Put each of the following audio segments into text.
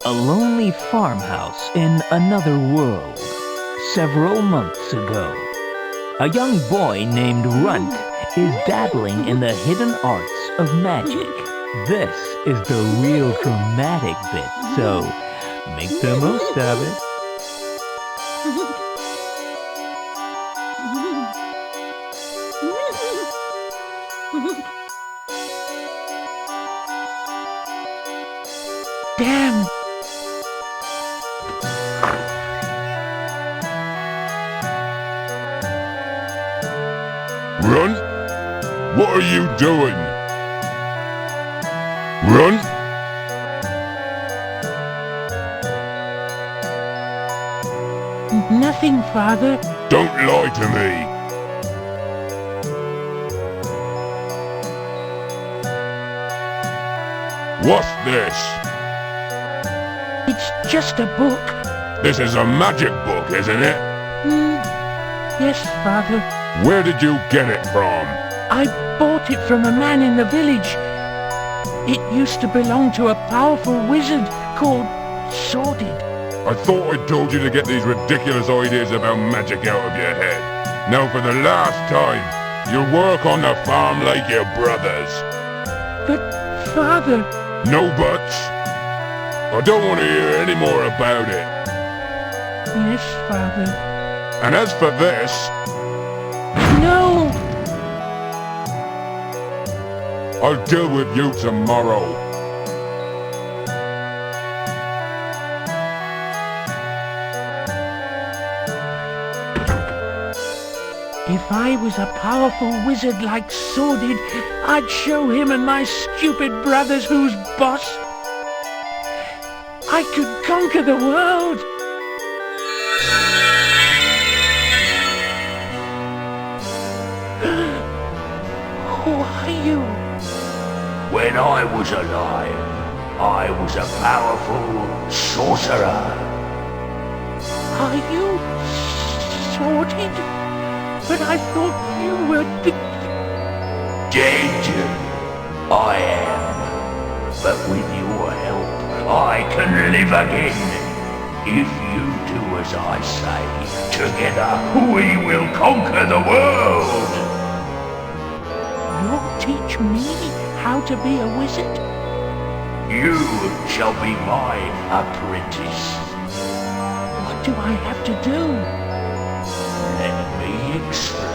A lonely farmhouse in another world. Several months ago, a young boy named Runt is dabbling in the hidden arts of magic. This is the real dramatic bit, so make the most of it. Damn! Run? What are you doing? Run? Nothing, Father. Don't lie to me. What's this? It's just a book. This is a magic book, isn't it? Yes, Father. Where did you get it from? I bought it from a man in the village. It used to belong to a powerful wizard called Sordid. I thought I told you to get these ridiculous ideas about magic out of your head. Now for the last time, you work on the farm like your brothers. But, Father... No buts. I don't want to hear any more about it. Yes, Father. And as for this... No! I'll deal with you tomorrow. If I was a powerful wizard like Sordid, I'd show him and my stupid brothers who's boss. I could conquer the world. Who are you? When I was alive, I was a powerful sorcerer. Are you Sordid? But I thought you were Dead? I am. But with your help, I can live again. If you do as I say, together we will conquer the world. You'll teach me how to be a wizard? You shall be my apprentice. What do I have to do? Let me explain.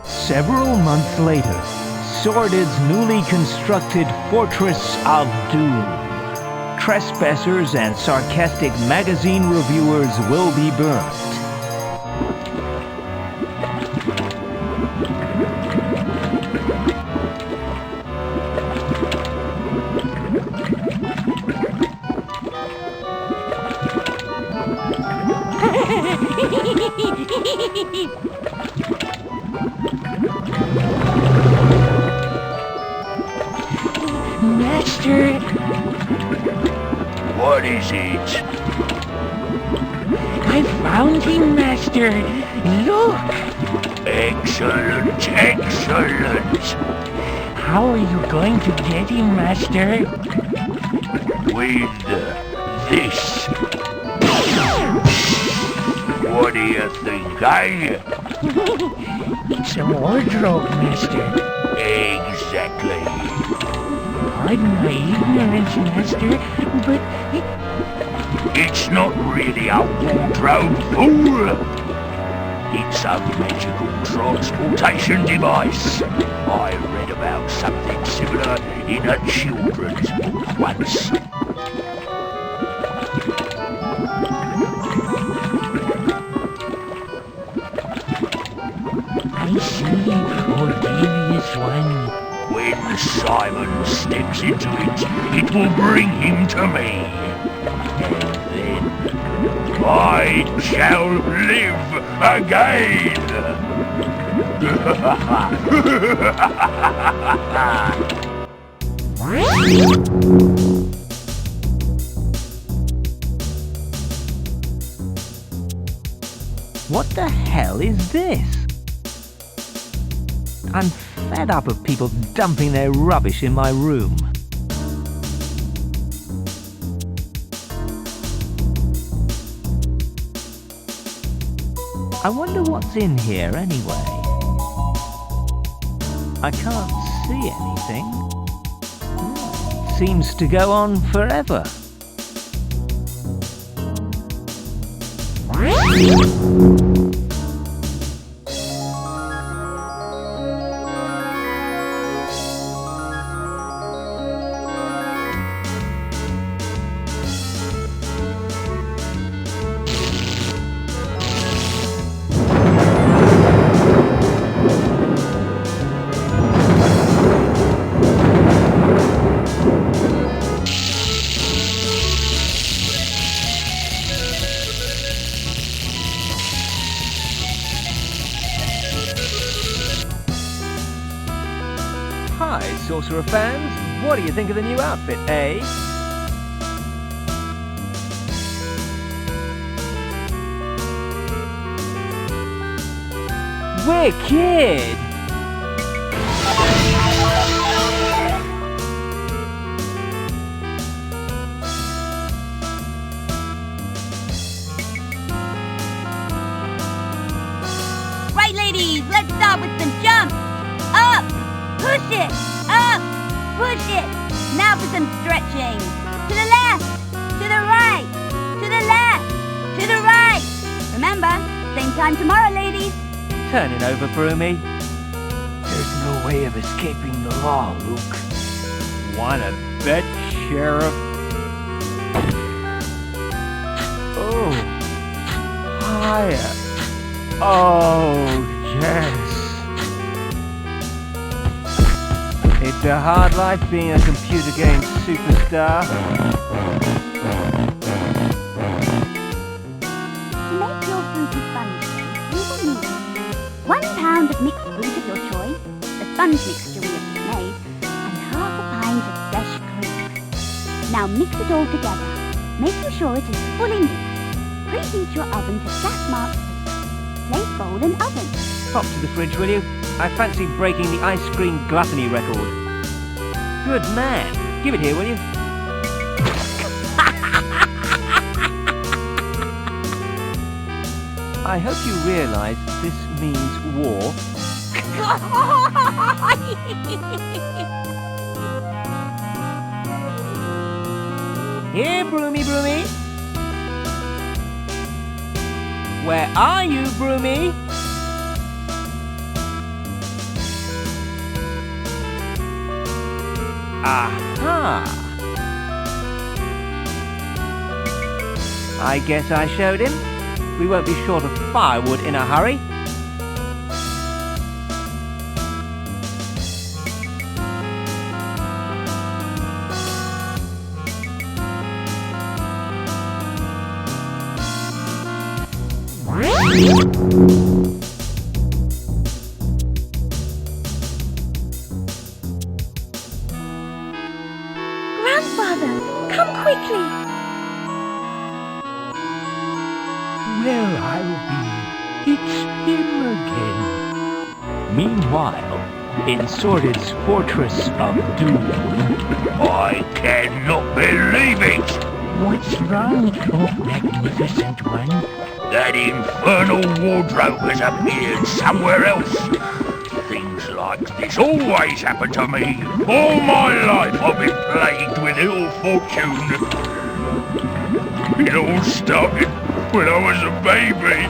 Several months later, Sordid's newly constructed Fortress of Doom. Trespassers and sarcastic magazine reviewers will be burnt. Master! What is it? I found him, Master! Look! Excellent, excellent! How are you going to get him, Master? With this. What do you think, eh? It's a wardrobe, Master. Exactly. Pardon my ignorance, Master, but... It's not really a wardrobe, fool! It's a magical transportation device. I read about something similar in a children's book once. I see, oh devious one. When Simon steps into it, it will bring him to me. And then I shall live again. What the hell is this? I'm fed up of people dumping their rubbish in my room. I wonder what's in here anyway. I can't see anything. Seems to go on forever. Hi, Sorcerer fans. What do you think of the new outfit, eh? Wicked! Right, ladies, let's start with some jumps. Up, push it, up, push it. Now for some stretching. To the left, to the right, to the left, to the right. Remember, same time tomorrow, ladies. Turn it over, Broomy. There's no way of escaping the law, Luke. Wanna bet, Sheriff? Oh, higher. Oh, yes. It's a hard life being a computer game superstar. To make your fruity sponge cake, you will need 1 pound of mixed fruit of your choice, the sponge mixture we have just made, and half a pint of fresh cream. Now mix it all together, making sure it is fully mixed. Preheat your oven to gas mark heat. Place bowl in oven. Pop to the fridge, will you? I fancy breaking the ice cream gluttony record. Good man. Give it here, will you? I hope you realise this means war. Here, Broomy, Broomy. Where are you, Broomy? Aha! I guess I showed him. We won't be short of firewood in a hurry. Grandfather, come quickly. Where I'll be, it's him again. Meanwhile, in Sordid's Fortress of Doom. I cannot believe it! What's wrong, oh magnificent one? That infernal wardrobe has appeared somewhere else. Things like this always happen to me. All my life I've been plagued with ill fortune. It all started when I was a baby,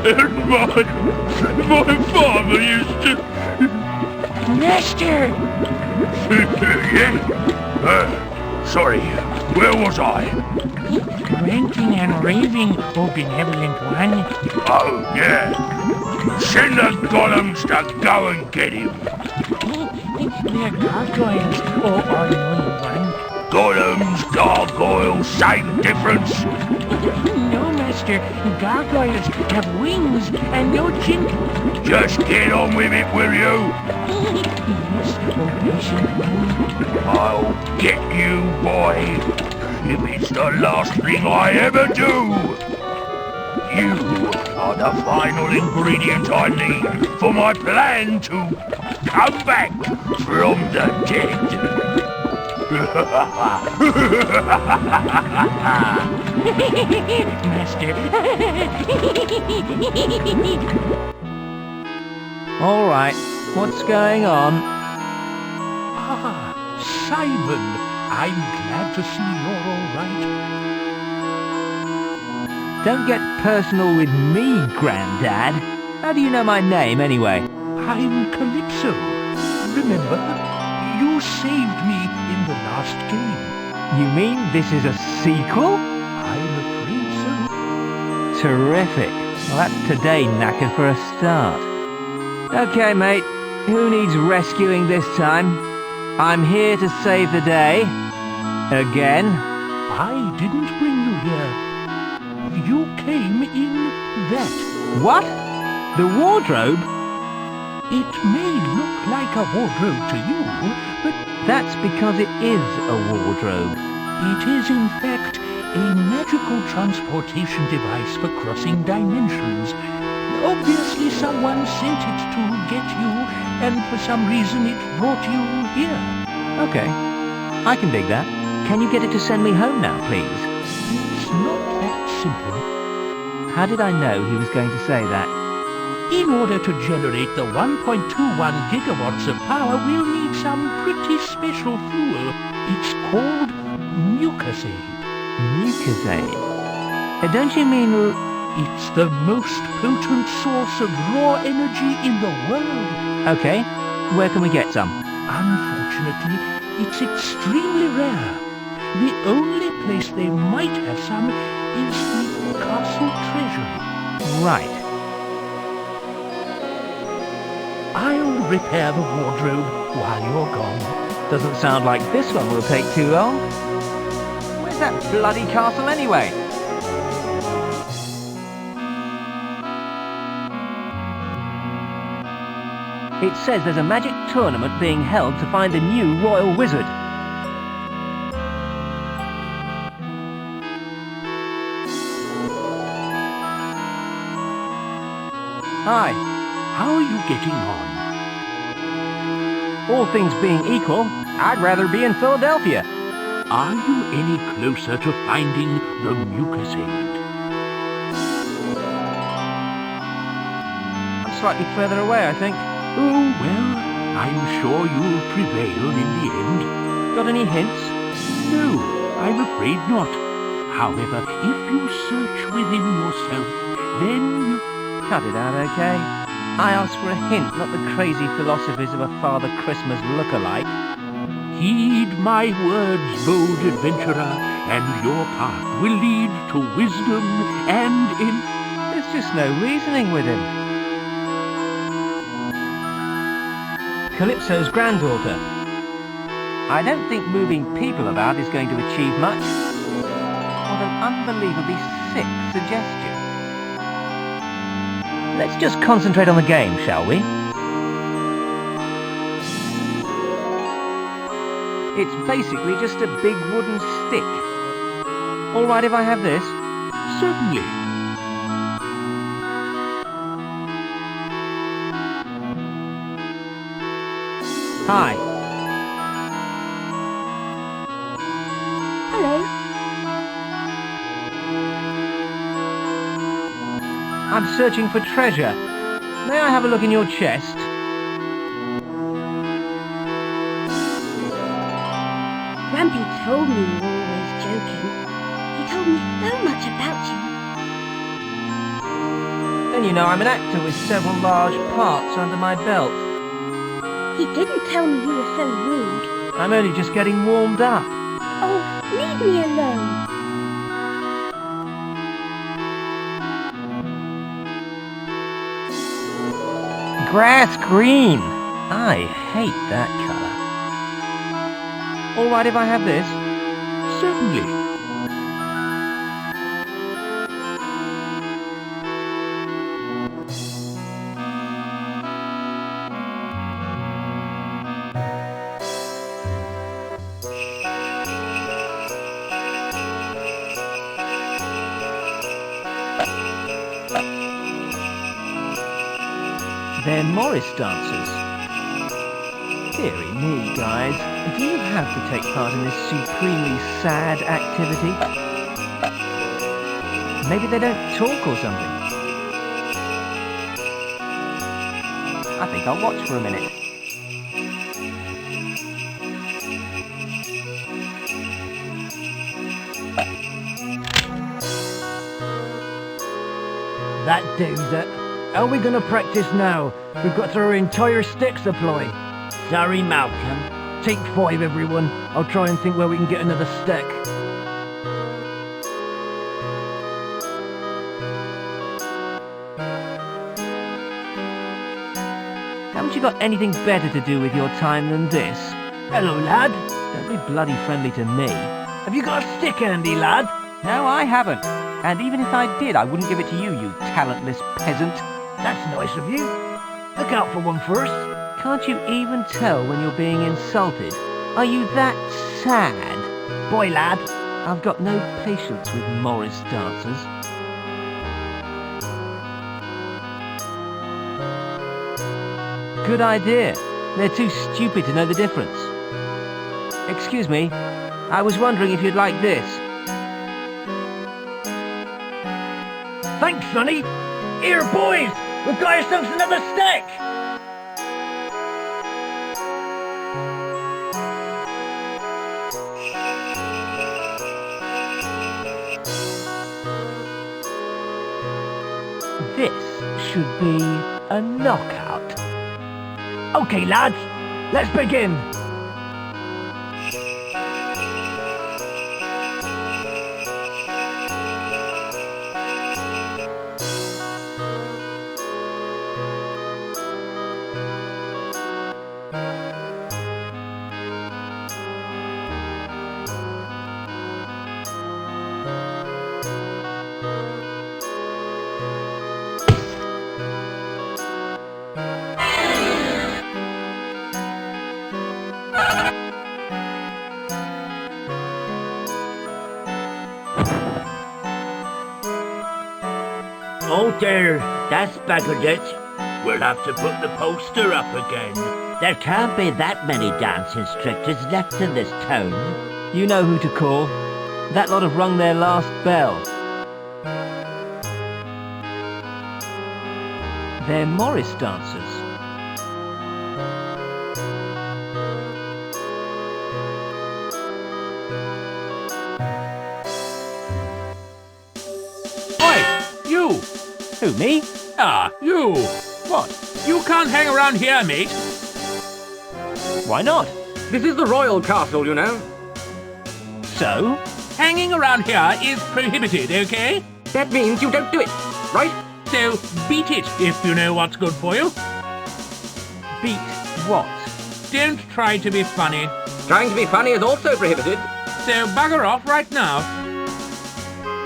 and my father used to... Master! Yeah? Sorry, where was I? Ranting and raving, oh benevolent one. Oh, yeah. Send the golems to go and get him. They're gargoyles, oh all-knowing one. Golems, gargoyles, same difference. No, Master, gargoyles have wings and no chin. Just get on with it, will you? Yes, oh patient one. I'll get you, boy. If it's the last thing I ever do. You are the final ingredient I need for my plan to come back from the dead. Master. All right, what's going on? Ah, Simon. I'm glad to see you're all right. Don't get personal with me, Grandad. How do you know my name, anyway? I'm Calypso. Remember? You saved me in the last game. You mean this is a sequel? I'm afraid so. Terrific. Well, that's today knackered for a start. Okay, mate. Who needs rescuing this time? I'm here to save the day. Again. I didn't bring you here. You came in that. What? The wardrobe? It may look like a wardrobe to you, but That's because it is a wardrobe. it is in fact a magical transportation device for crossing dimensions. Obviously someone sent it to get you, and for some reason it brought you here. Okay. I can dig that. Can you get it to send me home now, please? It's not that simple. How did I know he was going to say that? In order to generate the 1.21 gigawatts of power, we'll need some pretty special fuel. It's called mucusade. Mucusade? Don't you mean... It's the most potent source of raw energy in the world. Okay. Where can we get some? Unfortunately, it's extremely rare. The only place they might have some is the castle treasury. Right. I'll repair the wardrobe while you're gone. Doesn't sound like this one will take too long. Where's that bloody castle anyway? It says there's a magic tournament being held to find the new royal wizard. Hi. How are you getting on? All things being equal, I'd rather be in Philadelphia. Are you any closer to finding the mucusade? I'm slightly further away, I think. Oh, well, I'm sure you'll prevail in the end. Got any hints? No, I'm afraid not. However, if you search within yourself, then you... Cut it out, okay? I asked for a hint, not the crazy philosophies of a Father Christmas look-alike. Heed my words, bold adventurer, and your path will lead to wisdom and in... There's just no reasoning with him. Calypso's granddaughter. I don't think moving people about is going to achieve much. What an unbelievably sick suggestion. Let's just concentrate on the game, shall we? It's basically just a big wooden stick. All right if I have this? Certainly. Hi. Hello. I'm searching for treasure. May I have a look in your chest? Grumpy told me you were always joking. He told me so much about you. Then you know I'm an actor with several large parts under my belt. He didn't tell me you were so rude. I'm only just getting warmed up. Oh, leave me alone. Grass green! I hate that colour. All right if I have this? Certainly. They're Morris dancers. Deary me, guys. Do you have to take part in this supremely sad activity? Maybe they don't talk or something. I think I'll watch for a minute. That does it. How are we gonna practice now? We've got our entire stick supply. Sorry, Malcolm. Take 5, everyone. I'll try and think where we can get another stick. Haven't you got anything better to do with your time than this? Hello, lad. Don't be bloody friendly to me. Have you got a stick handy, lad? No, I haven't. And even if I did, I wouldn't give it to you, you talentless peasant. That's nice of you. Look out for one first. Can't you even tell when you're being insulted? Are you that sad? Boy, lad. I've got no patience with Morris dancers. Good idea. They're too stupid to know the difference. Excuse me, I was wondering if you'd like this. Thanks, Sonny. Here, boys. We've got ourselves another stick. This should be a knockout. Okay, lads. Let's begin. Oh dear, that's buggered it. We'll have to put the poster up again. There can't be that many dance instructors left in this town. You know who to call. That lot have rung their last bell. They're Morris dancers. Oi, you! Who, me? Ah, you! What? You can't hang around here, mate. Why not? This is the royal castle, you know. So? Hanging around here is prohibited, okay? That means you don't do it, right? So beat it if you know what's good for you. Beat what? Don't try to be funny. Trying to be funny is also prohibited. So bugger off right now.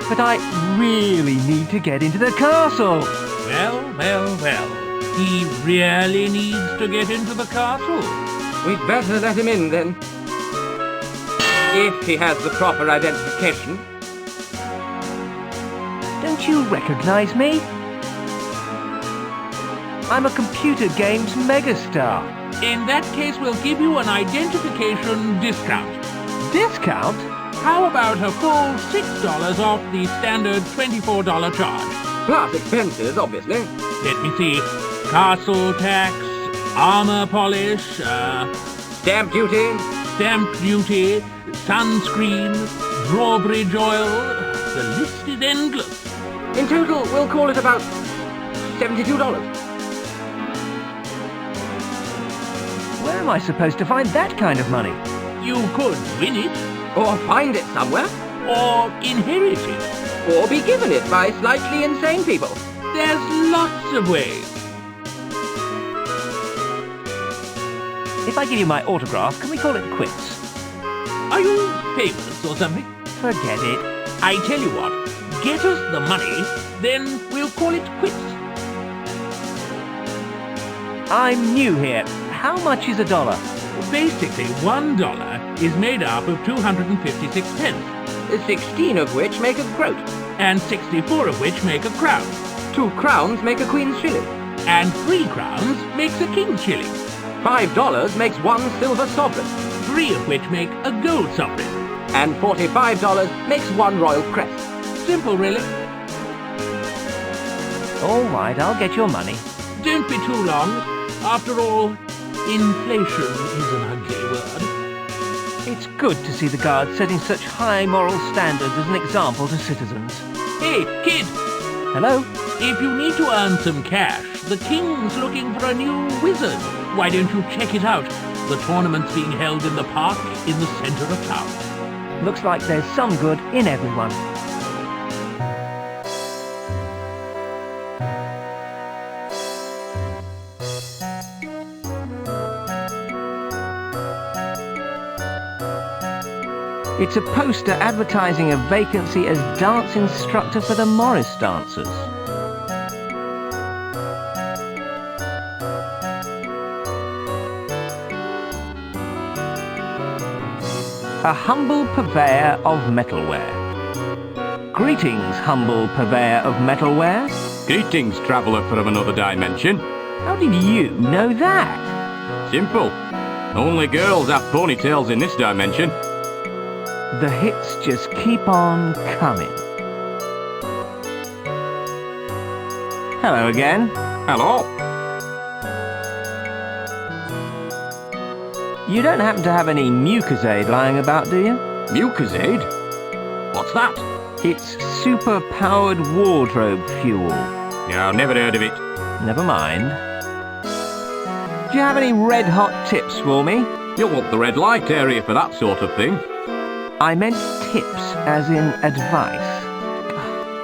But I really need to get into the castle. Well, well, well. He really needs to get into the castle. We'd better let him in, then. If he has the proper identification. Don't you recognize me? I'm a computer games megastar. In that case, we'll give you an identification discount. Discount? How about a full $6 off the standard $24 charge? Plus expenses, obviously. Let me see. Castle tax, armor polish, Stamp duty. stamp duty, sunscreen, drawbridge oil. The list is endless. In total, we'll call it about $72. Where am I supposed to find that kind of money? You could win it, Or find it somewhere. or inherit it. Or be given it by slightly insane people. There's lots of ways. If I give you my autograph, can we call it quits? Are you famous or something? Forget it. I tell you what, get us the money, then we'll call it quits. I'm new here. How much is $1? Basically, $1 is made up of 256 pence, 16 of which make a groat. and 64 of which make a crown, 2 crowns make a queen's shilling. and 3 crowns makes a king's shilling, $5 makes 1 silver sovereign. 3 of which make a gold sovereign. And $45 makes 1 royal crest. Simple, really. All right, I'll get your money. Don't be too long. After all, inflation is an ugly word. It's good to see the guards setting such high moral standards as an example to citizens. Hey, kid! Hello? If you need to earn some cash, the king's looking for a new wizard. Why don't you check it out? The tournament's being held in the park in the center of town. Looks like there's some good in everyone. It's a poster advertising a vacancy as dance instructor for the Morris dancers. A humble purveyor of metalware. Greetings, humble purveyor of metalware. Greetings, traveller from another dimension. How did you know that? Simple. Only girls have ponytails in this dimension. The hits just keep on coming. Hello again. Hello. You don't happen to have any Mucosade lying about, do you? Mucosade? What's that? It's super-powered wardrobe fuel. Yeah, I've never heard of it. Never mind. Do you have any red-hot tips for me? You'll want the red light area for that sort of thing. I meant tips, as in advice.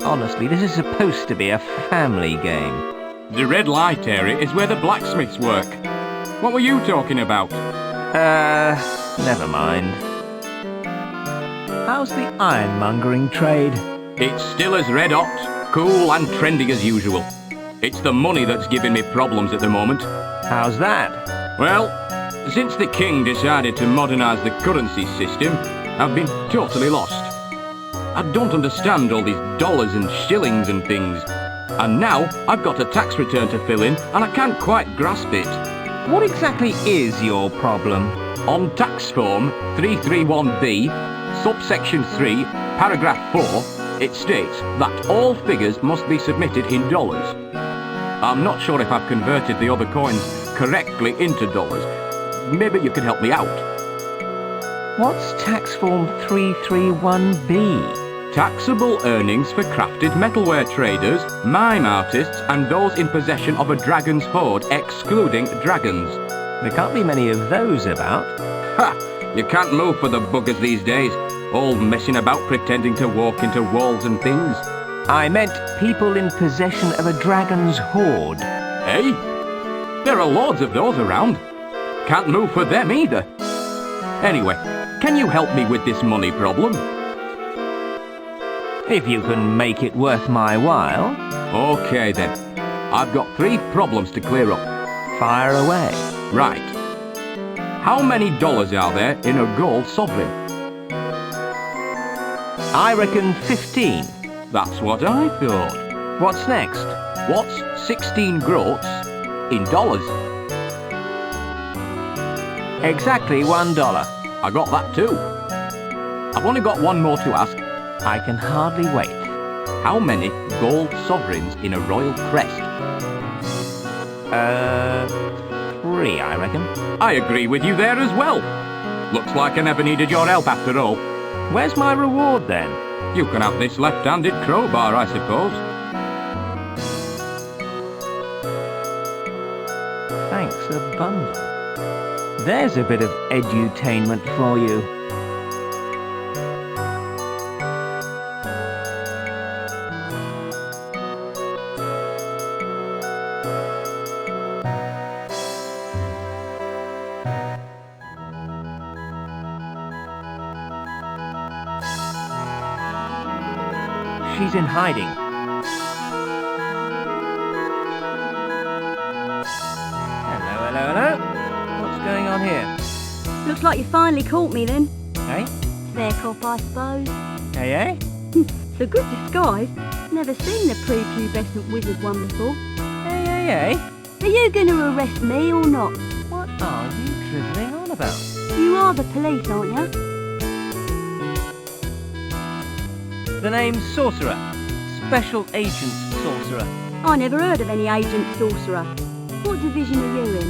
Honestly, this is supposed to be a family game. The red light area is where the blacksmiths work. What were you talking about? Never mind. How's the ironmongering trade? It's still as red hot, cool and trendy as usual. It's the money that's giving me problems at the moment. How's that? Well, since the king decided to modernise the currency system, I've been totally lost. I don't understand all these dollars and shillings and things. And now I've got a tax return to fill in and I can't quite grasp it. What exactly is your problem? On tax form 331B, subsection 3, paragraph 4, it states that all figures must be submitted in dollars. I'm not sure if I've converted the other coins correctly into dollars. Maybe you could help me out. What's tax form 331B? Taxable earnings for crafted metalware traders, mime artists, and those in possession of a dragon's hoard, excluding dragons. There can't be many of those about. Ha! You can't move for the buggers these days, all messing about pretending to walk into walls and things. I meant people in possession of a dragon's hoard. Hey? There are loads of those around. Can't move for them either. Anyway, can you help me with this money problem? If you can make it worth my while. Okay then. I've got 3 problems to clear up. Fire away. Right. How many dollars are there in a gold sovereign? I reckon 15. That's what I thought. What's next? What's 16 groats in dollars? Exactly $1. I got that too. I've only got one more to ask. I can hardly wait. How many gold sovereigns in a royal crest? 3, I reckon. I agree with you there as well. Looks like I never needed your help after all. Where's my reward then? You can have this left-handed crowbar, I suppose. Thanks a bundle. There's a bit of edutainment for you. She's in hiding. Hello. What's going on here? Looks like you finally caught me then. Hey? Fair cop, I suppose. Hey? It's a good disguise. Never seen the prepubescent wizard one before. Hey? Are you going to arrest me or not? What are you drivelling on about? You are the police, aren't you? The name's Sorcerer. Special Agent Sorcerer. I never heard of any Agent Sorcerer. What division are you in?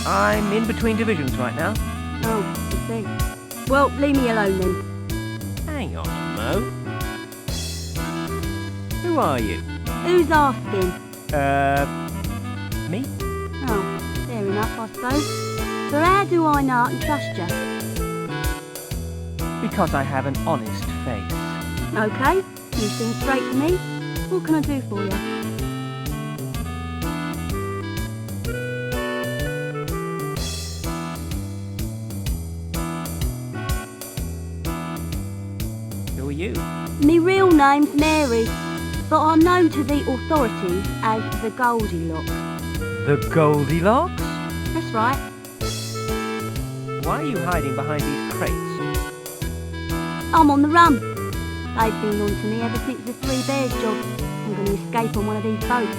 I'm in between divisions right now. Oh, I see. Well, leave me alone then. Hang on, Mo. Who are you? Who's asking? Me? Oh, fair enough, I suppose. So how do I know I can trust you? Because I have an honest face. Okay, you seem straight to me. What can I do for you? Who are you? Me real name's Mary, but I'm known to the authorities as the Goldilocks. The Goldilocks? That's right. Why are you hiding behind these crates? I'm on the run. They've been on to me ever since the Three Bears job. I'm going to escape on one of these boats.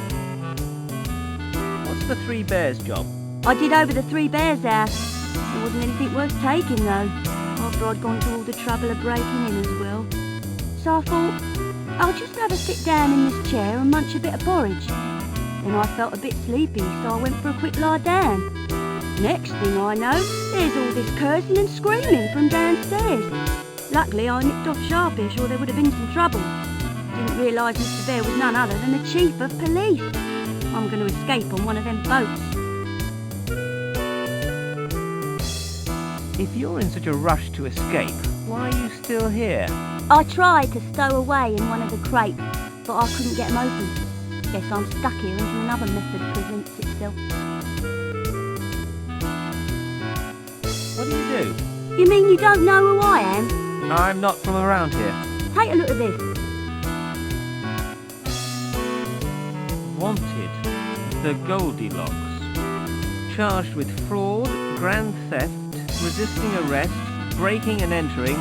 What's the Three Bears job? I did over the Three Bears house. There wasn't anything worth taking though, after I'd gone to all the trouble of breaking in as well. So I thought, I'll just have a sit down in this chair and munch a bit of porridge. Then I felt a bit sleepy, so I went for a quick lie down. Next thing I know, there's all this cursing and screaming from downstairs. Luckily I nipped off sharpish or there would have been some trouble. Didn't realise Mr. Bear was none other than the Chief of Police. I'm going to escape on one of them boats. If you're in such a rush to escape, why are you still here? I tried to stow away in one of the crates, but I couldn't get them open. Guess I'm stuck here until another method presents itself. What do you do? You mean you don't know who I am? I'm not from around here. Take a look at this. Wanted. The Goldilocks. Charged with fraud, grand theft, resisting arrest, breaking and entering,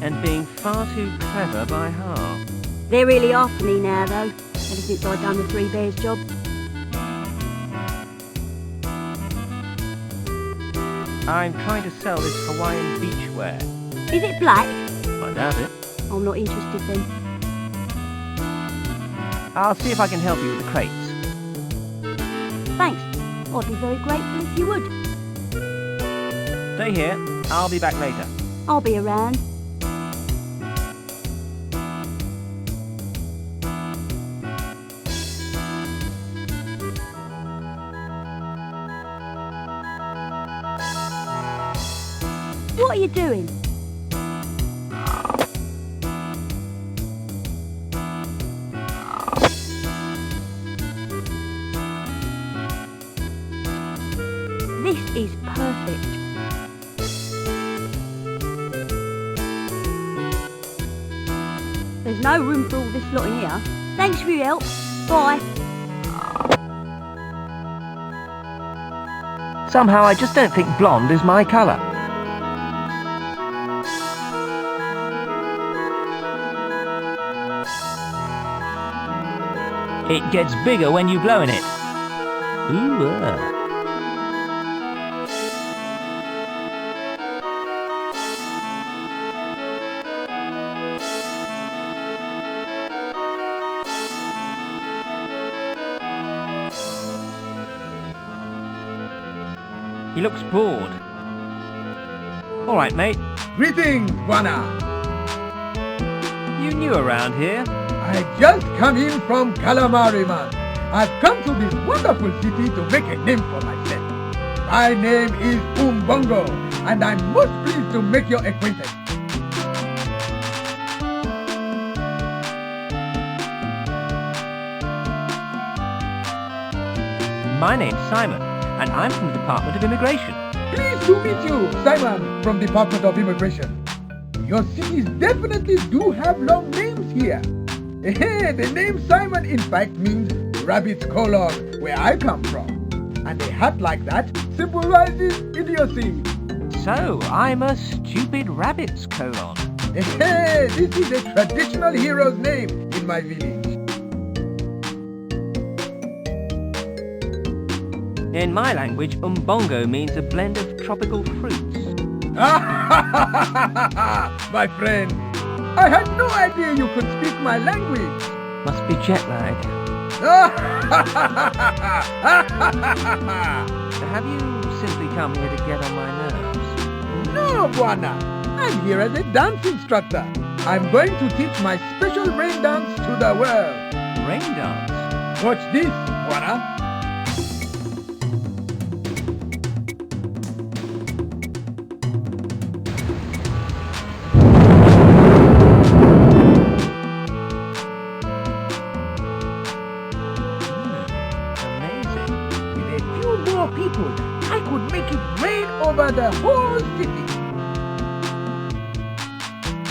and being far too clever by half. They're really after me now, though, ever since I'd done the Three Bears job. I'm trying to sell this Hawaiian beachwear. Is it black? I doubt it. I'm not interested then. I'll see if I can help you with the crates. Thanks. I'd be very grateful if you would. Stay here. I'll be back later. I'll be around. What are you doing? This is perfect. There's no room for all this lot in here. Thanks for your help. Bye. Somehow I just don't think blonde is my colour. It gets bigger when you blow in it. Ooh, He looks bored. All right, mate. Greetings, Buana. You new around here? I just come in from Calamari, man. I've come to this wonderful city to make a name for myself. My name is Umbongo, and I'm most pleased to make your acquaintance. My name's Simon, and I'm from the Department of Immigration. Pleased to meet you, Simon, from Department of Immigration. Your cities definitely do have long names here. The name Simon, in fact, means rabbit's colon, where I come from. And a hat like that symbolizes idiocy. So, I'm a stupid rabbit's colon. This is a traditional hero's name in my village. In my language, umbongo means a blend of tropical fruits. My friend, I had no idea you could speak my language. Must be jet lag. Have you simply come here to get on my nerves? No, Buana. I'm here as a dance instructor. I'm going to teach my special rain dance to the world. Rain dance? Watch this, Buana. People, I could make it rain over the whole city.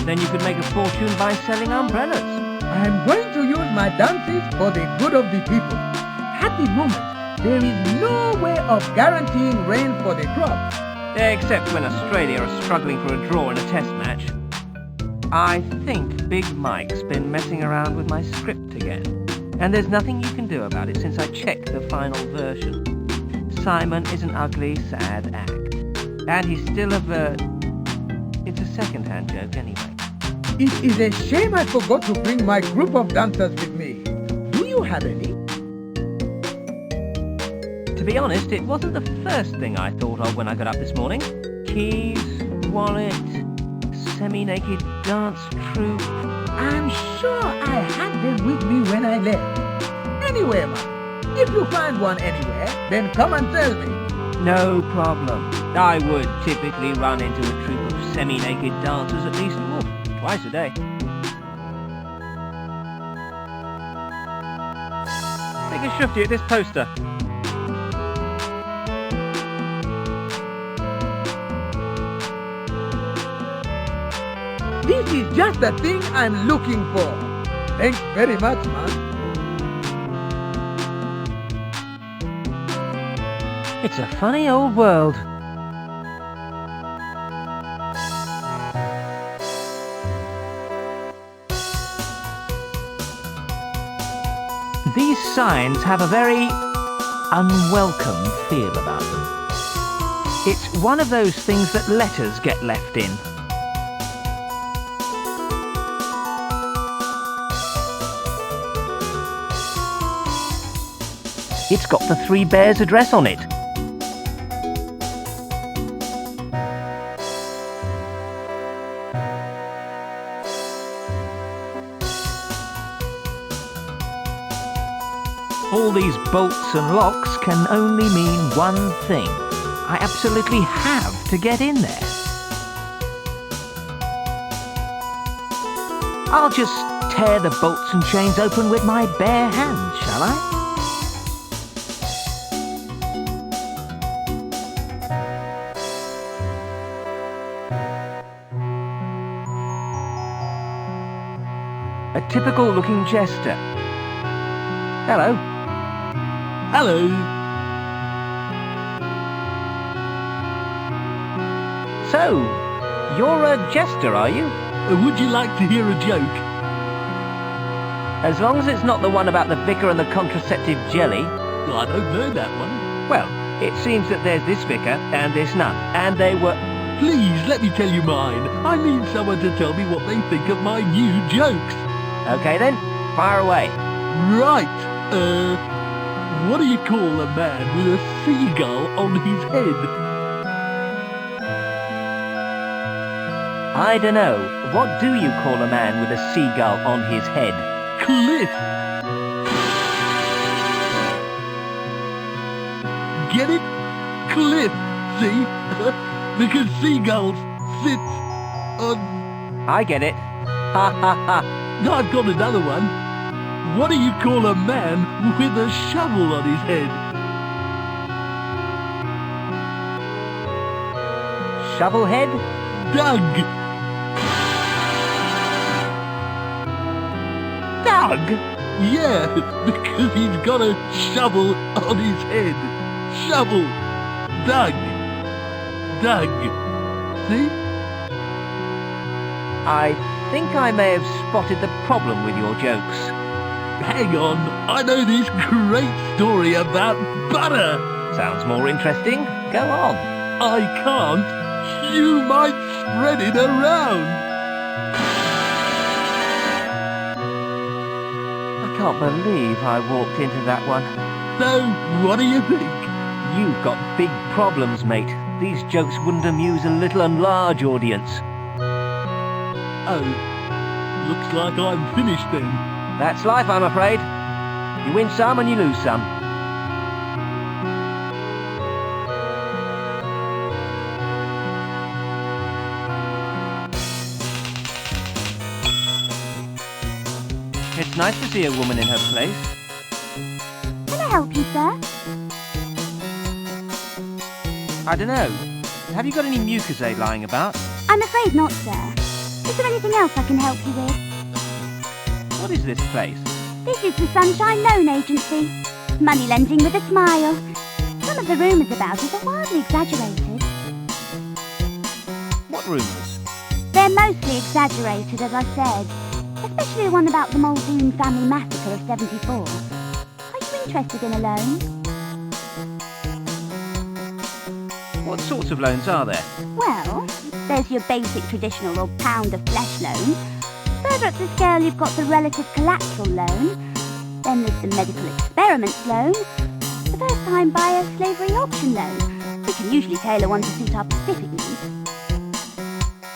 Then you could make a fortune by selling umbrellas. I'm going to use my dances for the good of the people. At the moment, there is no way of guaranteeing rain for the crops. Except when Australia are struggling for a draw in a test match. I think Big Mike's been messing around with my script again. And there's nothing you can do about it since I checked the final version. Simon is an ugly, sad act. And he's still a It's a second-hand joke anyway. It is a shame I forgot to bring my group of dancers with me. Do you have any? To be honest, it wasn't the first thing I thought of when I got up this morning. Keys, wallet, semi-naked dance troupe. I'm sure I had them with me when I left. Anyway, man. If you find one anywhere, then come and tell me. No problem. I would typically run into a troupe of semi-naked dancers at least twice a day. Take a shufty at this poster. This is just the thing I'm looking for. Thanks very much, man. It's a funny old world. These signs have a very unwelcome feel about them. It's one of those things that letters get left in. It's got the Three Bears address on it. All these bolts and locks can only mean one thing. I absolutely have to get in there. I'll just tear the bolts and chains open with my bare hands, shall I? A typical looking jester. Hello. Hello. So, you're a jester, are you? Would you like to hear a joke? As long as it's not the one about the vicar and the contraceptive jelly. Well, I don't know that one. Well, it seems that there's this vicar and this nun, and they were... Please, let me tell you mine. I need someone to tell me what they think of my new jokes. Okay then, fire away. Right. What do you call a man with a seagull on his head? I dunno. What do you call a man with a seagull on his head? Cliff. Get it? Cliff, see? Because seagulls sit on... I get it. Ha ha ha. I've got another one. What do you call a man with a shovel on his head? Shovelhead? Doug. Doug? Yeah, because he's got a shovel on his head. Shovel. Doug. Doug. See? I think I may have spotted the problem with your jokes. Hang on, I know this great story about butter. Sounds more interesting. Go on. I can't. You might spread it around. can't believe I walked into that one. So, what do you think? You've got big problems, mate. These jokes wouldn't amuse a little and large audience. Oh, looks like I'm finished then. That's life, I'm afraid. You win some and you lose some. It's nice to see a woman in her place. Can I help you, sir? I don't know. Have you got any mucusade lying about? I'm afraid not, sir. Is there anything else I can help you with? What is this place? This is the Sunshine Loan Agency. Money lending with a smile. Some of the rumours about it are wildly exaggerated. What rumours? They're mostly exaggerated, as I said. Especially the one about the Muldoon family massacre of 74. Are you interested in a loan? What sorts of loans are there? Well, there's your basic traditional or pound of flesh loan. Further up the scale, you've got the relative collateral loan. Then there's the medical experiments loan. The first time buyer slavery option loan. We can usually tailor one to suit our specific needs.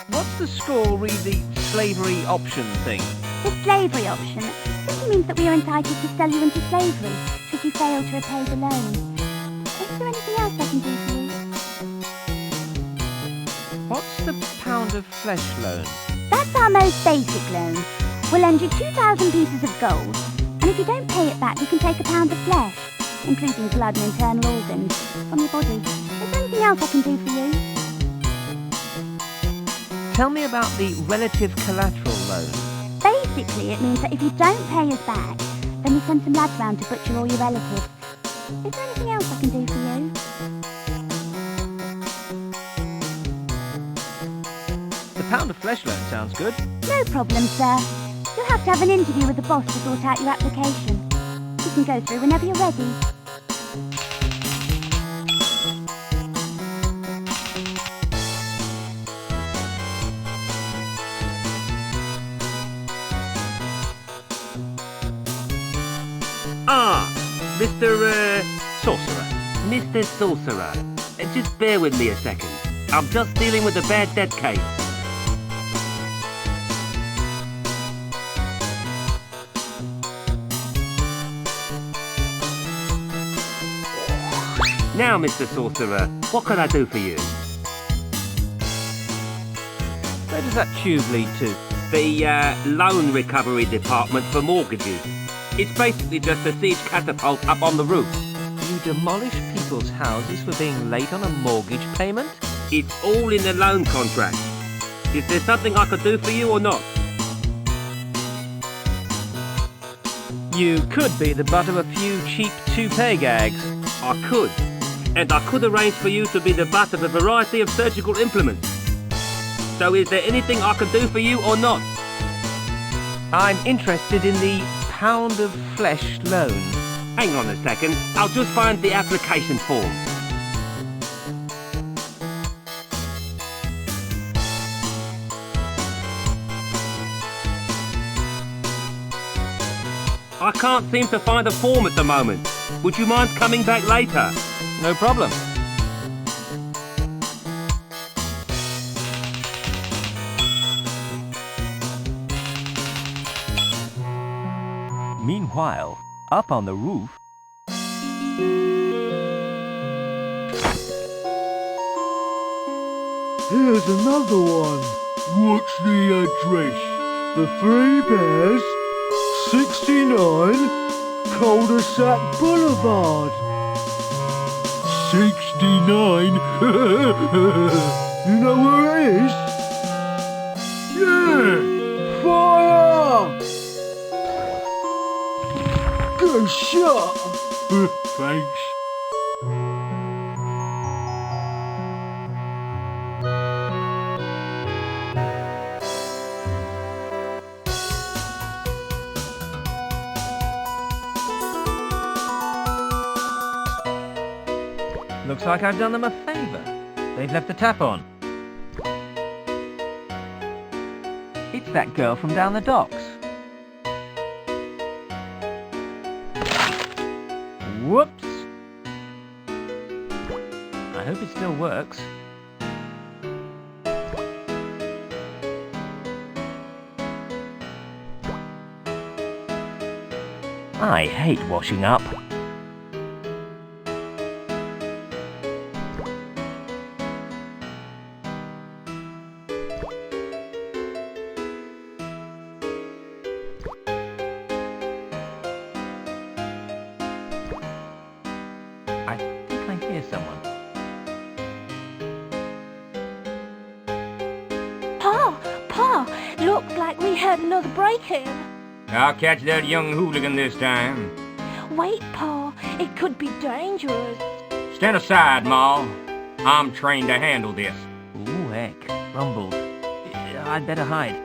What's the score re the slavery option thing? The slavery option simply means that we are entitled to sell you into slavery should you fail to repay the loan. Is there anything else I can do for you? What's the pound of flesh loan? That's our most basic loan. We'll lend you 2,000 pieces of gold, and if you don't pay it back, we can take a pound of flesh, including blood and internal organs, from your body. Is there anything else I can do for you? Tell me about the relative collateral loan. Basically, it means that if you don't pay us back, then we send some lads round to butcher all your relatives. Is there anything else I can do for you? The pound of flesh loan sounds good. No problem, sir. You'll have to have an interview with the boss to sort out your application. You can go through whenever you're ready. Mr. Sorcerer. Mr. Sorcerer. Just bear with me a second. I'm just dealing with a bad debt case. Now, Mr. Sorcerer, what can I do for you? Where does that tube lead to? The loan recovery department for mortgages. It's basically just a siege catapult up on the roof. You demolish people's houses for being late on a mortgage payment? It's all in the loan contract. Is there something I could do for you or not? You could be the butt of a few cheap toupee gags. I could. And I could arrange for you to be the butt of a variety of surgical implements. So is there anything I could do for you or not? I'm interested in the pound of flesh loan. Hang on a second. I'll just find the application form. I can't seem to find a form at the moment. Would you mind coming back later? No problem. Meanwhile, up on the roof... Here's another one. What's the address? The Three Bears, 69 Cul-de-sac Boulevard. 69? You know where it is? Yeah! Fire! Good shot! Thanks. Looks like I've done them a favour. They've left the tap on. It's that girl from down the docks. Whoops. I hope it still works. I hate washing up. I think I hear someone. Pa, looks like we had another break-in. I'll catch that young hooligan this time. Wait, Pa, it could be dangerous. Stand aside, Ma. I'm trained to handle this. Ooh, heck. Rumbled. I'd better hide.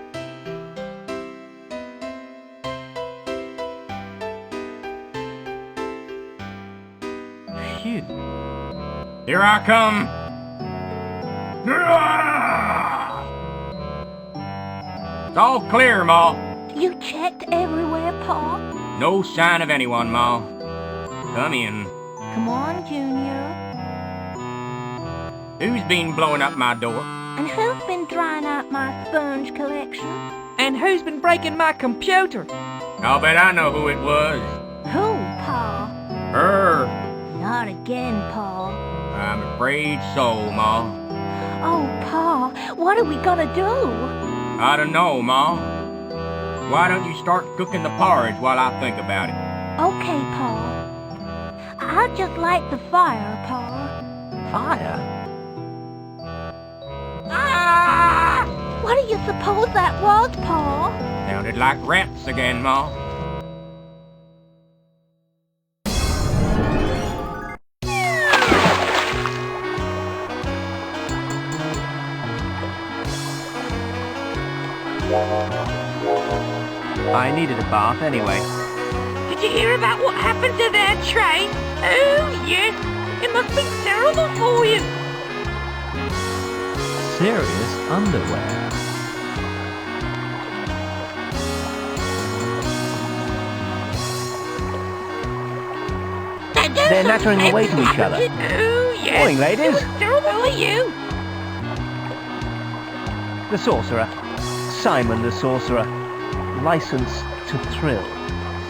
Phew. Here I come. It's all clear, Ma. You checked everywhere, Pa? No sign of anyone, Ma. Come in. Come on, Junior. Who's been blowing up my door? And who's been drying out my sponge collection? And who's been breaking my computer? I'll bet I know who it was. Who, Pa? Her. Not again, Pa. I'm afraid so, Ma. Oh, Pa, what are we gonna do? I don't know, Ma. Why don't you start cooking the porridge while I think about it? Okay, Pa. I'll just light the fire, Pa. Fire? Ah! What do you suppose that was, Pa? Sounded like rats again, Ma. I needed a bath anyway. Did you hear about what happened to that train? Oh, yes. It must be terrible for you. Serious underwear. They're nattering away to each other. Oh, yes. Morning, ladies. It was terrible for you. The Sorcerer. Simon the Sorcerer. License to thrill.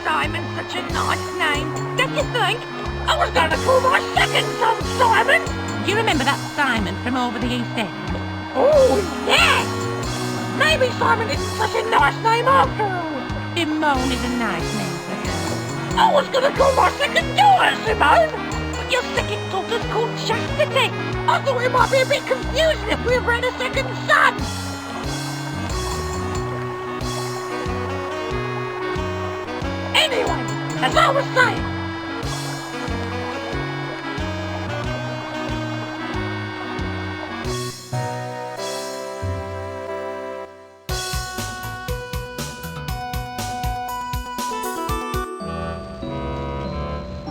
Simon's such a nice name, don't you think? I was going to call my second son Simon. Do you remember that Simon from over the East End? Oh, yes! Maybe Simon isn't such a nice name after all. Simone is a nice name for her. I was going to call my second daughter Simone, but your second daughter's called Chastity. I thought it might be a bit confusing if we ever had a second son. Anyway, as I was saying,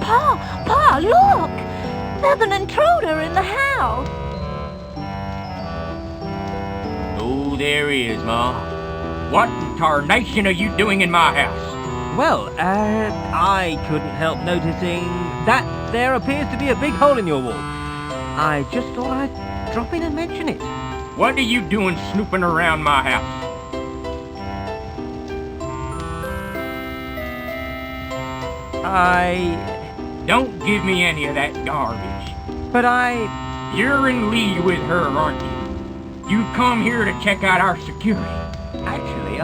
Pa, look! There's an intruder in the house. Oh, there is, Ma. What in tarnation are you doing in my house? Well, I couldn't help noticing that there appears to be a big hole in your wall. I just thought I'd drop in and mention it. What are you doing snooping around my house? Don't give me any of that garbage. But You're in league with her, aren't you? You come here to check out our security. Actually,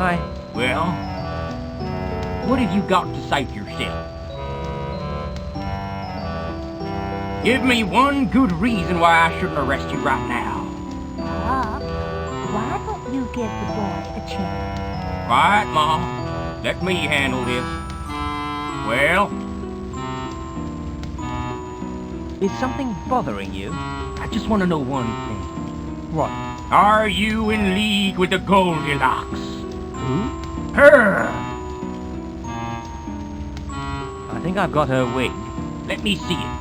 Well, what have you got to say for yourself? Give me one good reason why I shouldn't arrest you right now. Pa, why don't you give the boy a chance? Quiet, Ma. Let me handle this. Well, Is something bothering you? I just want to know one thing. What? Are you in league with the Goldilocks? Who? Her! I think I've got her wig. Let me see it.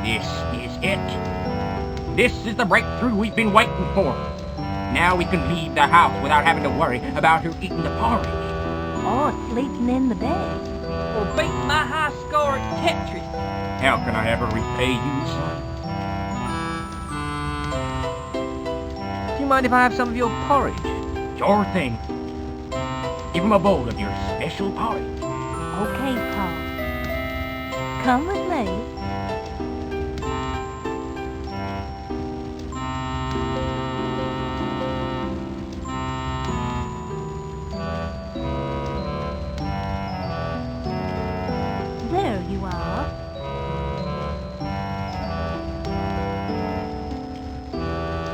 This is it. This is the breakthrough we've been waiting for. Now we can leave the house without having to worry about her eating the porridge. Or sleeping in the bed. Or beating my high score at Tetris. How can I ever repay you, son? Do you mind if I have some of your porridge? Sure thing. Give him a bowl of your special porridge. Okay, Paul. Come with me. There you are.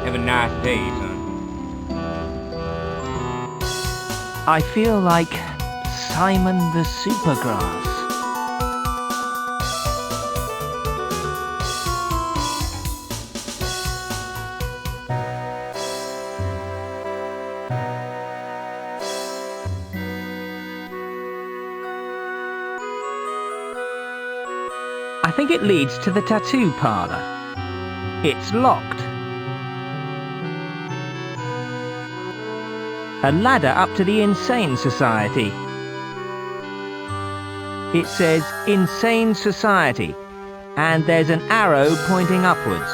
Have a nice day, son. I feel like Simon the Supergrass. I think it leads to the tattoo parlor. It's locked. A ladder up to the Insane Society. It says Insane Society, and there's an arrow pointing upwards.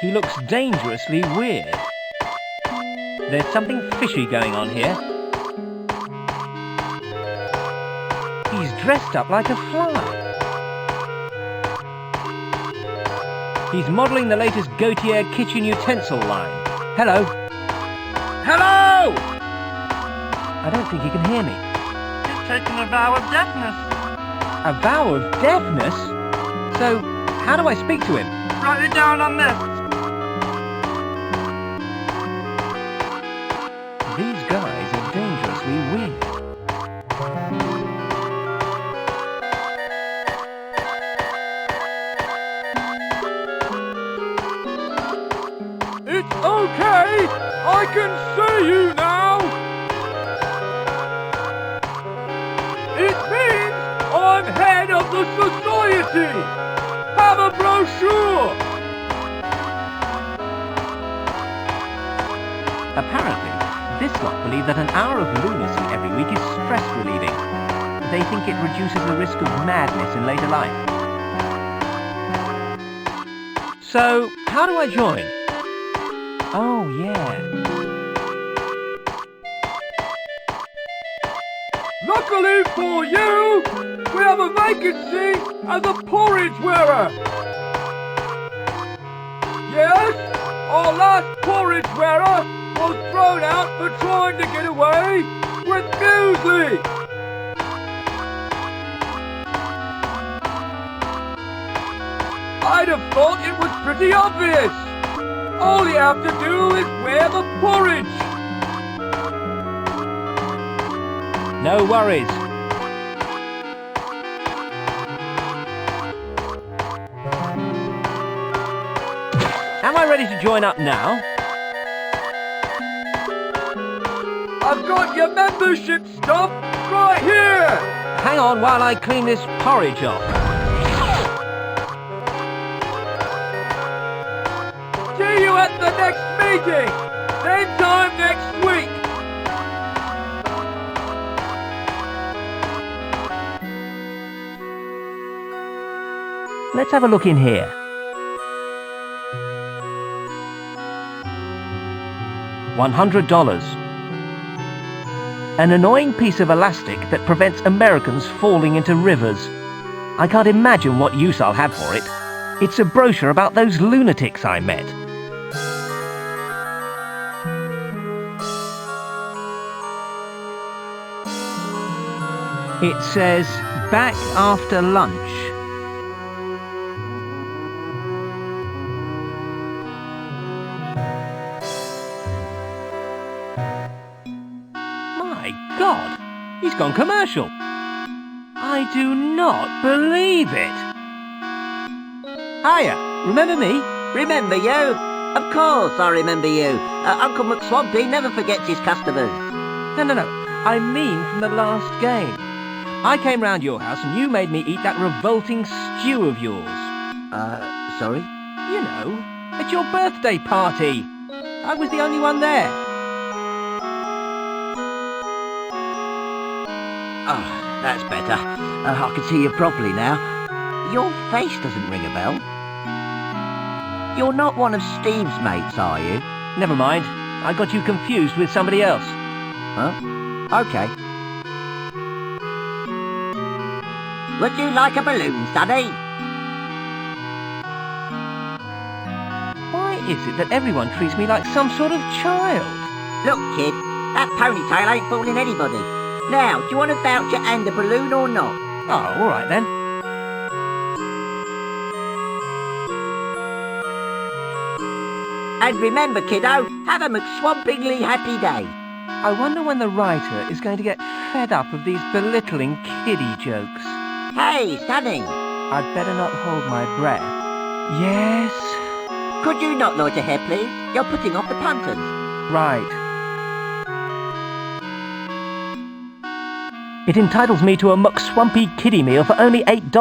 He looks dangerously weird. There's something fishy going on here. He's dressed up like a fly. He's modelling the latest Gautier kitchen utensil line. Hello. Hello! I don't think he can hear me. He's taken a vow of deafness. A vow of deafness? So, how do I speak to him? Write it down on this. These guys are dangerously weird. It's okay! I can see you now! It means I'm head of the society! Have a brochure! Apparently, this lot believe that an hour of lunacy every week is stress relieving. They think it reduces the risk of madness in later life. So, how do I join? Oh, yeah. Luckily for you, we have a vacancy as a porridge wearer. Yes, our last porridge wearer was thrown out for trying to get away with music. I'd have thought it was pretty obvious. All you have to do is wear the porridge. No worries. Am I ready to join up now? I've got your membership stuff right here. Hang on while I clean this porridge off. See you at the next meeting. Same time next week. Let's have a look in here. $100. An annoying piece of elastic that prevents Americans falling into rivers. I can't imagine what use I'll have for it. It's a brochure about those lunatics I met. It says, back after lunch. My God, he's gone commercial. I do not believe it. Hiya, remember me? Remember you? Of course I remember you. Uncle McSwampy never forgets his customers. No. I mean from the last game. I came round your house and you made me eat that revolting stew of yours. Sorry? You know, at your birthday party. I was the only one there. Oh, that's better. I can see you properly now. Your face doesn't ring a bell. You're not one of Steve's mates, are you? Never mind. I got you confused with somebody else. Huh? Okay. Would you like a balloon, Sonny? Why is it that everyone treats me like some sort of child? Look, kid, that ponytail ain't fooling anybody. Now, do you want a voucher and a balloon or not? Oh, all right then. And remember, kiddo, have a McSwampingly happy day. I wonder when the writer is going to get fed up of these belittling kiddie jokes. Hey, Sonny! I'd better not hold my breath. Yes? Could you not lower your hair, please? You're putting off the punters. Right. It entitles me to a McSwampy kiddie meal for only $8.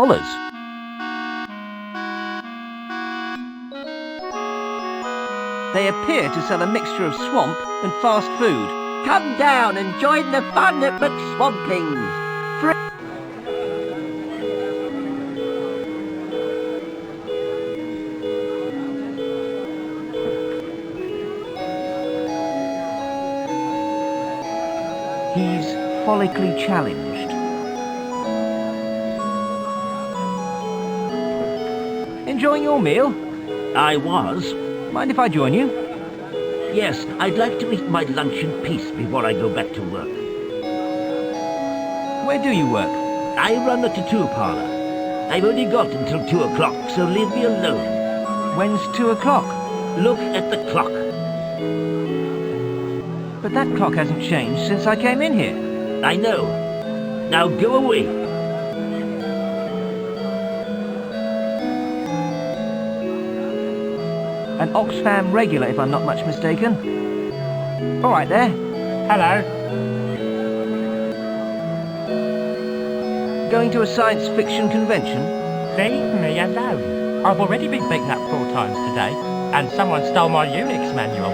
They appear to sell a mixture of swamp and fast food. Come down and join the fun at McSwamping's. He's follically challenged. Enjoying your meal? I was. Mind if I join you? Yes, I'd like to eat my lunch in peace before I go back to work. Where do you work? I run the tattoo parlor. I've only got until 2 o'clock, so leave me alone. When's 2 o'clock? Look at the clock. But that clock hasn't changed since I came in here. I know. Now go away. An Oxfam regular, if I'm not much mistaken. All right there. Hello. Going to a science fiction convention? Leave me alone. I've already been beaten up 4 times today, and someone stole my Unix manual.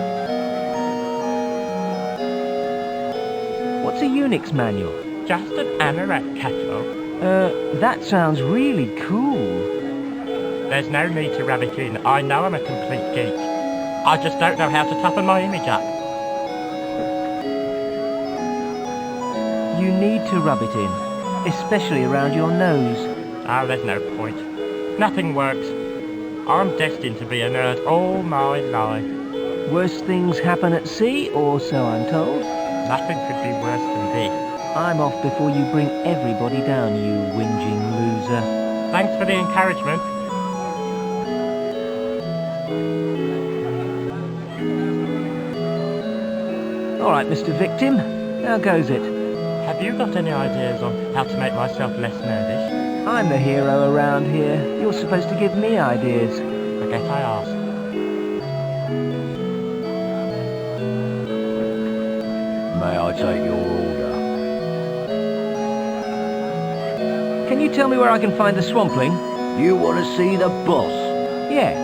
What's a Unix manual? Just an anorak catalogue. That sounds really cool. There's no need to rub it in. I know I'm a complete geek. I just don't know how to toughen my image up. You need to rub it in, especially around your nose. Oh, there's no point. Nothing works. I'm destined to be a nerd all my life. Worse things happen at sea, or so I'm told. Nothing could be worse than this. I'm off before you bring everybody down, you whinging loser. Thanks for the encouragement. All right, Mr. Victim. How goes it? Have you got any ideas on how to make myself less nerdish? I'm the hero around here. You're supposed to give me ideas. I guess I asked. May I take your order? Can you tell me where I can find the swampling? You want to see the boss? Yeah.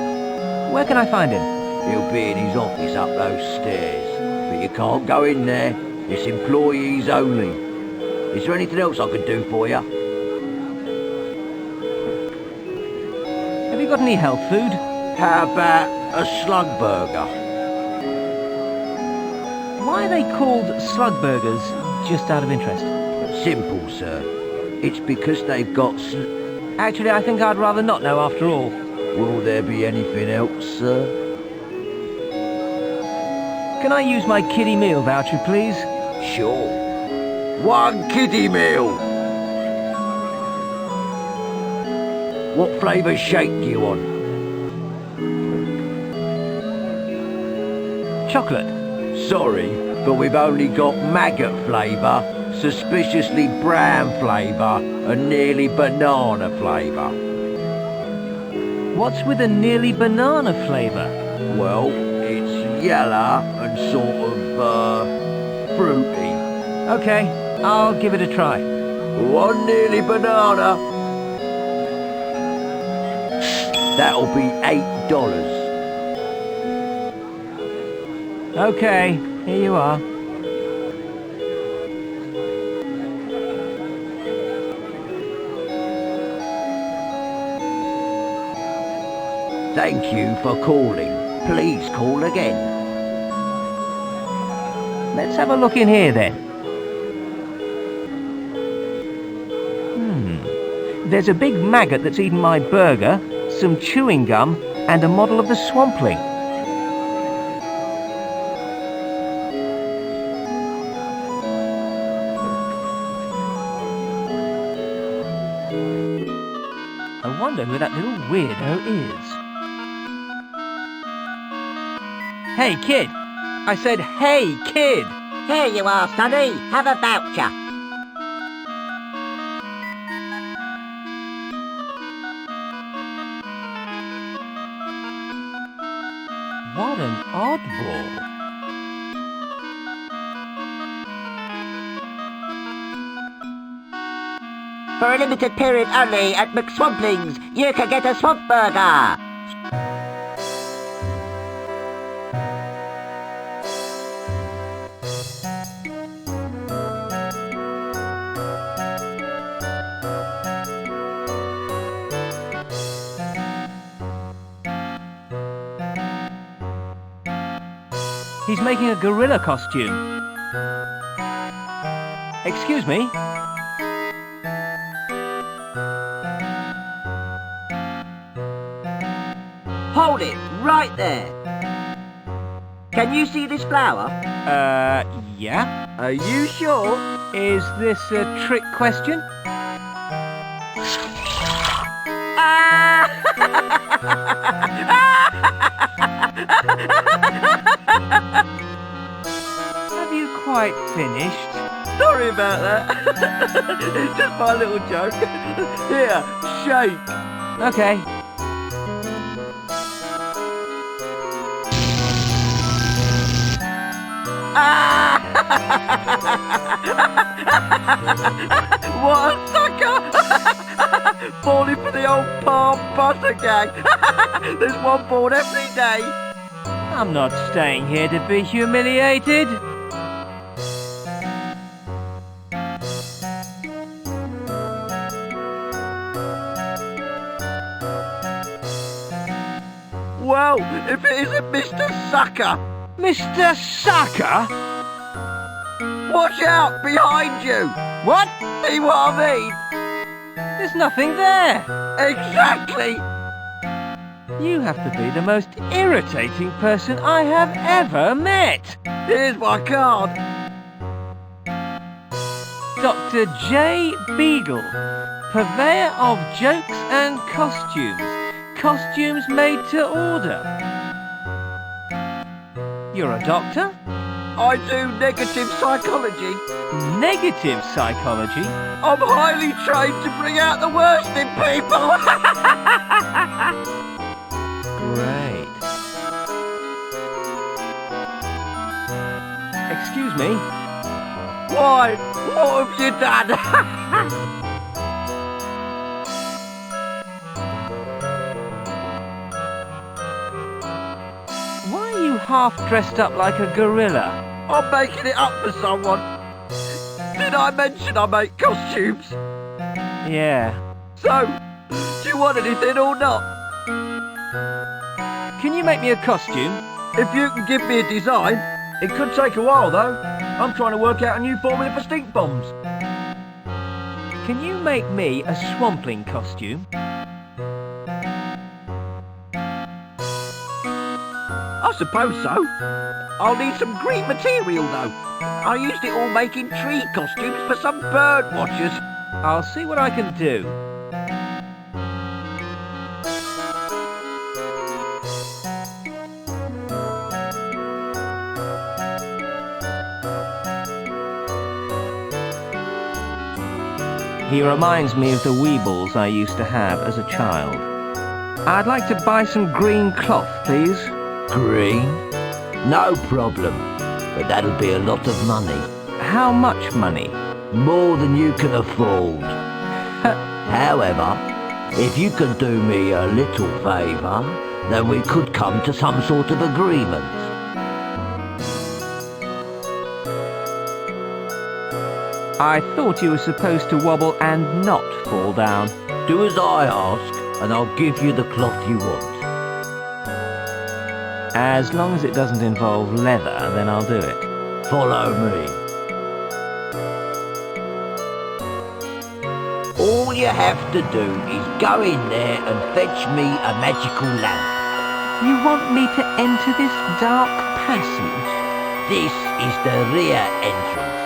Where can I find him? He'll be in his office up those stairs. But you can't go in there. It's employees only. Is there anything else I could do for you? Have you got any health food? How about a slug burger? Why are they called slug burgers, just out of interest? Simple, sir. It's because they've got Actually, I think I'd rather not know after all. Will there be anything else, sir? Can I use my kiddie meal voucher, please? Sure. 1 kiddie meal! What flavour shake do you want? Chocolate. Sorry, but we've only got maggot flavour, suspiciously brown flavour, and nearly banana flavour. What's with a nearly banana flavour? Well, it's yellow and sort of, fruity. Okay, I'll give it a try. One nearly banana. That'll be $8. Okay, here you are. Thank you for calling. Please call again. Let's have a look in here then. There's a big maggot that's eaten my burger, some chewing gum, and a model of the swampling. I wonder who that little weirdo is. Hey, kid! I said, hey, kid! Here you are, sonny. Have a voucher. What an oddball. For a limited period only at McSwampling's, you can get a swamp burger. He's making a gorilla costume. Excuse me? Hold it, right there. Can you see this flower? Yeah? Are you sure? Is this a trick question? Have you quite finished? Sorry about that. It's just my little joke. Here, shake. Okay. What a sucker! Falling for the old palm butter gag. There's one born every day. I'm not staying here to be humiliated. Well, if it isn't Mr. Sucker. Mr. Sucker? Watch out, behind you. What? See what I mean? There's nothing there. Exactly. You have to be the most irritating person I have ever met. Here's my card. Dr. J. Beagle, purveyor of jokes and costumes. Costumes made to order. You're a doctor? I do negative psychology. Negative psychology? I'm highly trained to bring out the worst in people. Great. Excuse me? Why? What have you done? Why are you half dressed up like a gorilla? I'm making it up for someone. Did I mention I make costumes? Yeah. So, do you want anything or not? Can you make me a costume? If you can give me a design. It could take a while, though. I'm trying to work out a new formula for stink bombs. Can you make me a swampling costume? I suppose so. I'll need some green material, though. I used it all making tree costumes for some bird watchers. I'll see what I can do. He reminds me of the weebles I used to have as a child. I'd like to buy some green cloth, please. Green? No problem, but that'll be a lot of money. How much money? More than you can afford. However, if you can do me a little favour, then we could come to some sort of agreement. I thought you were supposed to wobble and not fall down. Do as I ask, and I'll give you the cloth you want. As long as it doesn't involve leather, then I'll do it. Follow me. All you have to do is go in there and fetch me a magical lamp. You want me to enter this dark passage? This is the rear entrance.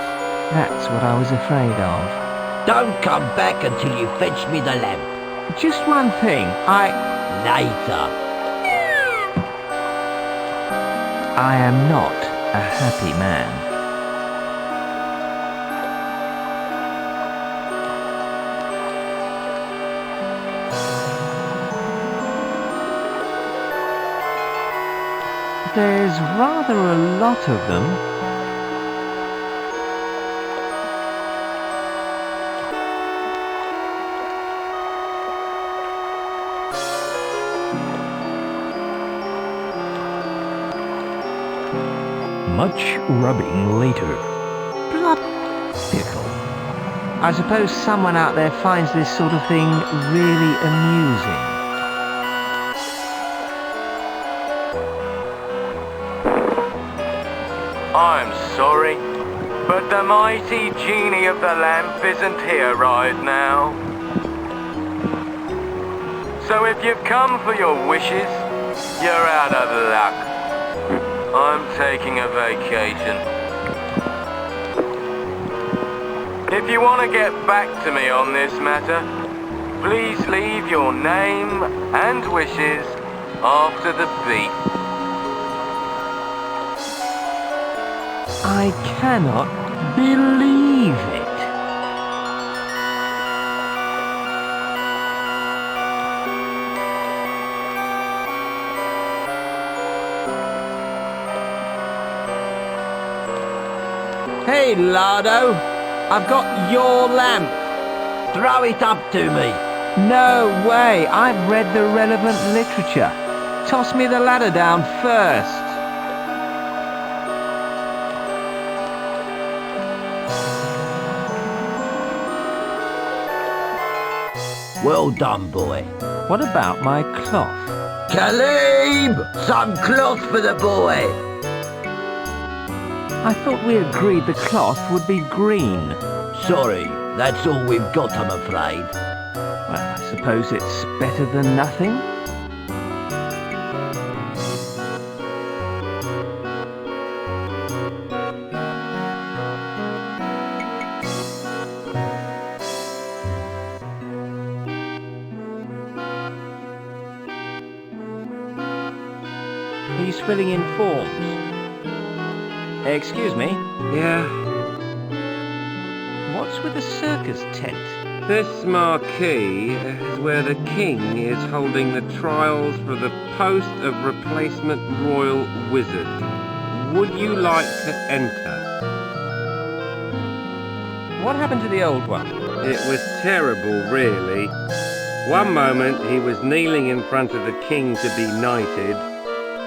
That's what I was afraid of. Don't come back until you fetch me the lamp. Just one thing, Later. I am not a happy man. There's rather a lot of them. Much rubbing later. Blood pickle. I suppose someone out there finds this sort of thing really amusing. I'm sorry, but the mighty genie of the lamp isn't here right now. So if you've come for your wishes, you're out of luck. I'm taking a vacation. If you want to get back to me on this matter, please leave your name and wishes after the beep. I cannot believe it. Hey, Lardo, I've got your lamp. Throw it up to me. No way, I've read the relevant literature. Toss me the ladder down first. Well done, boy. What about my cloth? Khalib! Some cloth for the boy! I thought we agreed the cloth would be green. Sorry, that's all we've got, I'm afraid. Well, I suppose it's better than nothing. He's filling in forms. Excuse me? Yeah? What's with the circus tent? This marquee is where the king is holding the trials for the post of replacement royal wizard. Would you like to enter? What happened to the old one? It was terrible, really. One moment he was kneeling in front of the king to be knighted,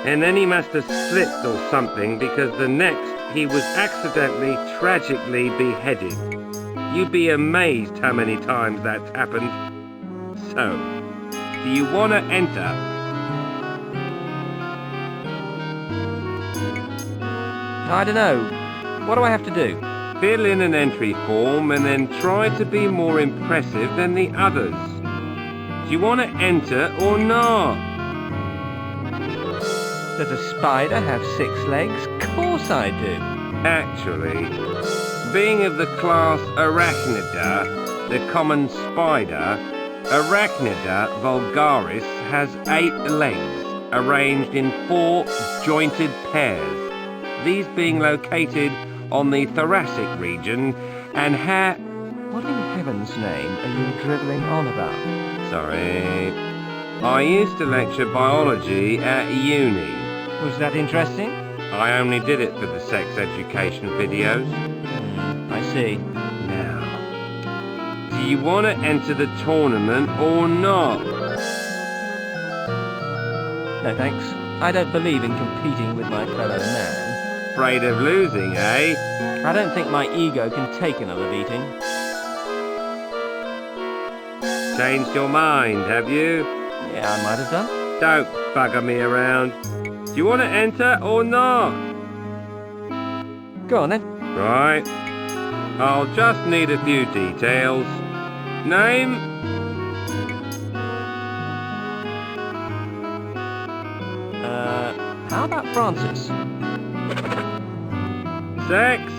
and then he must have slipped or something, because the next he was accidentally, tragically beheaded. You'd be amazed how many times that's happened. So, do you want to enter? I don't know. What do I have to do? Fill in an entry form and then try to be more impressive than the others. Do you want to enter or not? Does a spider have 6 legs? Of course I do. Actually, being of the class Arachnida, the common spider, Arachnida vulgaris has 8 legs, arranged in 4 jointed pairs, these being located on the thoracic region and What in heaven's name are you dribbling on about? Sorry. I used to lecture biology at uni. Was that interesting? I only did it for the sex education videos. I see. Now, do you want to enter the tournament or not? No thanks. I don't believe in competing with my fellow man. Afraid of losing, eh? I don't think my ego can take another beating. Changed your mind, have you? Yeah, I might have done. Don't bugger me around. Do you want to enter or not? Go on then. Right. I'll just need a few details. Name? How about Francis? Sex?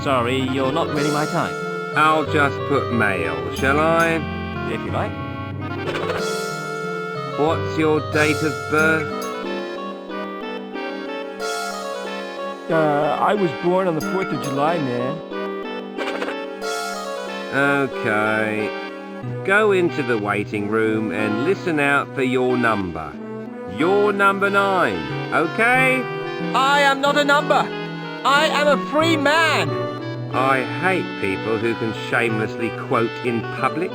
Sorry, you're not really my type. I'll just put male, shall I? If you like. What's your date of birth? I was born on the 4th of July, man. Okay. Go into the waiting room and listen out for your number. You're number 9, okay? I am not a number. I am a free man. I hate people who can shamelessly quote in public.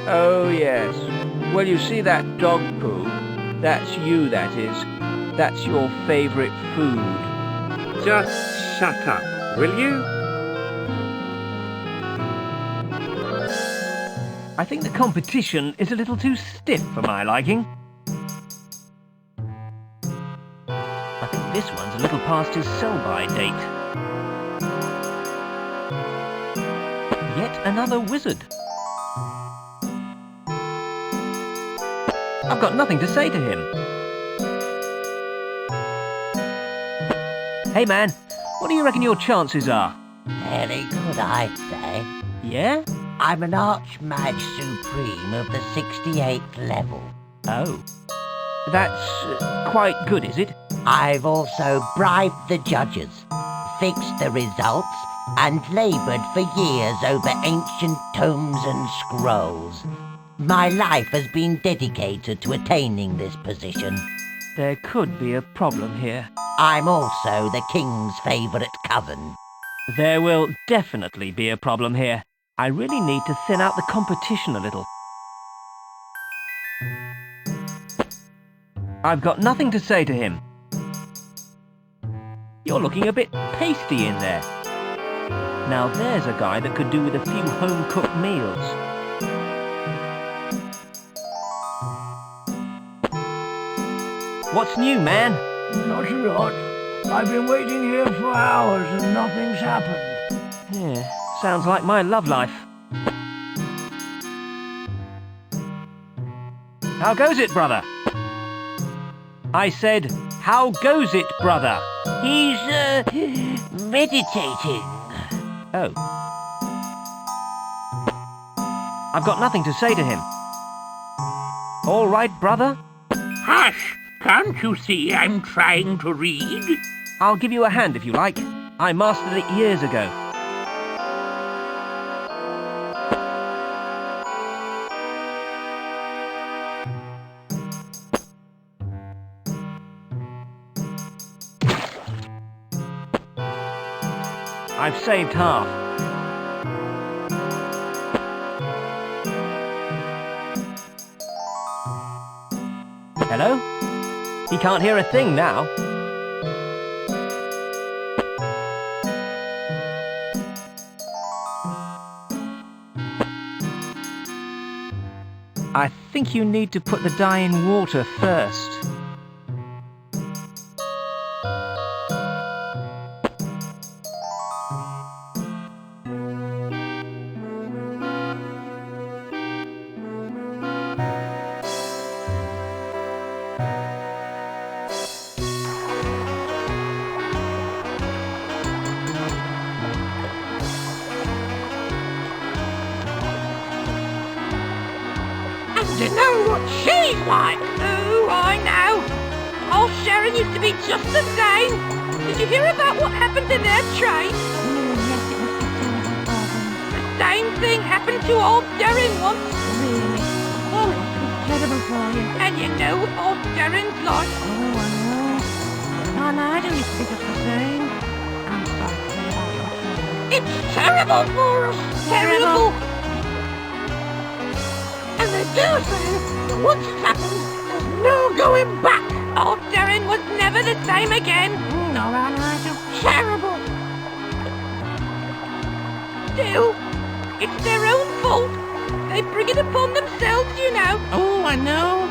Oh, yes. Well, you see that dog poo? That's you, that is. That's your favourite food. Just shut up, will you? I think the competition is a little too stiff for my liking. I think this one's a little past his sell-by date. Yet another wizard. I've got nothing to say to him. Hey man, what do you reckon your chances are? Very good, I'd say. Yeah? I'm an Archmage Supreme of the 68th level. Oh. That's quite good, is it? I've also bribed the judges, fixed the results, and laboured for years over ancient tomes and scrolls. My life has been dedicated to attaining this position. There could be a problem here. I'm also the King's favourite coven. There will definitely be a problem here. I really need to thin out the competition a little. I've got nothing to say to him. You're looking a bit pasty in there. Now there's a guy that could do with a few home-cooked meals. What's new, man? Not a lot. I've been waiting here for hours and nothing's happened. Yeah, sounds like my love life. How goes it, brother? I said, how goes it, brother? He's, meditating. Oh. I've got nothing to say to him. All right, brother? Hush! Can't you see I'm trying to read? I'll give you a hand if you like. I mastered it years ago. I've saved half. Hello? He can't hear a thing now. I think you need to put the dye in water first. To know what she's like. Oh, I know. Old Sharon used to be just the same. Did you hear about what happened to their train? Yes, it must be terrible for them. The same thing happened to old Darren once. Really? terrible for you. And you know what old Darren's like. Oh, I know. My Nigel used to be just the same. I'm sorry to hear about your trouble. It's terrible for us. Terrible. And they do say that once it happens, there's no going back. Old Darren was never the same again. All right, Nigel. Terrible. Still, it's their own fault. They bring it upon themselves, you know. Oh, I know.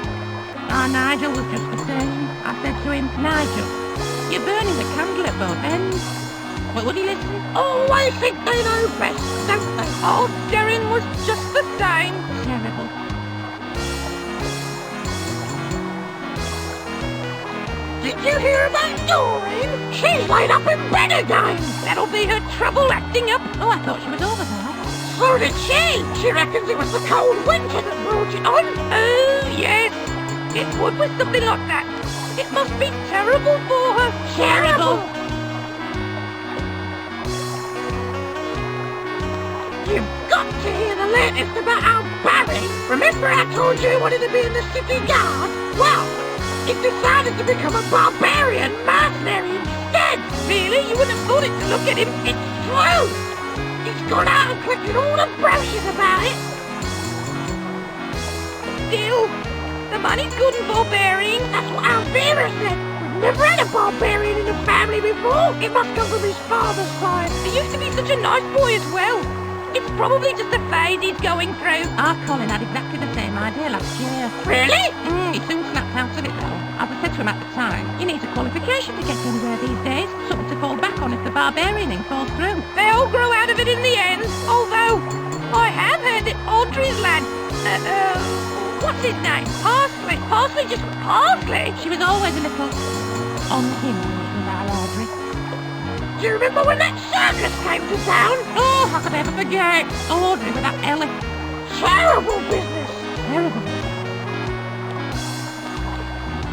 Our Nigel was just the same. I said to him, Nigel, you're burning the candle at both ends. But would he listen? Always think they know best, don't they? Old Darren was just the same. Terrible. Did you hear about Doreen? She's laid up in bed again. That'll be her trouble acting up. Oh, I thought she was over there. So did she. She reckons it was the cold winter that brought it on. Oh, yes. It would with something like that. It must be terrible for her. Terrible. You've got to hear the latest about how Barry, remember I told you he wanted to be in the city guard? Well, he decided to become a barbarian mercenary instead. Really? You wouldn't have thought it to look at him. It's true. He's gone out and collected all the brochures about it. Still, the money's good in barbarian. That's what Alvira said. We've never had a barbarian in the family before. It must come from his father's side. He used to be such a nice boy as well. It's probably just a phase he's going through. Our Colin had exactly the same idea last year. Really? He soon snapped out of it though. As I said to him at the time, you need a qualification to get anywhere these days. Something to fall back on if the barbarian thing falls through. They all grow out of it in the end. Although, I have heard that Audrey's lad, what's his name? Parsley. Parsley just Parsley. She was always a little on him with our Audrey. Do you remember when that circus came to town? Oh, how could I ever forget? Audrey with that Ellie. Terrible business. Terrible.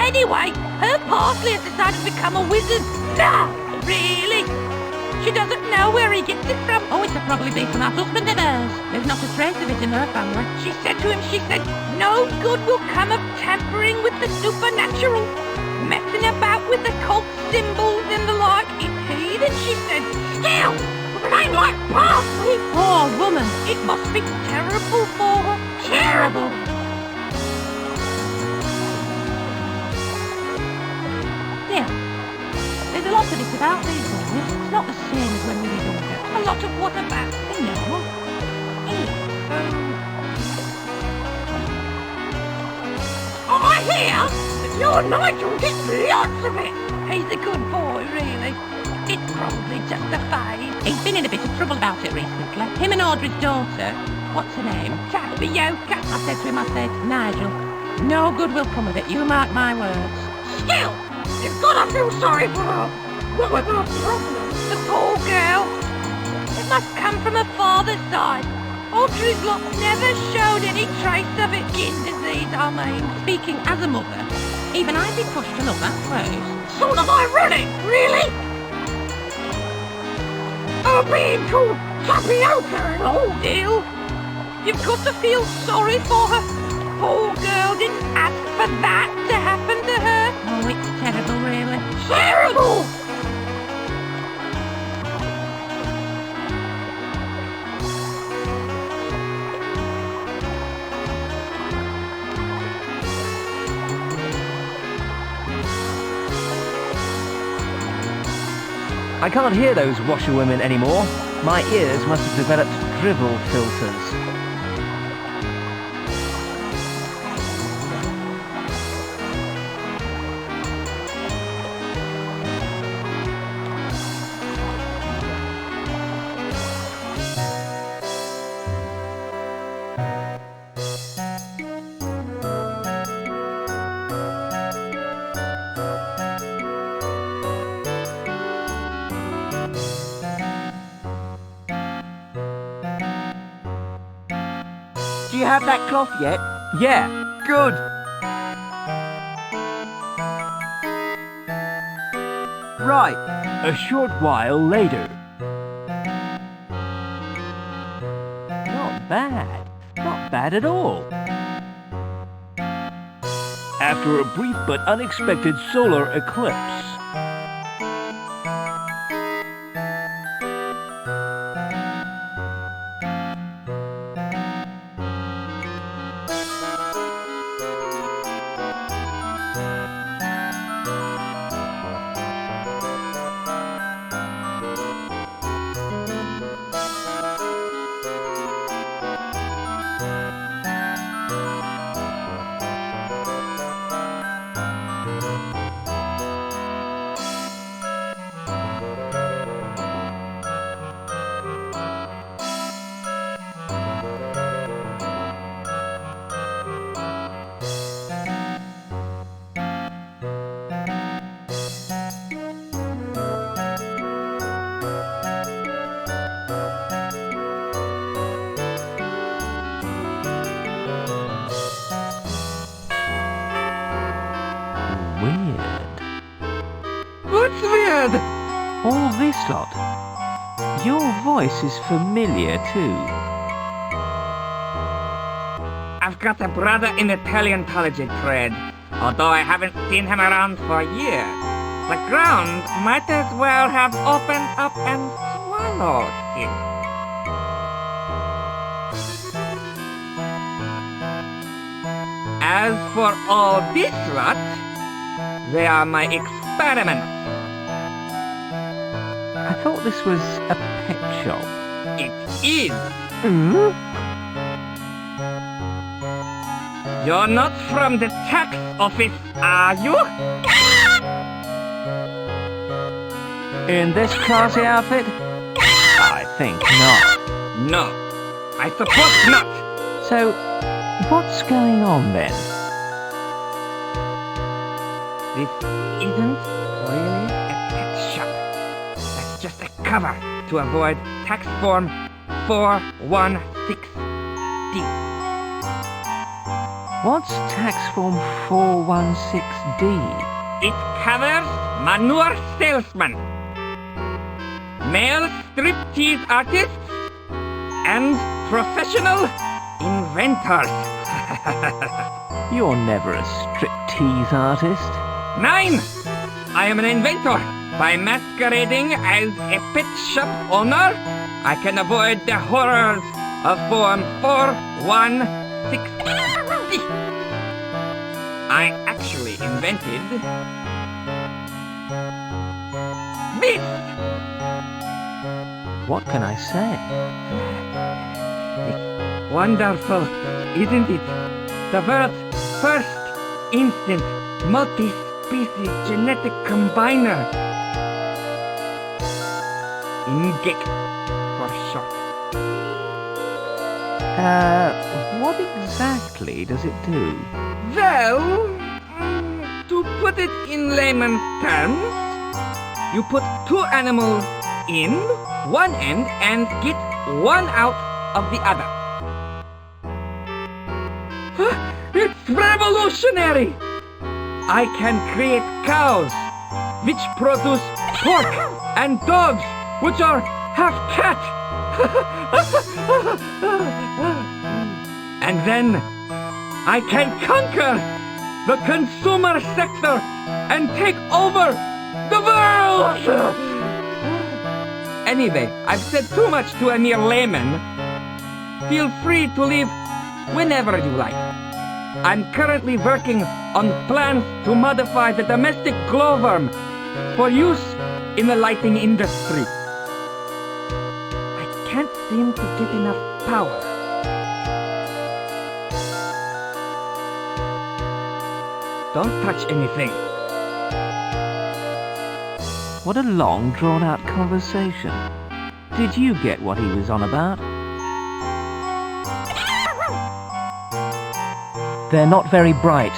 Anyway, her Parsley has decided to become a wizard. No, really? She doesn't know where he gets it from. Oh, it's probably be from that husband of hers. There's not a trace of it in her family. She said to him, no good will come of tampering with the supernatural. Messing about with the cult symbols and the like. It's heathen, she said. Still, with a name like Parsley. Poor woman. It must be terrible for her. Terrible. Yeah. There's a lot of it about these days. It's not the same as when we were younger. A lot of what about? You know. I hear that your Nigel gets lots of it. He's a good boy, really. It's probably just a phase. He's been in a bit of trouble about it recently. Him and Audrey's daughter, what's her name? Tapioca. I said to him, Nigel, no good will come of it. You mark my words. Still, you've got to feel sorry for her. What was her problem? The poor girl. It must come from her father's side. Audrey's lot never showed any trace of it. Skin disease, I mean. Speaking as a mother, even I'd be pushed to look that close. Sort of ironic, really? Her being called Tapioca and all deal. You've got to feel sorry for her. Poor girl didn't ask for that to happen to her. Oh, it's terrible, really. Terrible! I can't hear those washerwomen anymore. My ears must have developed dribble filters. Do you have that cloth yet? Yeah. Good. Right. A short while later. Not bad. Not bad at all. after a brief but unexpected solar eclipse. What's weird? All this lot. Your voice is familiar too. I've got a brother in the paleontology trade, although I haven't seen him around for years. The ground might as well have opened up and swallowed him. As for all this lot, they are my experiments. I thought this was a pet shop. It is. Hmm? You're not from the tax office, are you? In this classy outfit? I think not. No, I suppose not. So, what's going on then? This isn't really a pet shop. That's just a cover to avoid tax form 416D. What's tax form 416D? It covers manure salesmen, male striptease artists, and professional inventors. You're never a striptease artist. 9! I am an inventor. By masquerading as a pet shop owner, I can avoid the horrors of Form 416D. I actually invented this. What can I say? It's wonderful, isn't it? The world's first instant multi-species genetic combiner. INGEC for short. What exactly does it do? Well, to put it in layman's terms, you put two animals in one end and get one out of the other. It's revolutionary! I can create cows, which produce pork, and dogs, which are half cat. And then I can conquer the consumer sector and take over the world! Anyway, I've said too much to a mere layman. Feel free to leave whenever you like. I'm currently working on plans to modify the domestic glowworm for use in the lighting industry. I can't seem to get enough power. Don't touch anything. What a long, drawn-out conversation. Did you get what he was on about? They're not very bright.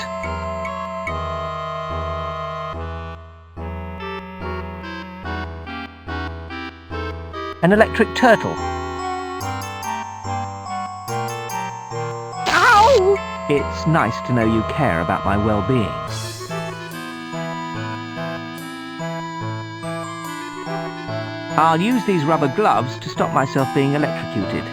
An electric turtle. Ow! It's nice to know you care about my well-being. I'll use these rubber gloves to stop myself being electrocuted.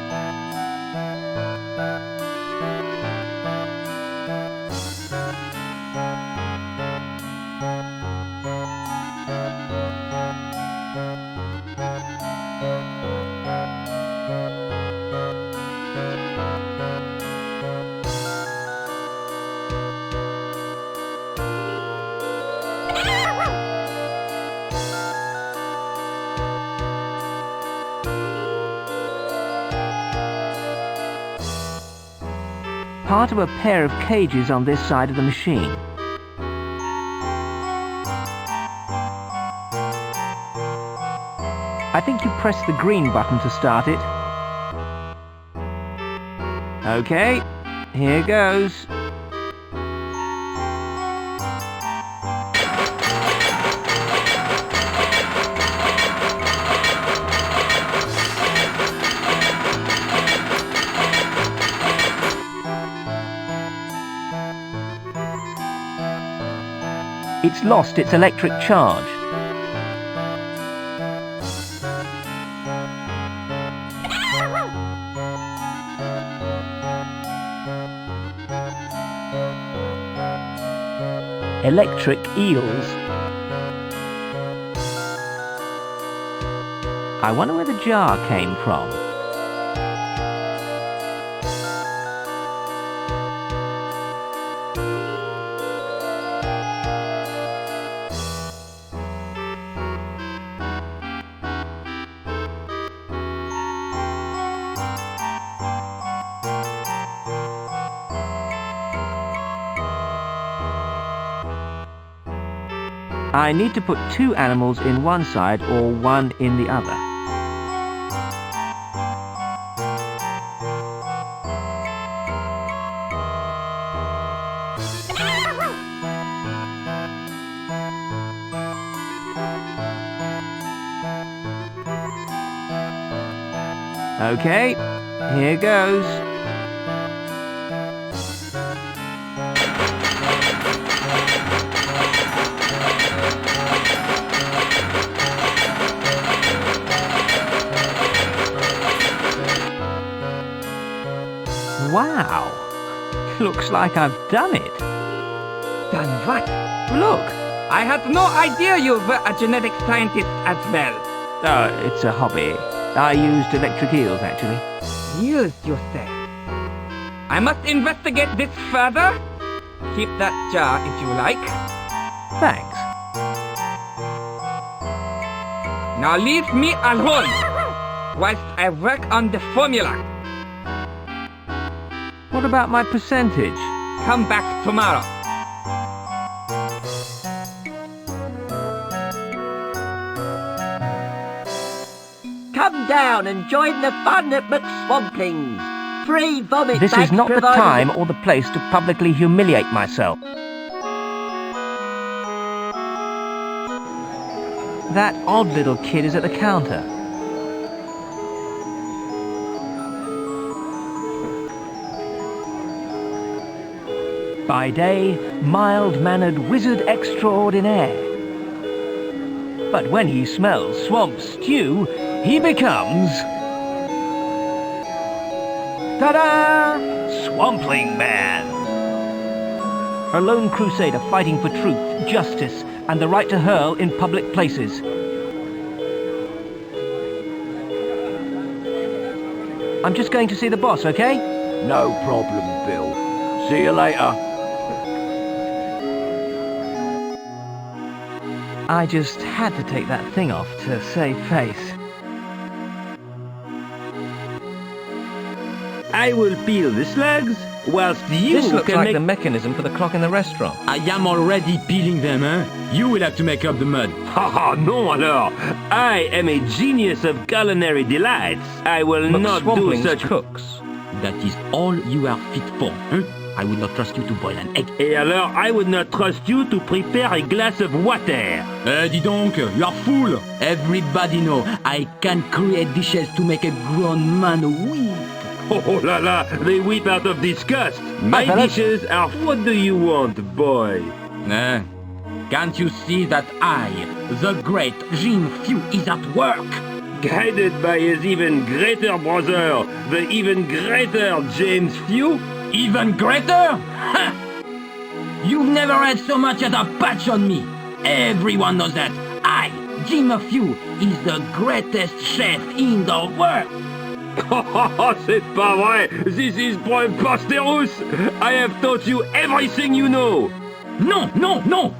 part of a pair of cages on this side of the machine. I think you press the green button to start it. Okay, here goes. It's lost its electric charge. Electric eels. I wonder where the jar came from. I need to put 2 animals in one side or 1 in the other. Okay, here goes. Wow! Looks like I've done it. Done what? Look, I had no idea you were a genetic scientist as well. It's a hobby. I used electric eels, actually. Eels, you say? I must investigate this further. Keep that jar if you like. Thanks. Now leave me alone whilst I work on the formula. What about my percentage? Come back tomorrow. Come down and join the fun at McSwamping's. Free vomit This bags is not the provided. time or the place to publicly humiliate myself. That odd little kid is at the counter. By day, mild-mannered wizard extraordinaire. But when he smells swamp stew, he becomes... ta-da! Swampling Man! A lone crusader fighting for truth, justice, and the right to hurl in public places. I'm just going to see the boss, okay? No problem, Bill. See you later. I just had to take that thing off to save face. I will peel the slugs, whilst you This looks can like make... the mechanism for the clock in the restaurant. I am already peeling them, eh? You will have to make up the mud. Ha non alors! I am a genius of culinary delights. I will not do such... cooks. That is all you are fit for, huh? I would not trust you to boil an egg. Et alors, I would not trust you to prepare a glass of water. Dis donc, you are fool. Everybody know I can create dishes to make a grown man weep. Oh la la, they weep out of disgust. My dishes are... What do you want, boy? Can't you see that I, the great Jean Few, is at work? Guided by his even greater brother, the even greater James Few? Even greater? Ha! You've never had so much as a patch on me. Everyone knows that I, Jim Few, is the greatest chef in the world. C'est pas vrai! This is preposterous! I have taught you everything you know! No!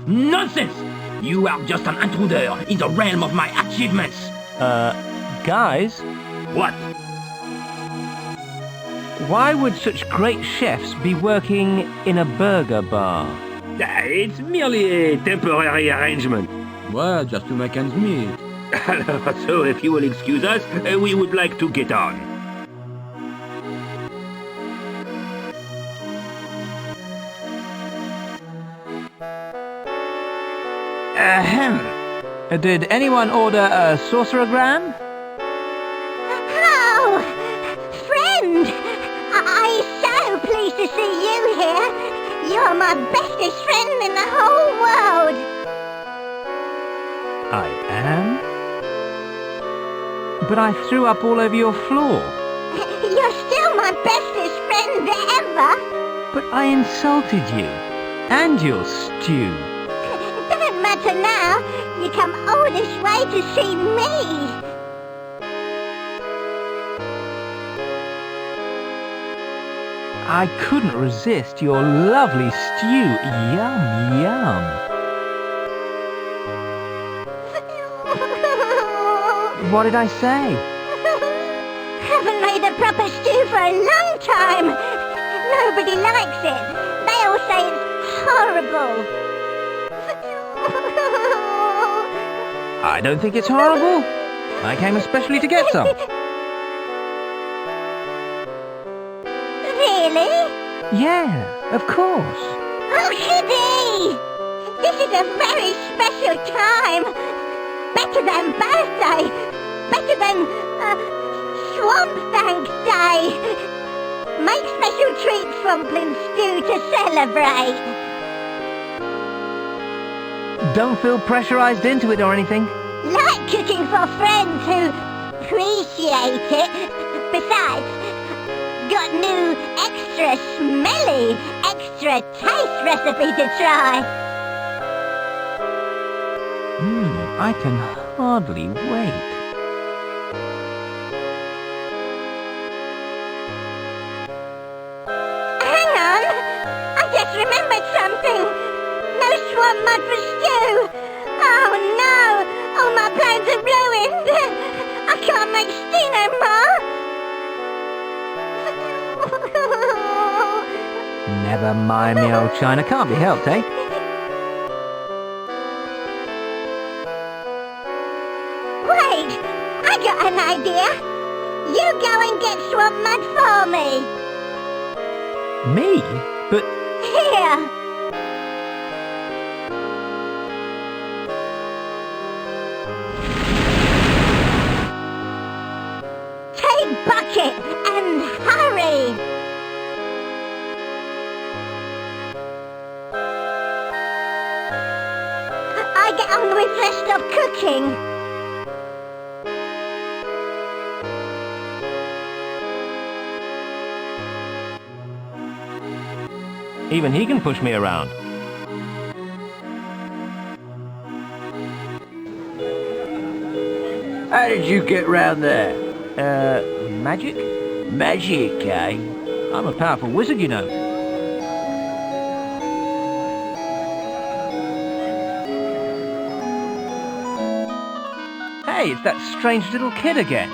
Nonsense! You are just an intruder in the realm of my achievements! Guys? What? Why would such great chefs be working in a burger bar? It's merely a temporary arrangement. Well, just to make ends meet. So, if you will excuse us, we would like to get on. Ahem. Did anyone order a sorcerogram? Oh, friend! I'm so pleased to see you here. You're my bestest friend in the whole world. I am? But I threw up all over your floor. You're still my bestest friend ever. But I insulted you. And your stew. Doesn't matter now. You come all this way to see me. I couldn't resist your lovely stew. Yum, yum. What did I say? Haven't made a proper stew for a long time. Nobody likes it. They all say it's horrible. I don't think it's horrible. I came especially to get some. Really? Yeah, of course. Oh, Kiddy! This is a very special time. Better than birthday. Better than Swamp Thanks Day. Make special treats from Bloom Stew to celebrate. Don't feel pressurized into it or anything. Like cooking for friends who appreciate it. Besides, got new extra smelly, extra taste recipe to try. I can hardly wait. Hang on! I just remembered something! No swamp mud for stew! Oh no! All my plans are ruined! I can't make stew no more! Never mind me, old China. Can't be helped, eh? Wait! I got an idea! You go and get swamp mud for me! Me? But... Here! Take bucket and hurry! I get on with rest of cooking. Even he can push me around. How did you get round there? Magic? Magic, eh? I'm a powerful wizard, you know. Hey, it's that strange little kid again.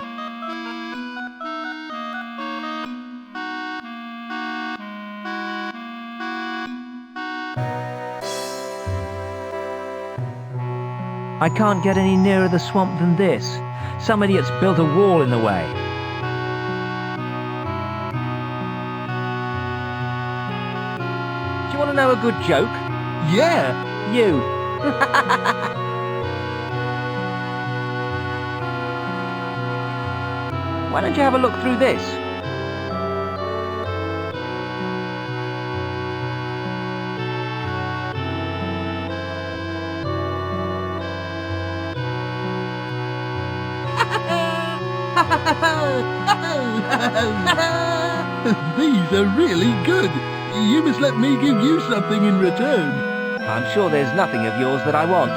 I can't get any nearer the swamp than this. Some idiot's built a wall in the way. Do you want to know a good joke? Yeah. You. Why don't you have a look through this? These are really good. You must let me give you something in return. I'm sure there's nothing of yours that I want.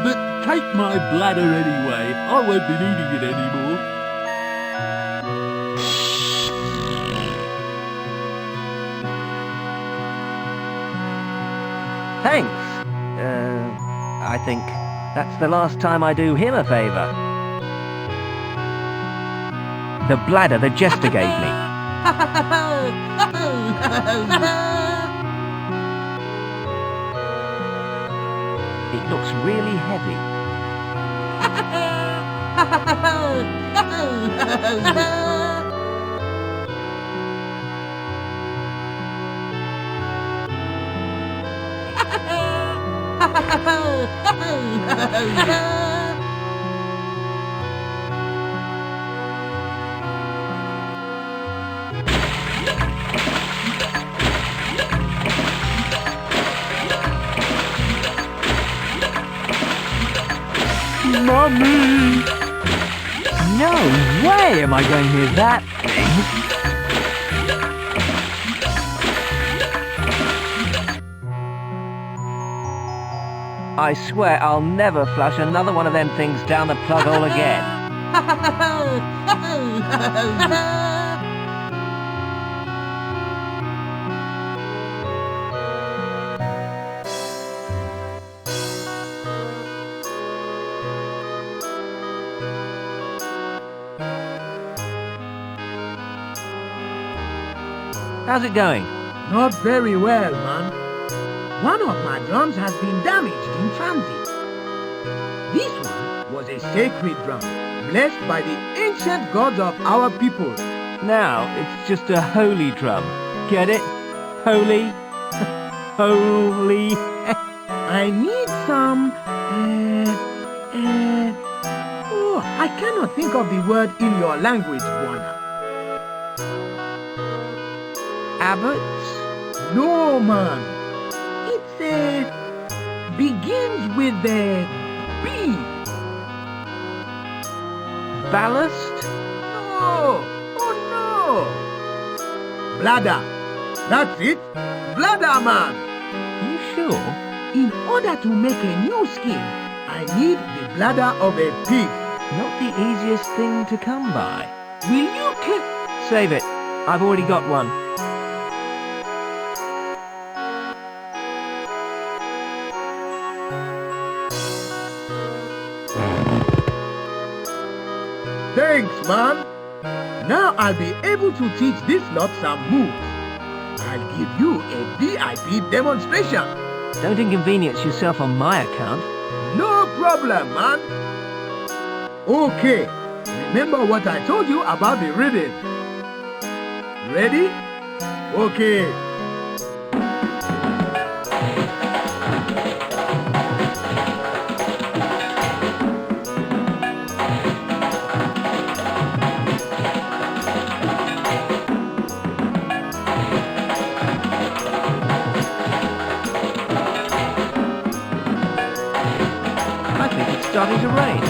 But take my bladder anyway. I won't be needing it anymore. Thanks. I think that's the last time I do him a favour. The bladder the jester gave me. It looks really heavy. Mommy! No way am I going near that thing! I swear I'll never flush another one of them things down the plug hole again. How's it going? Not very well, man. One of my drums has been damaged in transit. This one was a sacred drum, blessed by the ancient gods of our people. Now it's just a holy drum. Get it? Holy? Holy? I need some... Oh, I cannot think of the word in your language, Buona. Abbots? No, man. It's begins with the B. Ballast? No. Oh, no. Bladder. That's it. Bladder, man. You sure? In order to make a new skin, I need the bladder of a pig. Not the easiest thing to come by. Will you save it. I've already got one. Thanks, man. Now I'll be able to teach this lot some moves. I'll give you a VIP demonstration. Don't inconvenience yourself on my account. No problem, man. Okay, remember what I told you about the reading. Ready? Okay. Starting to rain.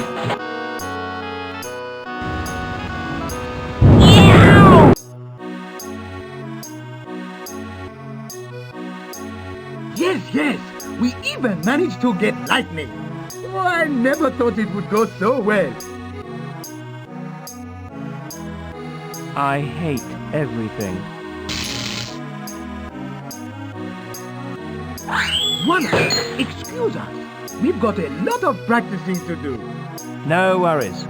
Yes, we even managed to get lightning. Oh, I never thought it would go so well. I hate everything. One, excuse us. We've got a lot of practicing to do. No worries.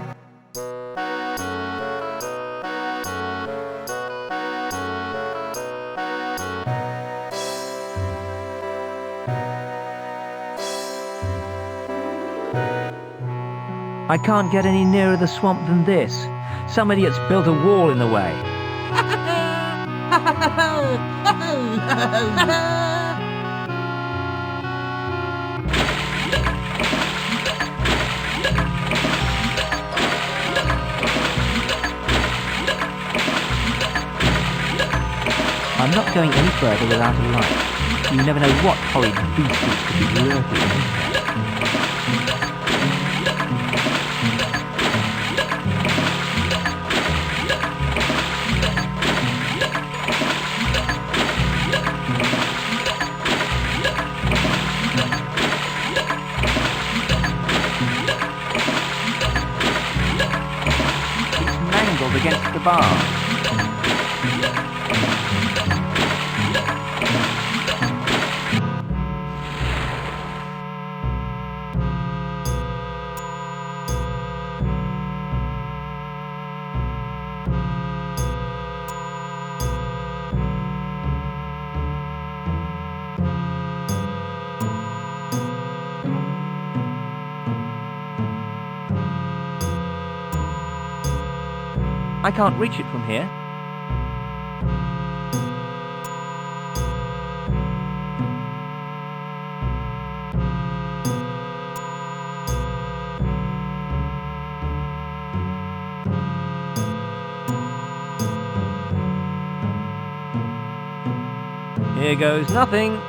I can't get any nearer the swamp than this. Some idiot's built a wall in the way. I'm not going any further without a light. You never know what horrid beasties could be lurking in there. It's mangled against the bar. I can't reach it from here. Here goes nothing.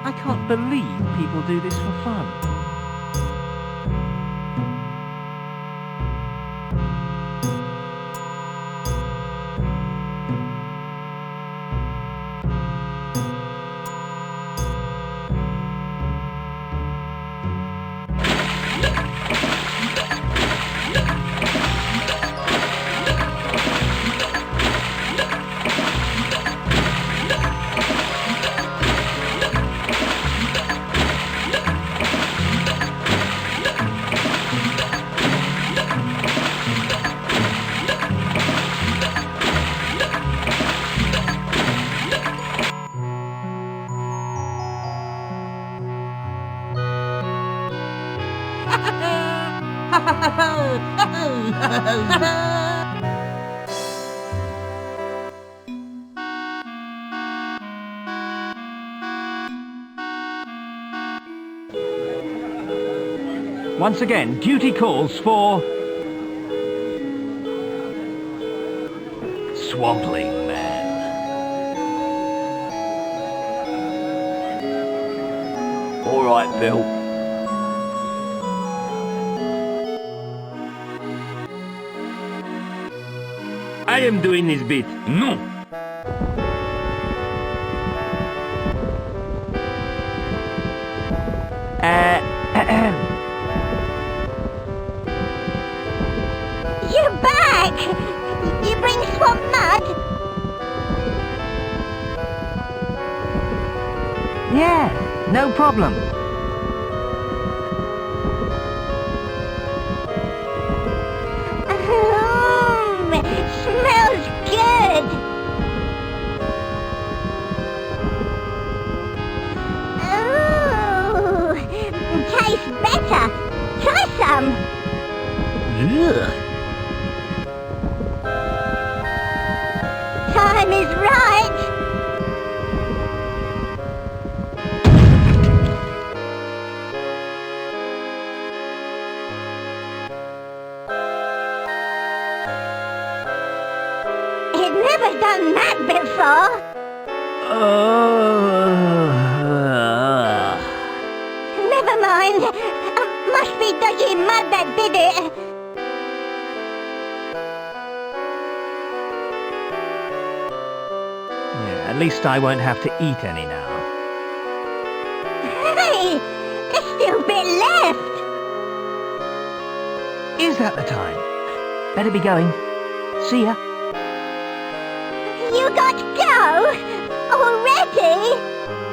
I can't believe people do this for fun. Once again, duty calls for... Swampling Man. All right, Bill. I am doing this bit. No. You're back! You bring swamp mud? Yeah, no problem. Smells good! Ooh, tastes better. Try some. Ugh. Time is right. He'd never done that before. Never mind. Must be dodgy mud that did it. Yeah, at least I won't have to eat any now. Hey, there's still a bit left. Is that the time? Better be going. See ya. You got to go? Already?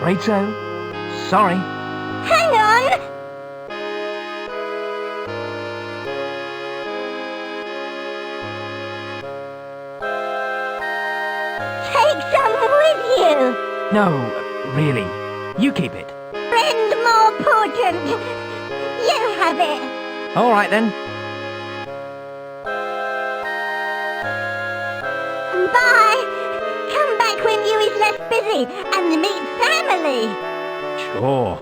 Right so. Sorry. Hang on. Take some with you. No, really. You keep it. Friend more important. You have it. All right then. Bye. Come back when you is less busy and meet family. Sure.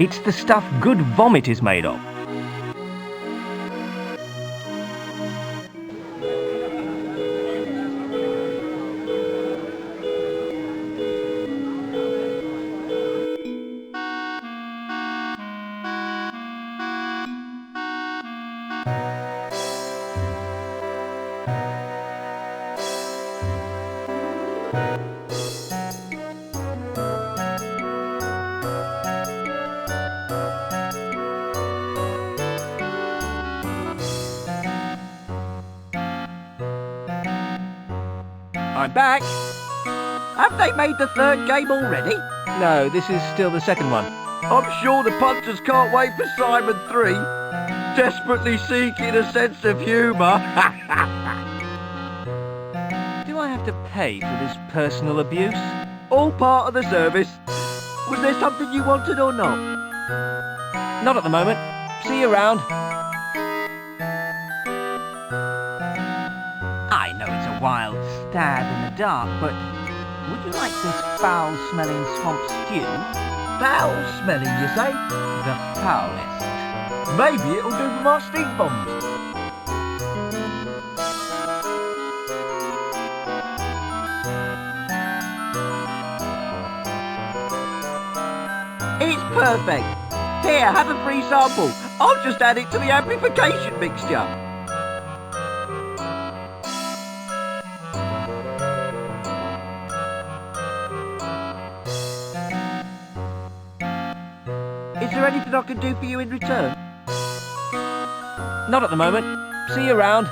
It's the stuff good vomit is made of. I'm back. Have they made the third game already? No, this is still the second one. I'm sure the punters can't wait for Simon 3. Desperately seeking a sense of humour. Do I have to pay for this personal abuse? All part of the service. Was there something you wanted or not? Not at the moment. See you around. I know it's a wild stab in the dark, but would you like this foul-smelling swamp stew? Foul-smelling, you say? The foulest. Maybe it'll do for my stink bombs. It's perfect. Here, have a free sample. I'll just add it to the amplification mixture. Is there anything I can do for you in return? Not at the moment. See you around.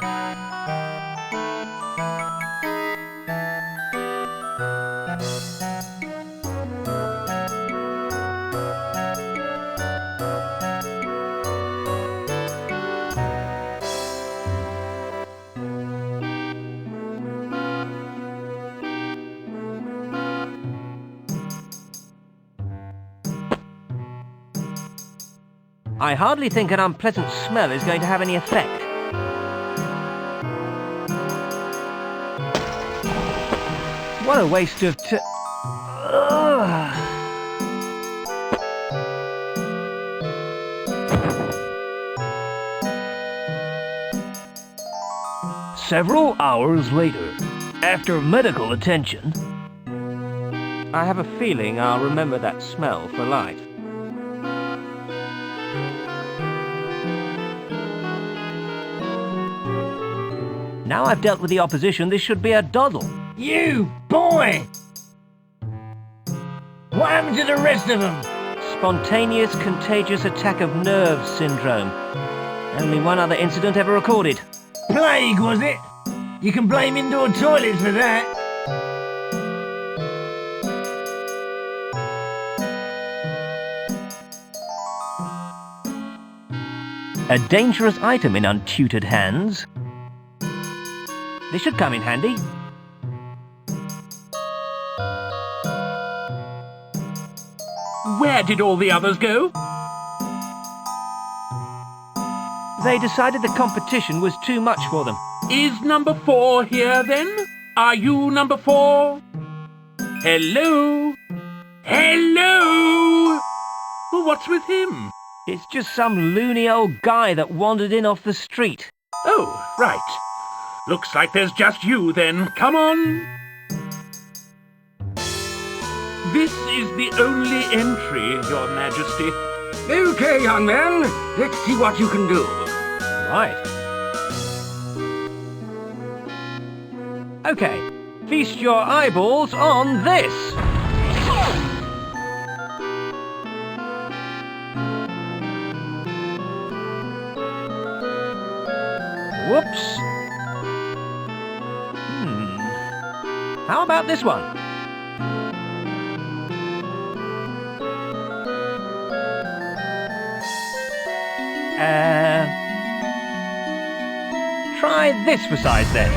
I hardly think an unpleasant smell is going to have any effect. What a waste of Several hours later, after medical attention, I have a feeling I'll remember that smell for life. Now I've dealt with the opposition, this should be a doddle. You boy! What happened to the rest of them? Spontaneous contagious attack of nerves syndrome. Only one other incident ever recorded. Plague, was it? You can blame indoor toilets for that. a dangerous item in untutored hands. This should come in handy. Where did all the others go? They decided the competition was too much for them. Is number 4 here then? Are you number 4? Hello? Hello? Well, what's with him? It's just some loony old guy that wandered in off the street. Oh, right. Looks like there's just you then. Come on. This is the only entry, Your Majesty. Okay, young man. Let's see what you can do. Right. Okay. Feast your eyeballs on this. Whoops. How about this one? Try this for size then.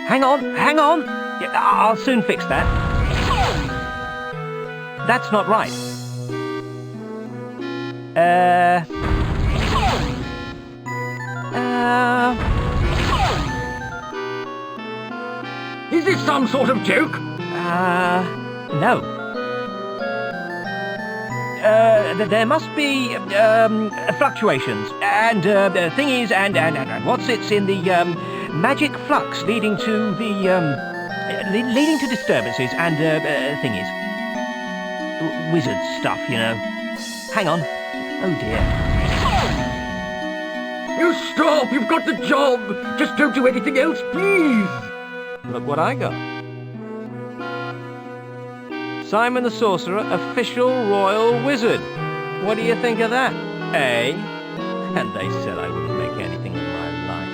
Hang on. Yeah, I'll soon fix that. That's not right. Is this some sort of joke? No. There must be fluctuations and thingies and what's it's in the magic flux leading to the leading to disturbances and thingies. Wizard stuff, you know. Hang on. Oh dear. You stop! You've got the job! Just don't do anything else, please! Look what I got. Simon the Sorcerer, official royal wizard. What do you think of that? Eh? And they said I wouldn't make anything of my life.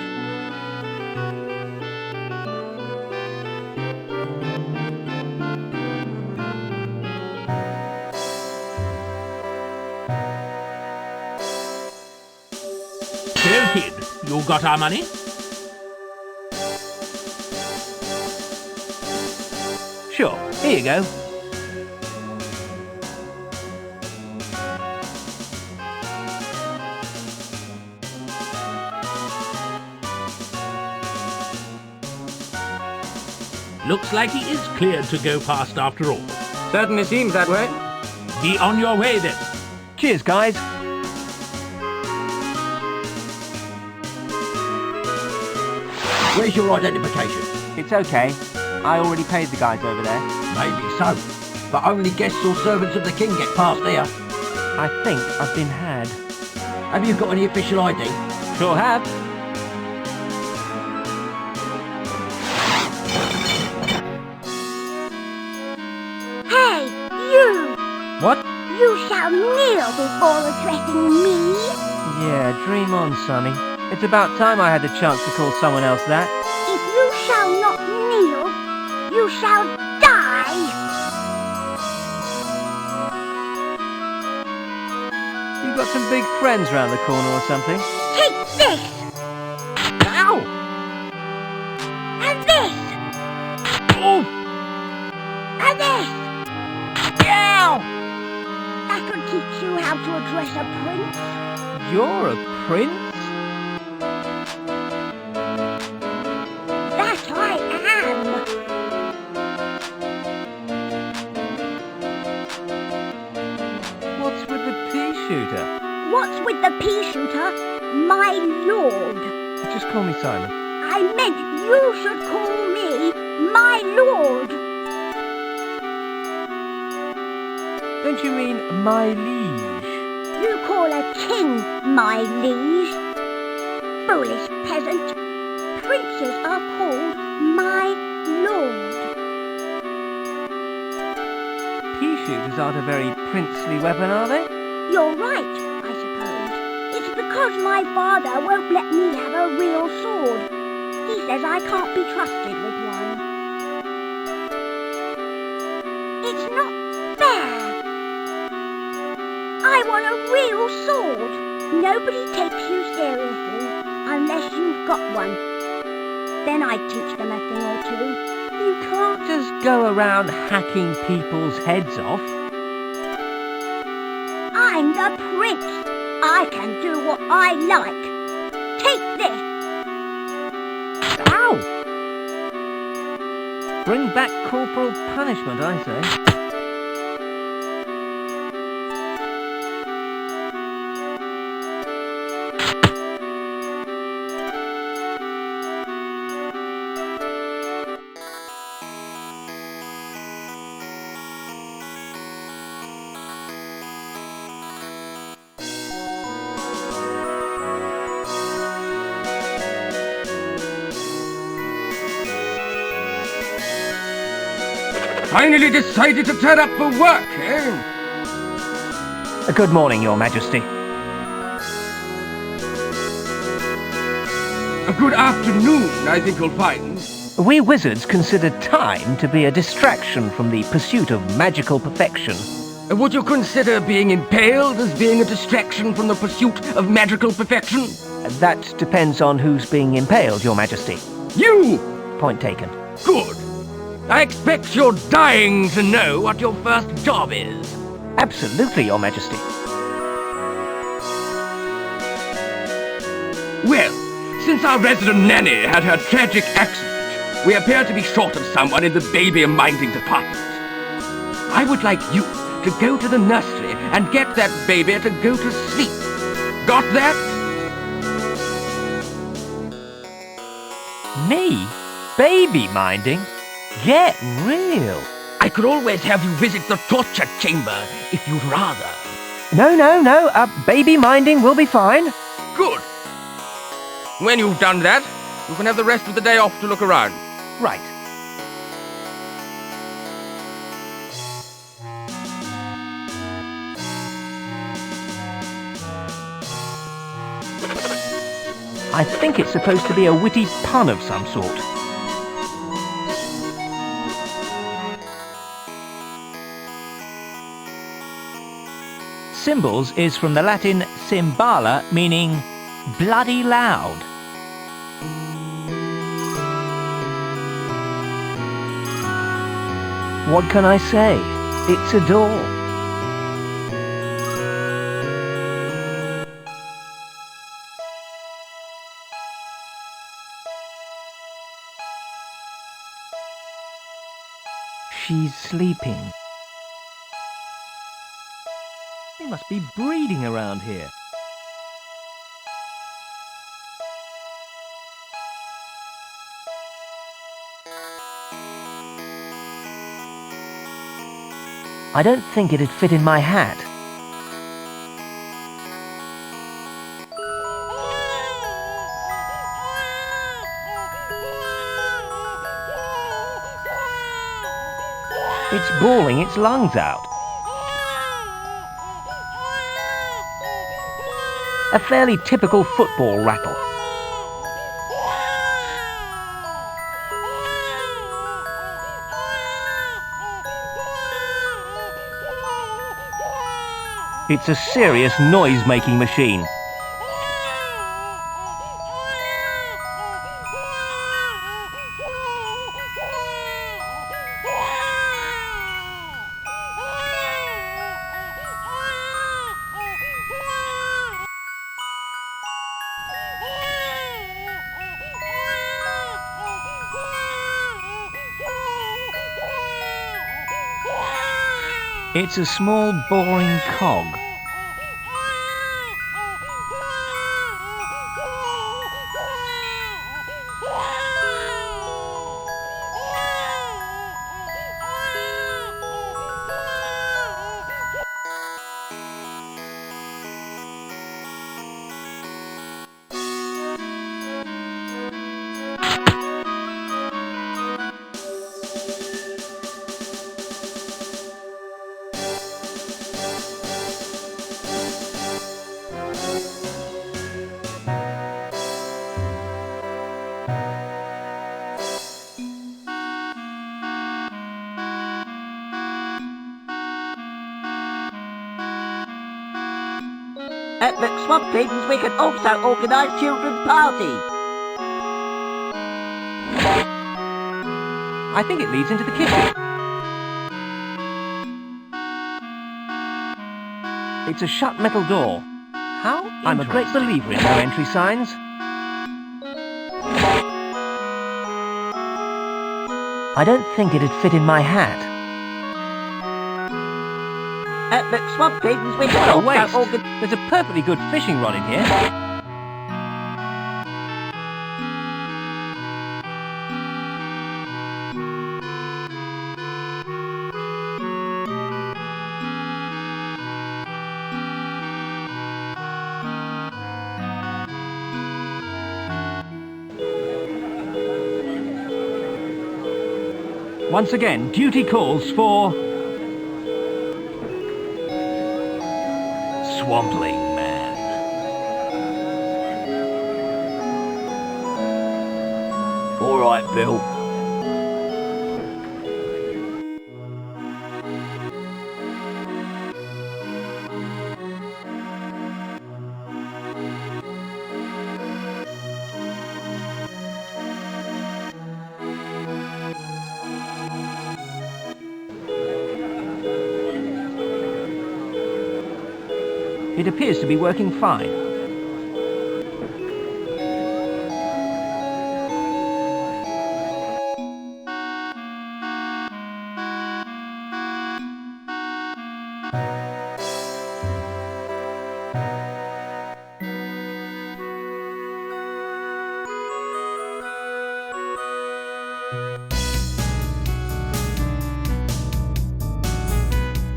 You got our money? Sure, here you go. Looks like he is cleared to go past after all. Certainly seems that way. Be on your way then. Cheers, guys. Where's your identification? It's okay. I already paid the guys over there. Maybe so, but only guests or servants of the king get past here. I think I've been had. Have you got any official ID? Sure have. Hey, you! What? You shall kneel before addressing me. Yeah, dream on, Sonny. It's about time I had the chance to call someone else that. If you shall not kneel, you shall die. You got some big friends round the corner or something? Take this! Ow! And this! Oh! And this! Ow! That'll teach you how to address a prince. You're a prince? That I am. What's with the pea shooter? What's with the pea shooter? My lord. Just call me Simon. I meant you should call me my lord. Don't you mean my liege? You call a king my liege. Foolish peasant. Princes are called my lord. Pea shooters aren't a very princely weapon, are they? You're right, I suppose. It's because my father won't let me have a real sword. He says I can't be trusted with one. It's not fair. I want a real sword. Nobody takes you seriously unless you've got one. Then I'd teach them a thing or two. You can't just go around hacking people's heads off. I'm the prince. I can do what I like. Take this. Ow! Bring back corporal punishment, I say. Finally decided to turn up for work, eh? Good morning, Your Majesty. A good afternoon, I think you'll find. We wizards consider time to be a distraction from the pursuit of magical perfection. Would you consider being impaled as being a distraction from the pursuit of magical perfection? That depends on who's being impaled, Your Majesty. You! Point taken. Good. I expect you're dying to know what your first job is. Absolutely, Your Majesty. Well, since our resident nanny had her tragic accident, we appear to be short of someone in the baby-minding department. I would like you to go to the nursery and get that baby to go to sleep. Got that? Me? Baby-minding? Get real. I could always have you visit the torture chamber if you'd rather. No. Baby-minding will be fine. Good. When you've done that, you can have the rest of the day off to look around. Right. I think it's supposed to be a witty pun of some sort. Cymbals is from the Latin cymbala, meaning bloody loud. What can I say? It's a door. She's sleeping. They must be breeding around here. I don't think it'd fit in my hat. It's bawling its lungs out. A fairly typical football rattle. It's a serious noise-making machine. It's a small, boring cog. At McSwampkins we can also organise children's parties. I think it leads into the kitchen. It's a shut metal door. How? I'm a great believer in no entry signs. I don't think it'd fit in my hat. At McSwampkins we can What a also waste. organise... There's a perfectly good fishing rod in here. Once again, duty calls for... Swampling Man. All right, Bill. It appears to be working fine.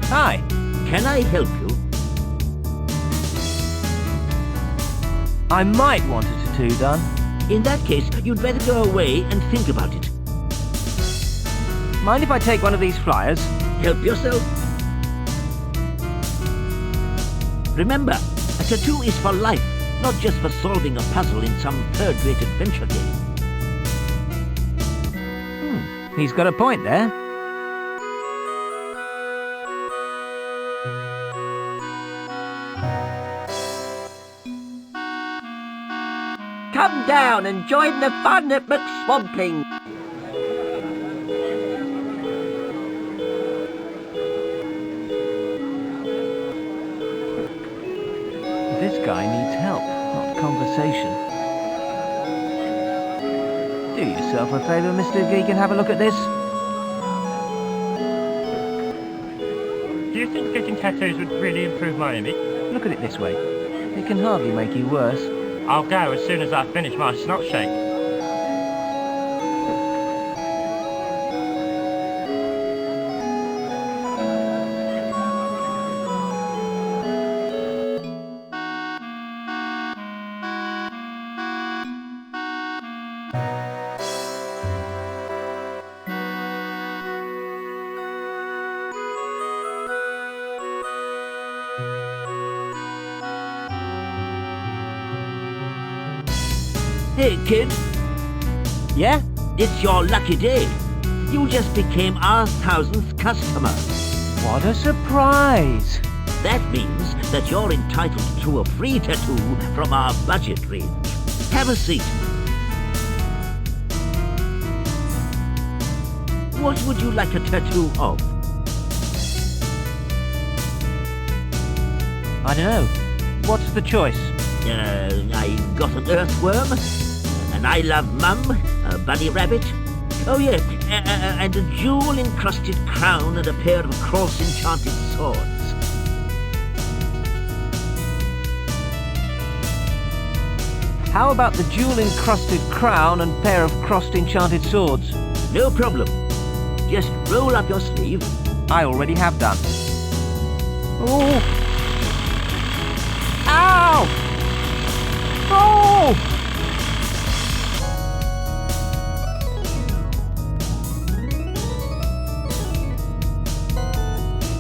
Hi. Can I help you? I might want a tattoo done. In that case, you'd better go away and think about it. Mind if I take one of these flyers? Help yourself. Remember, a tattoo is for life, not just for solving a puzzle in some third-rate adventure game. He's got a point there. Come down and join the fun at McSwamping. guy needs help, not conversation. Do yourself a favour, Mr. Geek, and have a look at this. Do you think getting tattoos would really improve my image? Look at it this way. It can hardly make you worse. I'll go as soon as I finish my snot shake. Hey, kid. Yeah? It's your lucky day. You just became our 1000th customer. What a surprise! That means that you're entitled to a free tattoo from our budget range. Have a seat. What would you like a tattoo of? I don't know. What's the choice? I got an earthworm, an I love mum, a bunny rabbit. Oh yeah, and a jewel-encrusted crown and a pair of cross-enchanted swords. How about the jewel-encrusted crown and pair of crossed-enchanted swords? No problem. Just roll up your sleeve. I already have done. Oh! Ow! Oh!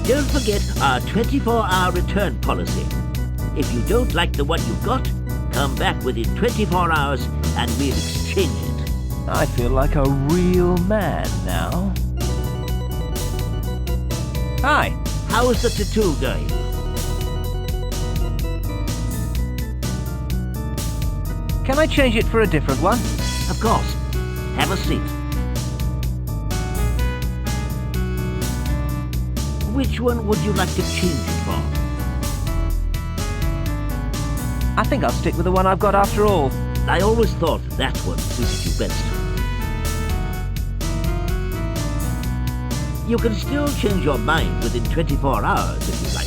Don't forget our 24-hour return policy. If you don't like the one you got, come back within 24 hours and we'll exchange it. I feel like a real man now. Hi. How's the tattoo going? Can I change it for a different one? Of course. Have a seat. Which one would you like to change it for? I think I'll stick with the one I've got after all. I always thought that one suited you best. You can still change your mind within 24 hours if you like.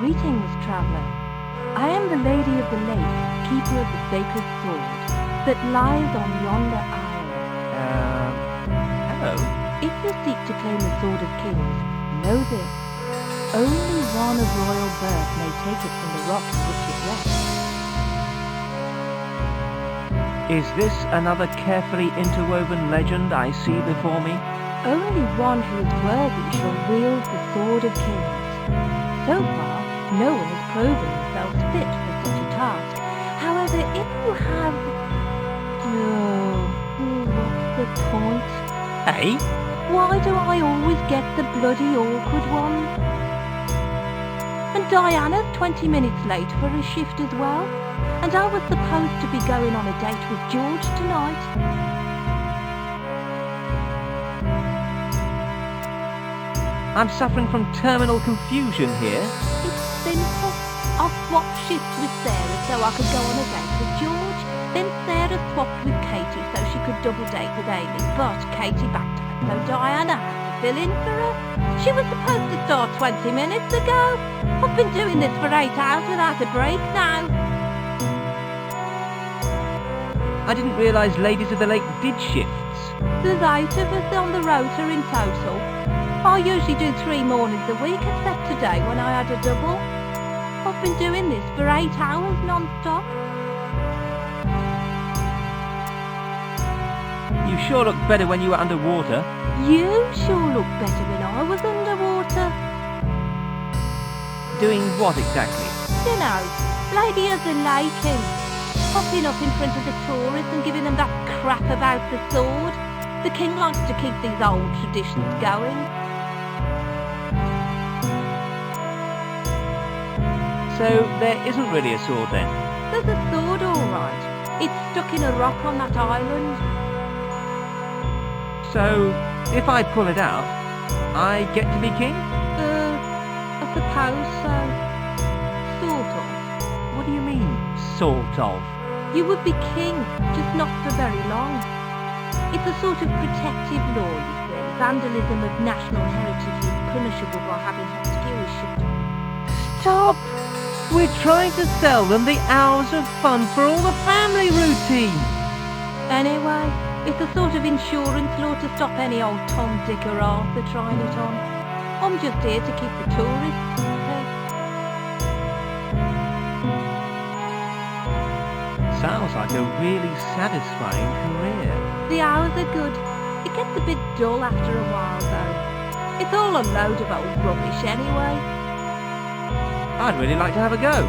Greetings, traveller. I am the Lady of the Lake, keeper of the sacred sword that lies on yonder isle. Hello. If you seek to claim the Sword of Kings, know this. Only one of royal birth may take it from the rock in which it rests. Is this another carefully interwoven legend I see before me? Only one who is worthy shall wield the Sword of Kings. So far, no one has proven themselves fit for such a task. However, if you have... what's the point? Hey? Why do I always get the bloody awkward one? And Diana's 20 minutes late for her shift as well. And I was supposed to be going on a date with George tonight. I'm suffering from terminal confusion here. It's simple. I swapped shifts with Sarah so I could go on a date with George. Then Sarah swapped with Katie so she could double date with Amy. But Katie backed out, so Diana had to fill in for her. She was supposed to start 20 minutes ago. I've been doing this for 8 hours without a break now. I didn't realise Ladies of the Lake did shifts. There's 8 of us on the rota in total. I usually do 3 mornings a week, except today when I had a double. I've been doing this for 8 hours non-stop. You sure look better when you were underwater. You sure look better when I was underwater. Doing what exactly? You know, Lady of the Lake. popping up in front of the tourists and giving them that crap about the sword. The king likes to keep these old traditions going. So there isn't really a sword then? There's a sword, all right. It's stuck in a rock on that island. So, if I pull it out, I get to be king? I suppose so. Sort of. What do you mean, sort of? You would be king, just not for very long. It's a sort of protective law, you see. Vandalism of national heritage is punishable by having hot skewers shipped. Stop! We're trying to sell them the hours of fun for all the family routine. Anyway, it's a sort of insurance law to stop any old Tom, Dick or Arthur trying it on. I'm just here to keep the tourists safe. Sounds like a really satisfying career. The hours are good. It gets a bit dull after a while, though. It's all a load of old rubbish anyway. I'd really like to have a go.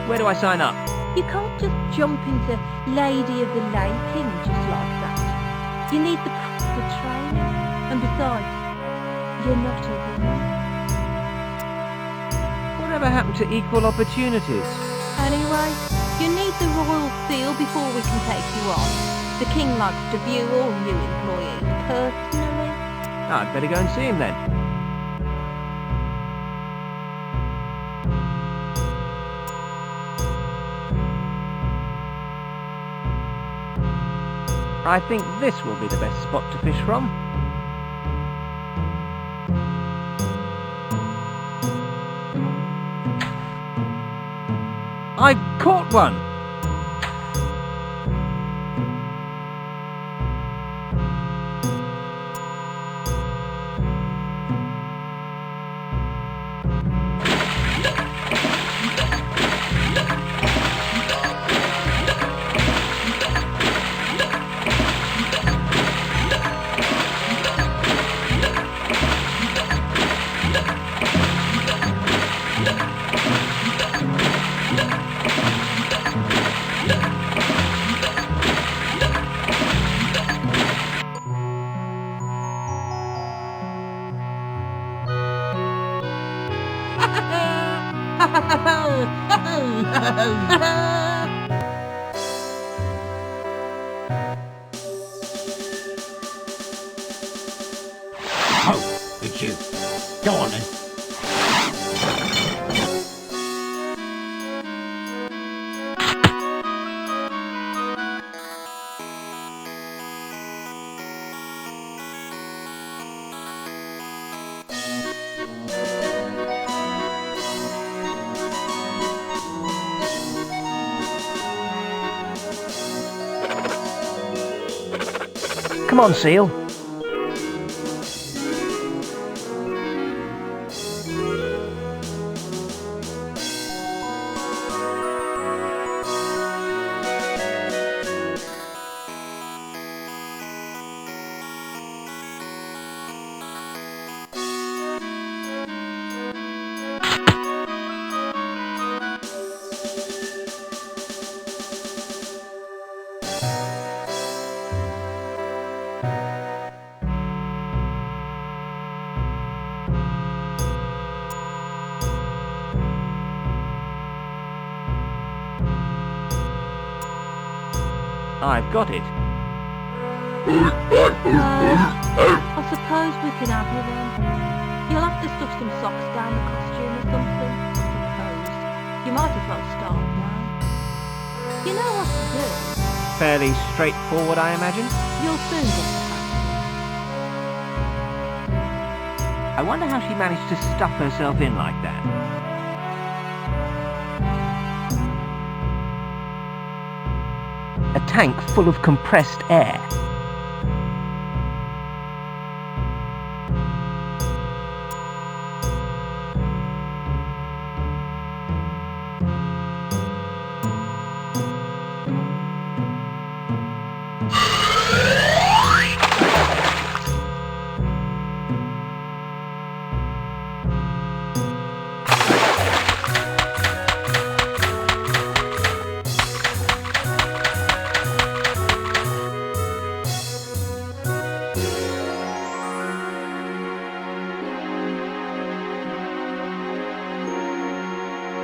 Where do I sign up? You can't just jump into Lady of the Laking just like that. You need the proper training. And besides, you're not a woman. Whatever happened to equal opportunities? Anyway, you need the royal seal before we can take you on. The king likes to view all new employees personally. I'd better go and see him then. I think this will be the best spot to fish from. I've caught one! Oh, it's you. Go on then. Come on, Seal. I've got it. I suppose we can have you then. You'll have to stuff some socks down the costume or something, I suppose. You might as well start now. You know what to do. Fairly straightforward, I imagine. You'll soon get the hang of it. I wonder how she managed to stuff herself in like that. A tank full of compressed air.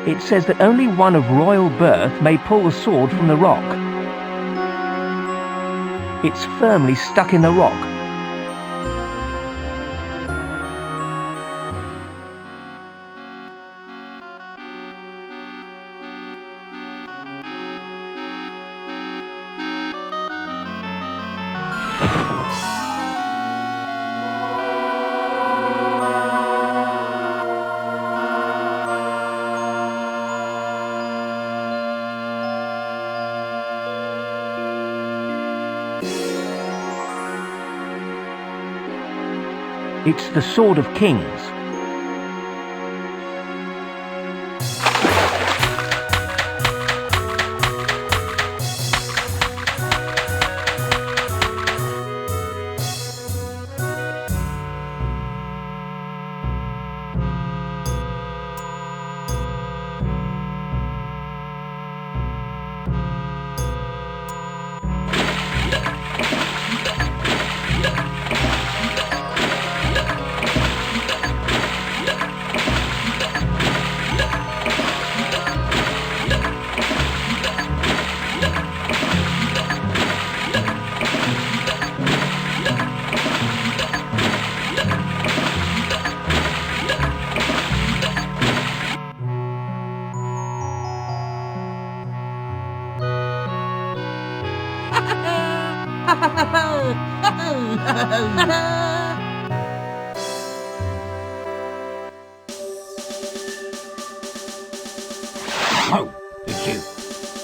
It says that only one of royal birth may pull the sword from the rock. It's firmly stuck in the rock. It's the Sword of Kings. Oh, it's you.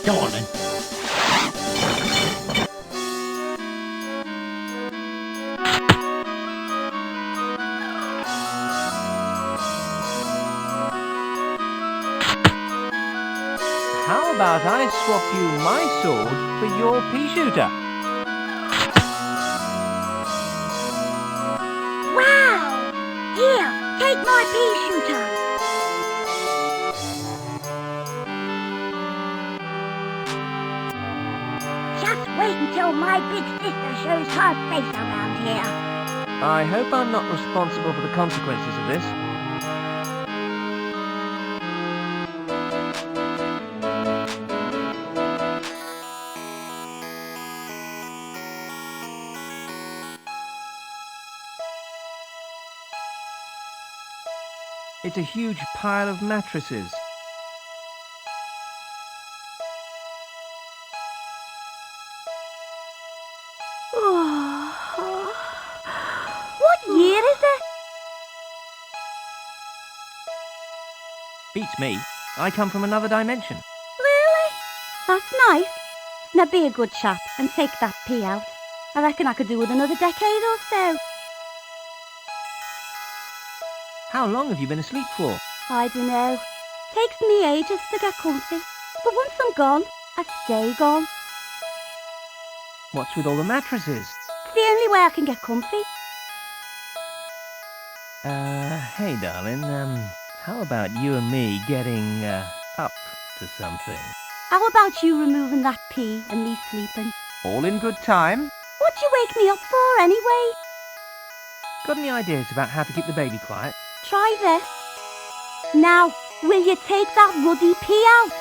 Go on then. How about I swap you my sword for your pea shooter? Wow! Here, take my pea shooter. Just wait until my big sister shows her face around here. I hope I'm not responsible for the consequences of this. It's a huge pile of mattresses. What year is it? Beats me. I come from another dimension. Really? That's nice. Now be a good chap and take that pea out. I reckon I could do with another decade or so. How long have you been asleep for? I don't know. Takes me ages to get comfy. But once I'm gone, I stay gone. What's with all the mattresses? It's the only way I can get comfy. Hey darling, how about you and me getting, up to something? How about you removing that pea and me sleeping? All in good time? What'd you wake me up for anyway? Got any ideas about how to keep the baby quiet? Try this. Now, will you take that ruddy pea out?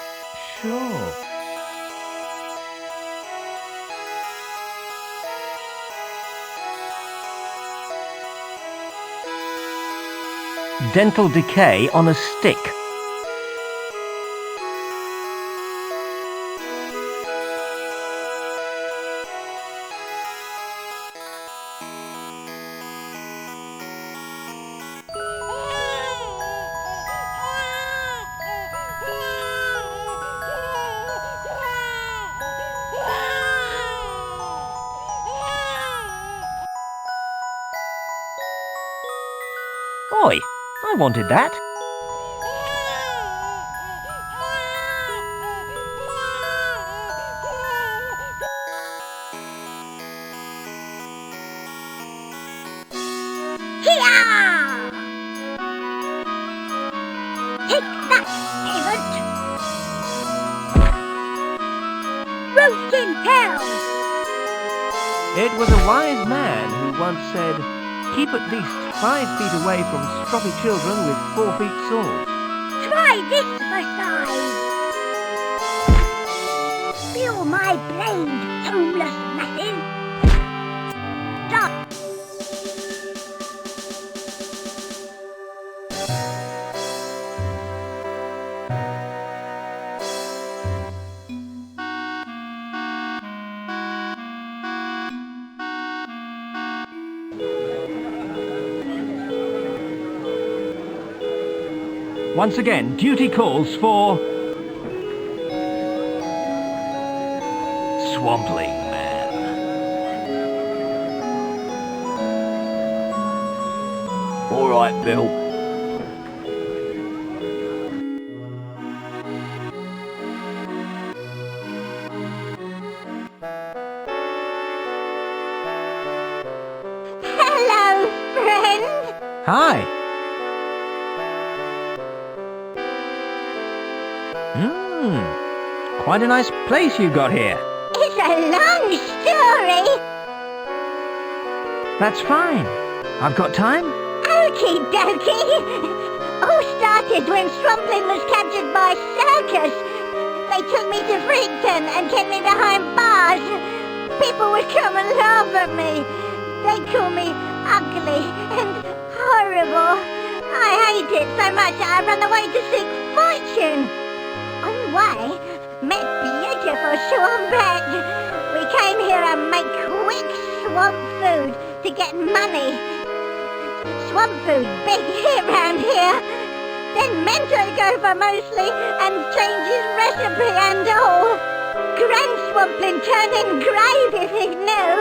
Sure. Dental decay on a stick. Oi, I wanted that. Here! Take that, David! Roasting hell! It was a wise man who once said, keep at least 5 feet away from stroppy children with 4 feet swords. Try this for size. Feel my blade, homeless massive. Stop. Once again, duty calls for... Swampling Man. All right, Bill. Hello, friend. Hi. Quite a nice place you've got here. It's a long story. That's fine. I've got time. Okie dokie. All started when Swampling was captured by circus. They took me to Freakton and kept me behind bars. People would come and laugh at me. They call me ugly and horrible. I hate it so much that I ran away to seek fortune. On the way, met beautiful Swampette. We came here and make quick swamp food to get money. Swamp food, big hit round here. Then Mento go for mostly and change his recipe and all. Grand Swampling turning grave if he knew.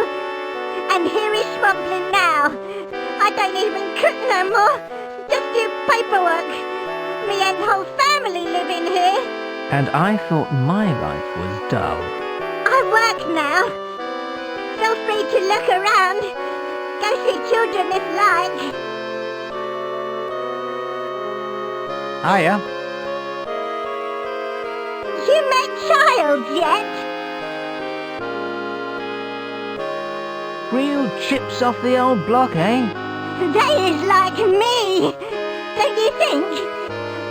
And here is Swampling now. I don't even cook no more, just do paperwork. Me and whole family live in here. And I thought my life was dull. I work now. Feel free to look around. Go see children if like. Hiya. You met Child yet? Real chips off the old block, eh? They is like me. Don't you think?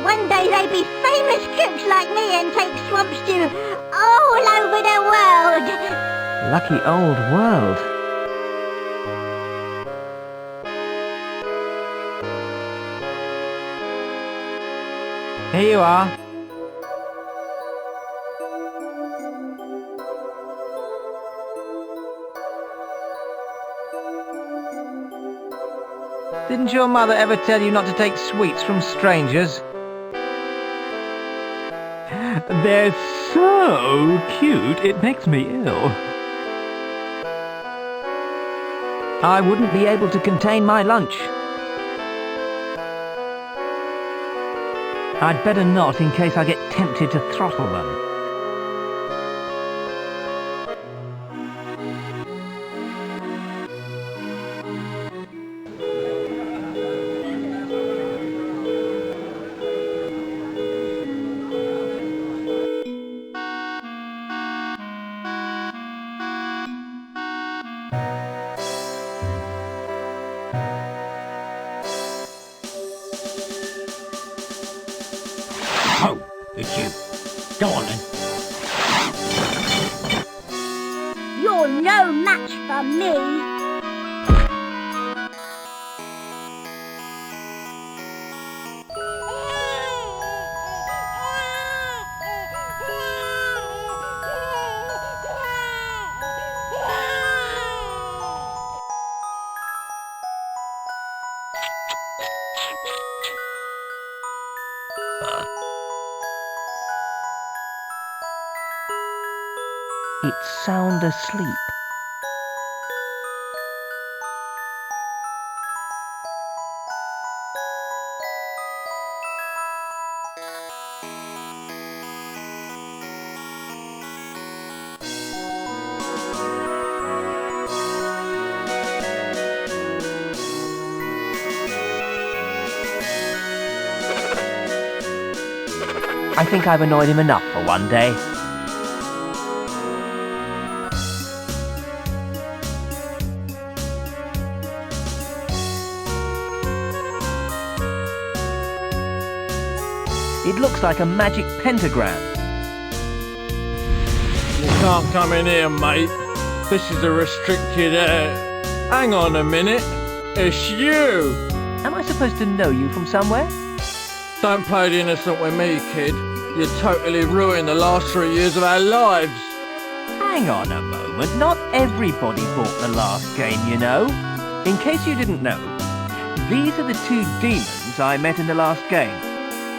One day they be famous cooks like me and take swamp stew all over the world. Lucky old world. Here you are. Didn't your mother ever tell you not to take sweets from strangers? They're so cute, it makes me ill. I wouldn't be able to contain my lunch. I'd better not in case I get tempted to throttle them. It's you. Go on then. You're no match for me. It's sound asleep. I think I've annoyed him enough for one day. It looks like a magic pentagram. You can't come in here, mate. This is a restricted area. Hang on a minute. It's you! Am I supposed to know you from somewhere? Don't play the innocent with me, kid. You totally ruined the last 3 years of our lives. Hang on a moment. Not everybody bought the last game, you know. In case you didn't know, these are the 2 demons I met in the last game.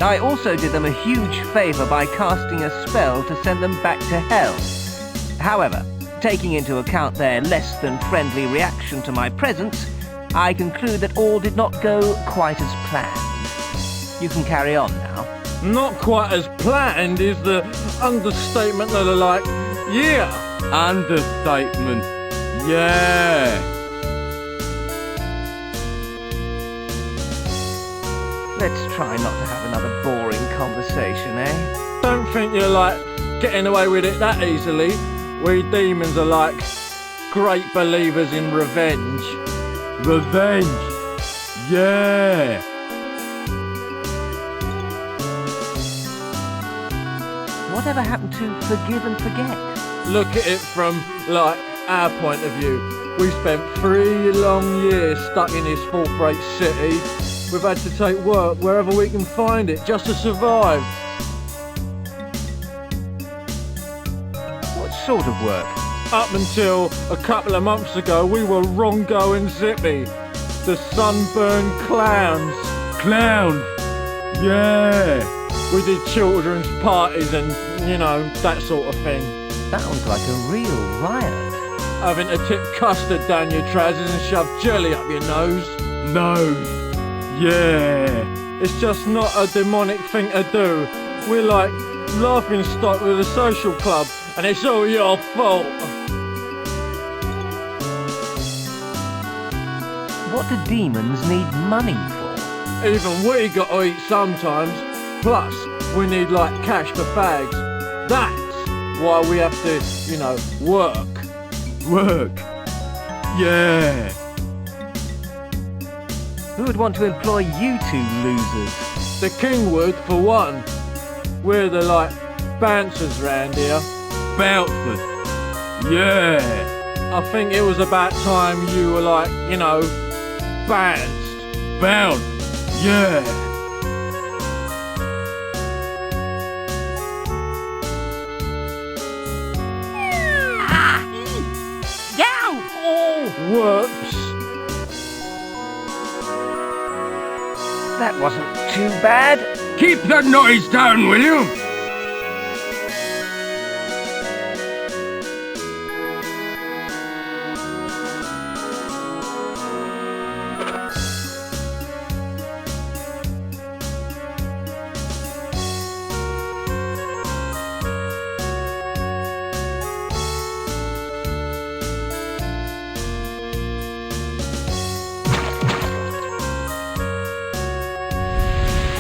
I also did them a huge favour by casting a spell to send them back to hell. However, taking into account their less than friendly reaction to my presence, I conclude that all did not go quite as planned. You can carry on now. Not quite as planned is the understatement that are like, yeah. Understatement. Yeah. Let's try not to have another boring conversation, eh? Don't think you're like getting away with it that easily. We demons are like great believers in revenge. Revenge. Yeah. Whatever happened to forgive and forget? Look at it from, like, our point of view. We spent 3 long years stuck in this fourth-rate city. We've had to take work wherever we can find it just to survive. What sort of work? Up until a couple of months ago, we were Rongo and Zippy, the sunburned clowns. Clowns? Yeah. We did children's parties and, you know, that sort of thing. Sounds like a real riot. Having to tip custard down your trousers and shove jelly up your nose. Nose. Yeah. It's just not a demonic thing to do. We're like laughing stock with a social club, and it's all your fault. What do demons need money for? Even we got to eat sometimes. Plus, we need like cash for bags. That's why we have to, you know, work. Work. Yeah. Who would want to employ you 2 losers? The king would, for one. We're the, like, bouncers round here. Bouncers. Yeah. I think it was about time you were like, you know, bounced. Bounced. Yeah. Whoops. That wasn't too bad. Keep the noise down, will you?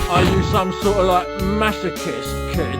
Are you some sort of like masochist, kid?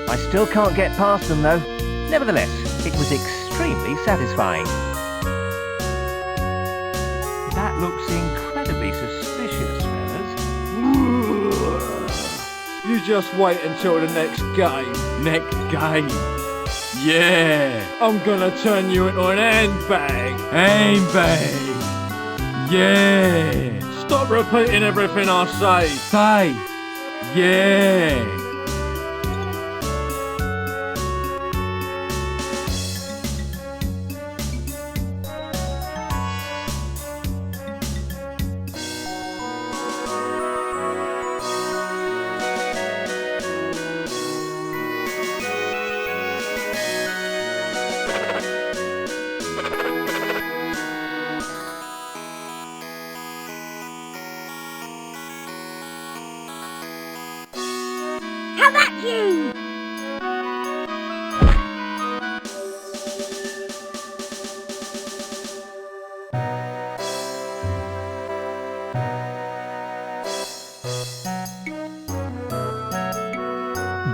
I still can't get past them, though. Nevertheless, it was extremely satisfying. That looks incredibly suspicious, fellas. You just wait until the next game. Next game. Yeah. I'm gonna turn you into an handbag. Handbag. Yeah. Stop repeating everything I say. Say. Yeah.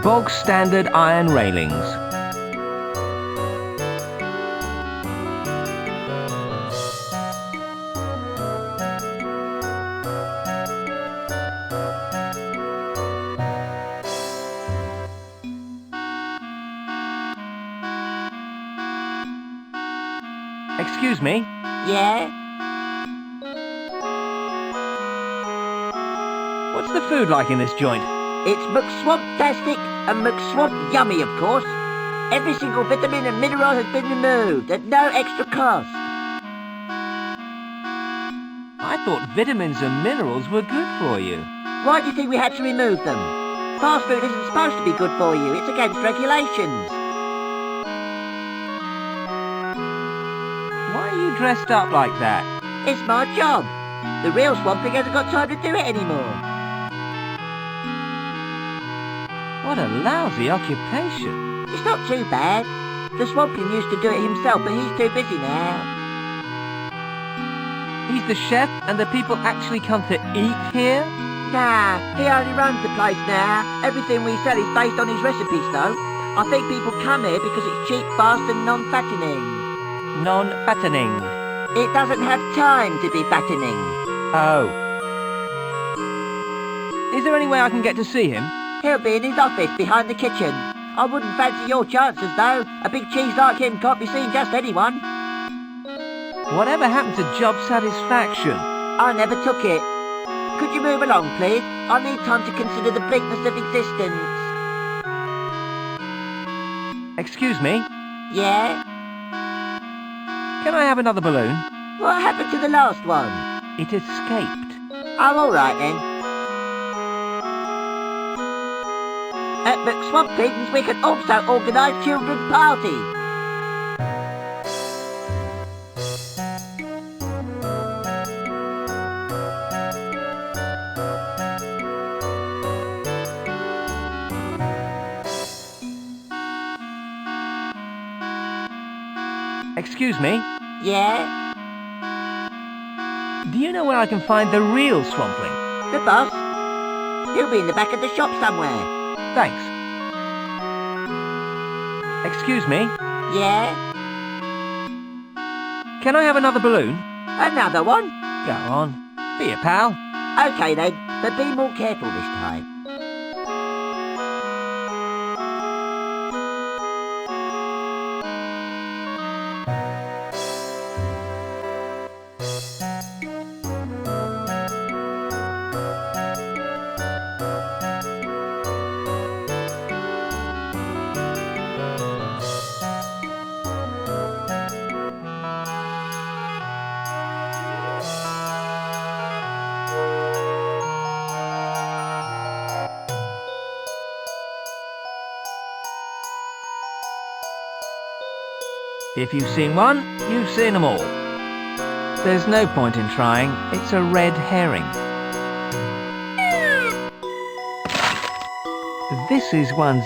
bog standard iron railings. Excuse me? Yeah? What's the food like in this joint? It's McSwamp-tastic and McSwamp-yummy, of course. Every single vitamin and mineral has been removed at no extra cost. I thought vitamins and minerals were good for you. Why do you think we had to remove them? Fast food isn't supposed to be good for you. It's against regulations. Why are you dressed up like that? It's my job. The real swamping hasn't got time to do it anymore. What a lousy occupation. It's not too bad. The swamping used to do it himself, but he's too busy now. He's the chef and the people actually come to eat here? Nah, he only runs the place now. Everything we sell is based on his recipes, though. I think people come here because it's cheap, fast and non-fattening. Non-fattening? It doesn't have time to be fattening. Oh. Is there any way I can get to see him? He'll be in his office behind the kitchen. I wouldn't fancy your chances, though. A big cheese like him can't be seen just anyone. Whatever happened to job satisfaction? I never took it. Could you move along, please? I need time to consider the bleakness of existence. Excuse me? Yeah? Can I have another balloon? What happened to the last one? It escaped. Oh, all right then. At McSwamping's we can also organise children's parties. Excuse me? Yeah? Do you know where I can find the real Swampling? The boss? He'll be in the back of the shop somewhere. Thanks. Excuse me? Yeah? Can I have another balloon? Another one? Go on. Be a pal. Okay then, but be more careful this time. If you've seen one, you've seen them all. There's no point in trying. It's a red herring. This is one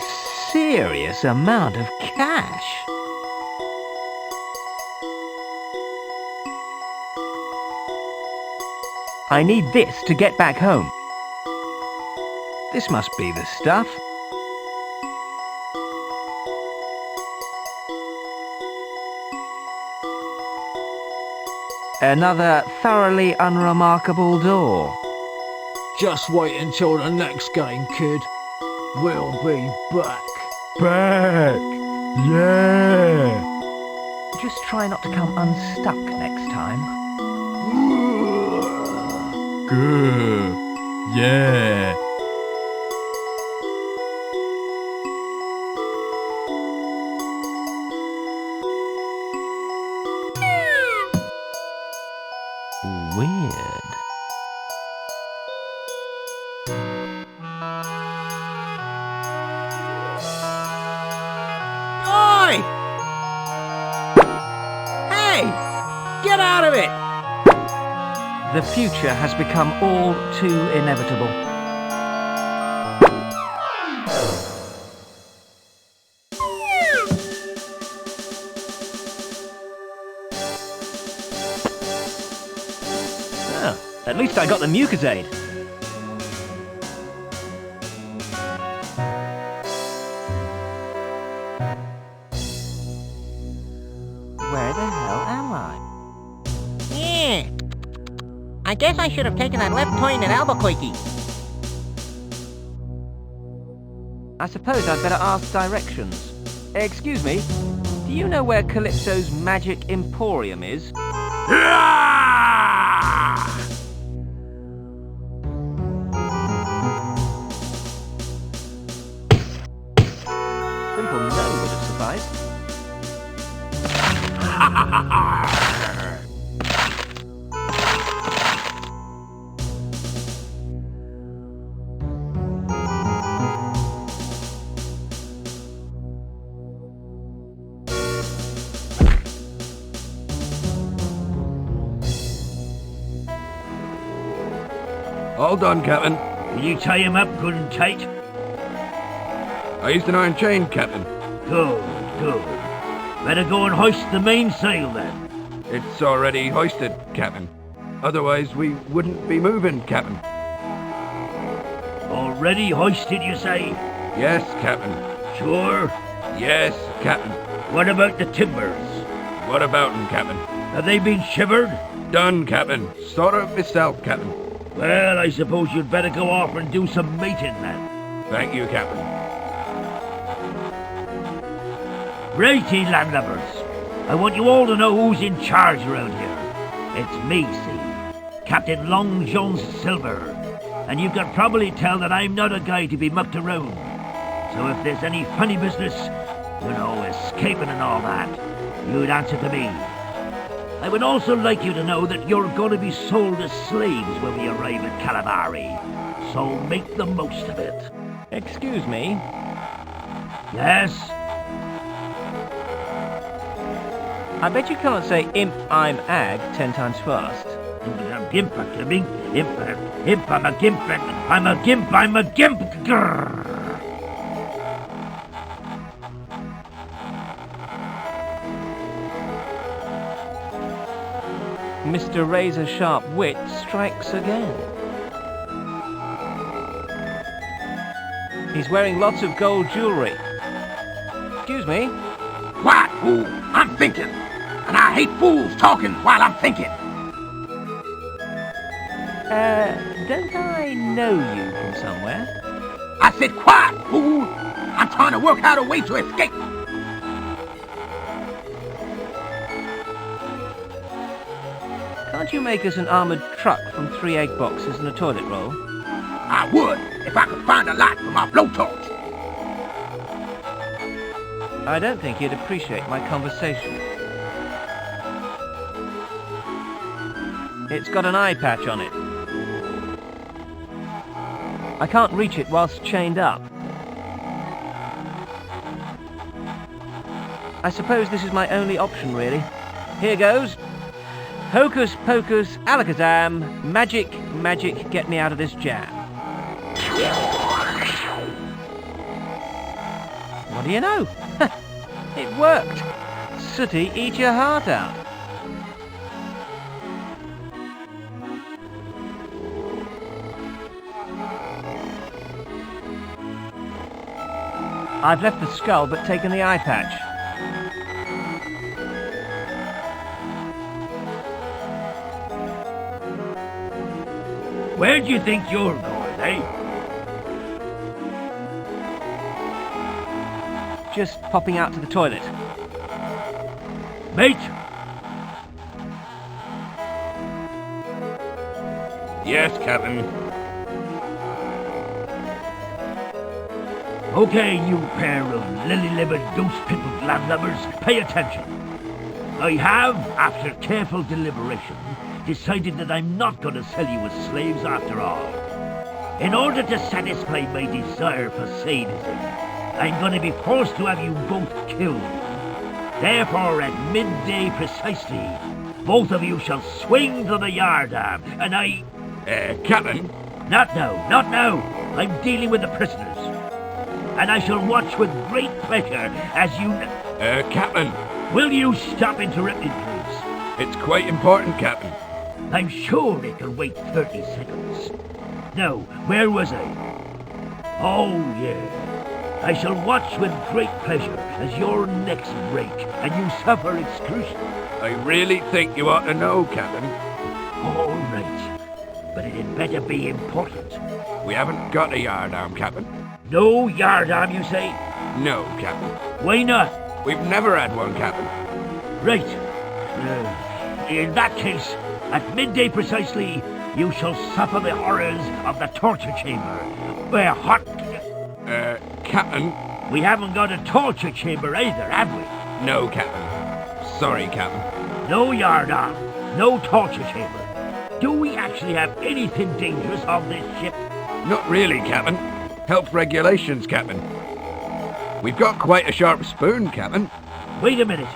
serious amount of cash. I need this to get back home. This must be the stuff. Another thoroughly unremarkable door. Just wait until the next game, kid. We'll be back. Back! Yeah! Just try not to come unstuck next time. Good. Yeah. Weird. Oi! Hey! Get out of it! The future has become all too inevitable. At least I got the mucus aid. Where the hell am I? Yeah. I guess I should have taken that left turn at Albuquerque. I suppose I'd better ask directions. Excuse me, do you know where Calypso's Magic Emporium is? Simple no would have sufficed. All done, Captain. Will you tie him up good and tight? I used an iron chain, Captain. Good, good. Better go and hoist the mainsail then. It's already hoisted, Captain. Otherwise we wouldn't be moving, Captain. Already hoisted, you say? Yes, Captain. Sure? Yes, Captain. What about the timbers? What about them, Captain? Have they been shivered? Done, Captain. Sort of myself, Captain. Well, I suppose you'd better go off and do some mating then. Thank you, Captain. Righty, landlubbers. I want you all to know who's in charge around here. It's me, see, Captain Long John Silver. And you can probably tell that I'm not a guy to be mucked around. So if there's any funny business, you know, escaping and all that, you'd answer to me. I would also like you to know that you're going to be sold as slaves when we arrive at Calamari. So make the most of it. Excuse me? Yes? I bet you can't say imp I'm ag 10 times fast. I'm a gimp, I'm a gimp, I'm a gimp, I'm a gimp. Grrr. Mr. Razor Sharp Wit strikes again. He's wearing lots of gold jewelry. Excuse me? Quiet, fool! I'm thinking! And I hate fools talking while I'm thinking! Don't I know you from somewhere? I said quiet, fool! I'm trying to work out a way to escape! Can't you make us an armoured truck from 3 egg boxes and a toilet roll? I would, if I could find a light for my blowtorch. I don't think you'd appreciate my conversation. It's got an eye patch on it. I can't reach it whilst chained up. I suppose this is my only option, really. Here goes. Hocus pocus, alakazam, magic, magic, get me out of this jam. What do you know? It worked. Sooty, eat your heart out. I've left the skull but taken the eye patch. Where do you think you're going, eh? Just popping out to the toilet. Mate! Yes, Captain. Okay, you pair of lily-livered, ghost-pimpled landlubbers, pay attention. I have, after careful deliberation, decided that I'm not going to sell you as slaves after all. In order to satisfy my desire for sadism, I'm going to be forced to have you both killed. Therefore, at midday precisely, both of you shall swing to the yardarm, and I... Captain? Not now, not now. I'm dealing with the prisoners. And I shall watch with great pleasure as you... Captain? Will you stop interrupting, please? It's quite important, Captain. I'm sure it can wait 30 seconds. Now, where was I? Oh, yeah. I shall watch with great pleasure as your necks break and you suffer excruciation. I really think you ought to know, Captain. All right, but it had better be important. We haven't got a yardarm, Captain. No yardarm, you say? No, Captain. Why not? We've never had one, Captain. Right. In that case, at midday precisely, you shall suffer the horrors of the torture chamber, where hot... Captain? We haven't got a torture chamber either, have we? No, Captain. Sorry, Captain. No yardarm, no torture chamber. Do we actually have anything dangerous on this ship? Not really, Captain. Health regulations, Captain. We've got quite a sharp spoon, Captain. Wait a minute.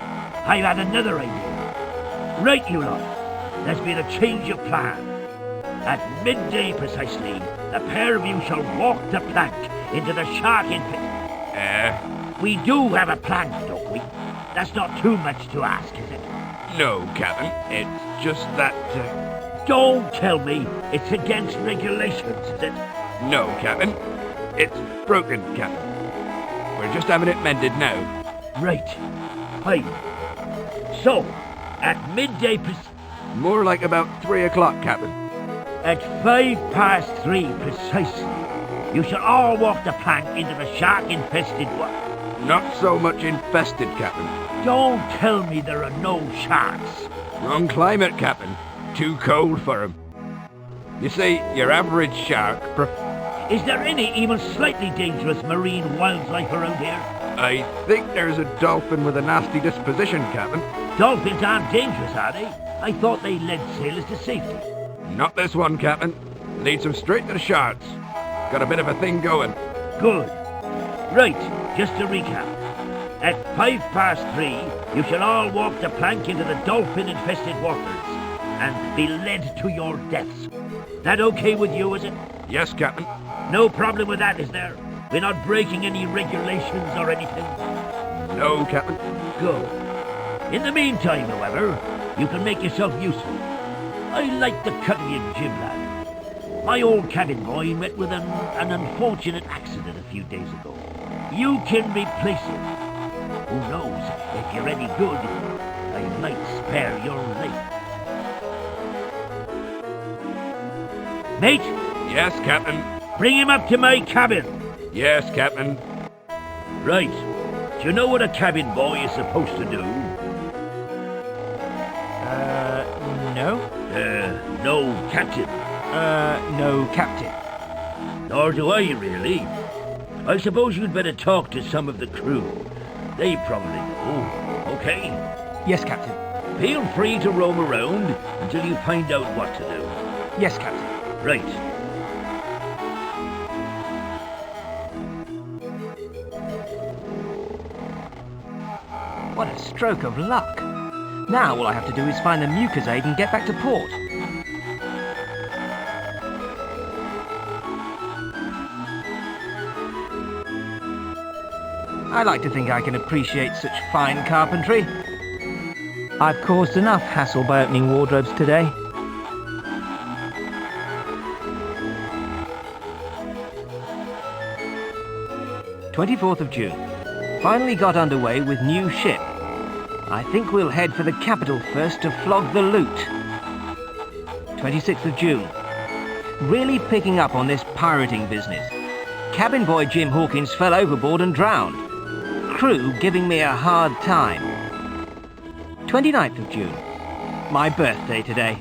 I've had another idea. Right, you lot. There's been a change of plan. At midday precisely, the pair of you shall walk the plank into the shark-in pit. We do have a plank, don't we? That's not too much to ask, is it? No, Captain. It's just that... Don't tell me it's against regulations, is it? No, Captain. It's broken, Captain. We're just having it mended now. Right. Fine. So, at midday More like about 3 o'clock, Captain. At 3:05 precisely, you shall all walk the plank into the shark-infested water. Not so much infested, Captain. Don't tell me there are no sharks. Wrong climate, Captain. Too cold for 'em. You see, your average shark... Is there any even slightly dangerous marine wildlife around here? I think there's a dolphin with a nasty disposition, Captain. Dolphins aren't dangerous, are they? I thought they led sailors to safety. Not this one, Captain. Leads them straight to the sharks. Got a bit of a thing going. Good. Right, just to recap. At 3:05, you shall all walk the plank into the dolphin-infested waters and be led to your deaths. That okay with you, is it? Yes, Captain. No problem with that, is there? We're not breaking any regulations or anything? No, Captain. Good. In the meantime, however, you can make yourself useful. I like the cut of your jib, lad. My old cabin boy met with an unfortunate accident a few days ago. You can replace him. Who knows, if you're any good, I might spare your life. Mate? Yes, Captain. Bring him up to my cabin. Yes, Captain. Right. Do you know what a cabin boy is supposed to do? No. No, Captain. No, Captain. Nor do I, really. I suppose you'd better talk to some of the crew. They probably know. Okay? Yes, Captain. Feel free to roam around until you find out what to do. Yes, Captain. Right. What a stroke of luck. Now all I have to do is find the mucosade and get back to port. I like to think I can appreciate such fine carpentry. I've caused enough hassle by opening wardrobes today. June. Finally got underway with new ship. I think we'll head for the capital first to flog the loot. 26th of June. Really picking up on this pirating business. Cabin boy Jim Hawkins fell overboard and drowned. Crew giving me a hard time. 29th of June. My birthday today.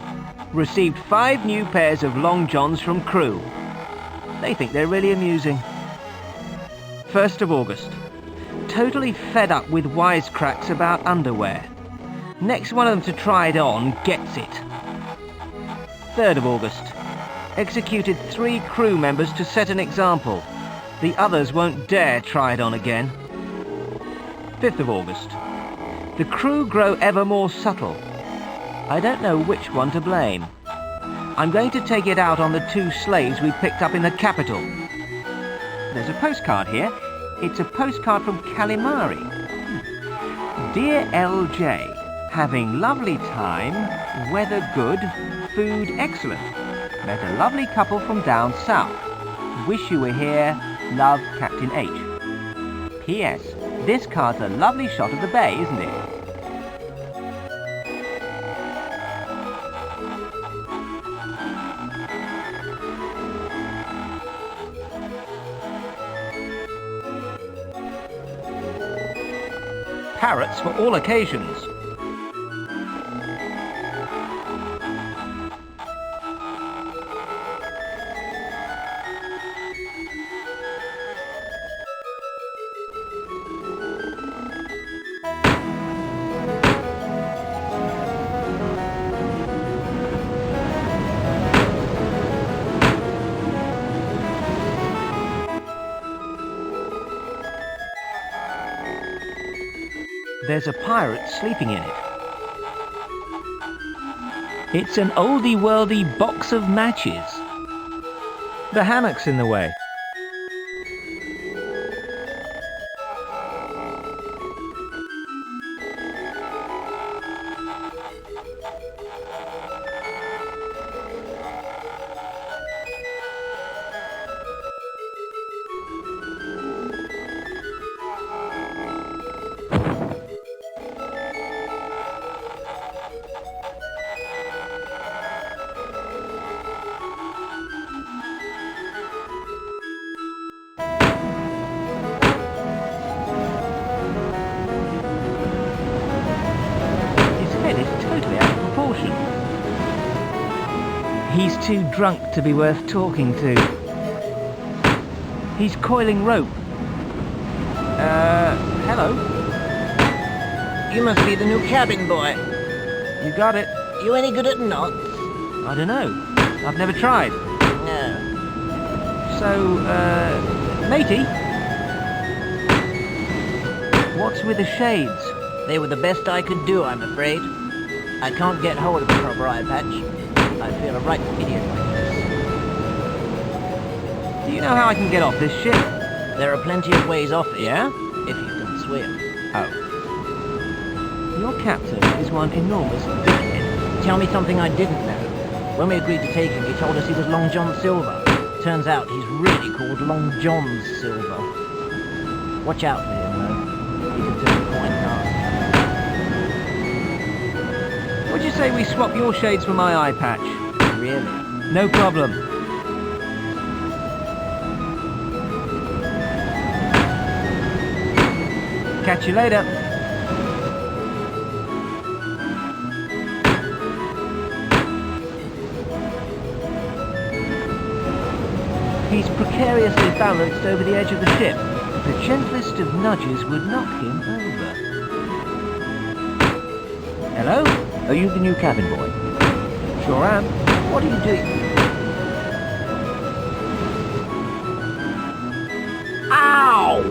Received 5 new pairs of long johns from crew. They think they're really amusing. 1st of August. Totally fed up with wisecracks about underwear. Next one of them to try it on gets it. 3rd of August. Executed 3 crew members to set an example. The others won't dare try it on again. 5th of August. The crew grow ever more subtle. I don't know which one to blame. I'm going to take it out on the 2 slaves we picked up in the capital. There's a postcard here. It's a postcard from Calimari. Dear LJ, having lovely time, weather good, food excellent. Met a lovely couple from down south. Wish you were here. Love, Captain H. P.S. This card's a lovely shot of the bay, isn't it? Parrots for all occasions. There's a pirate sleeping in it. It's an oldie-worldy box of matches. The hammock's in the way. He's too drunk to be worth talking to. He's coiling rope. Hello? You must be the new cabin boy. You got it. You any good at knots? I don't know. I've never tried. No. So, matey? What's with the shades? They were the best I could do, I'm afraid. I can't get hold of a proper eye patch. I feel a right idiot like this. Do you know how I can get off this ship? There are plenty of ways off it. Yeah? If you can swim. Oh. Your captain is one enormous dickhead. Tell me something I didn't know. When we agreed to take him, he told us he was Long John Silver. Turns out he's really called Long John Silver. Watch out for him, though. He can turn a coin fast. Would you say we swap your shades for my eye patch? Really? No problem. Catch you later. He's precariously balanced over the edge of the ship. The gentlest of nudges would knock him over. Hello? Are you the new cabin boy? Sure am. What are you doing? Ow!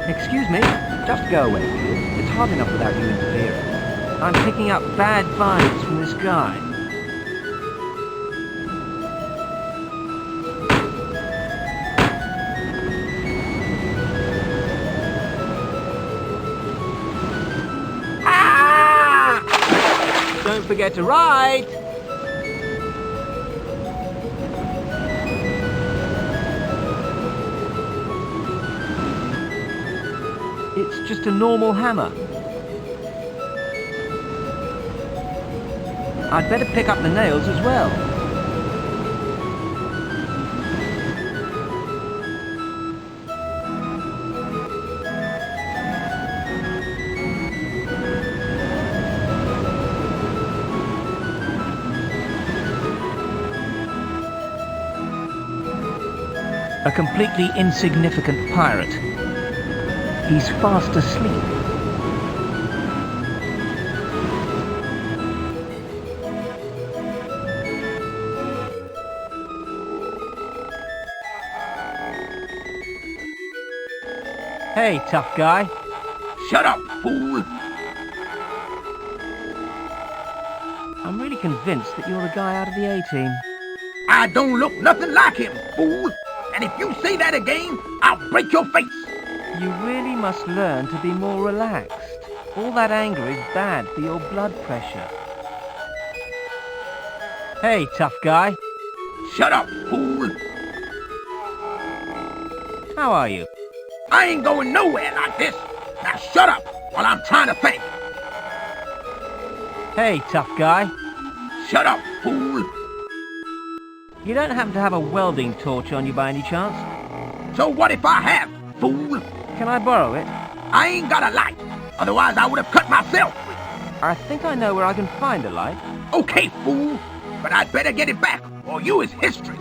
Excuse me? Just go away, will you? It's hard enough without you interfering. I'm picking up bad vibes from this guy. Don't forget to write! It's just a normal hammer. I'd better pick up the nails as well. A completely insignificant pirate. He's fast asleep. Hey, tough guy. Shut up, fool! I'm really convinced that you're the guy out of the A-Team. I don't look nothing like him, fool! And if you say that again, I'll break your face! You really must learn to be more relaxed. All that anger is bad for your blood pressure. Hey, tough guy. Shut up, fool! How are you? I ain't going nowhere like this. Now shut up while I'm trying to think. Hey, tough guy. Shut up, fool. You don't happen to have a welding torch on you by any chance? So what if I have, fool? Can I borrow it? I ain't got a light. Otherwise I would have cut myself. I think I know where I can find a light. Okay, fool. But I'd better get it back, or you is history.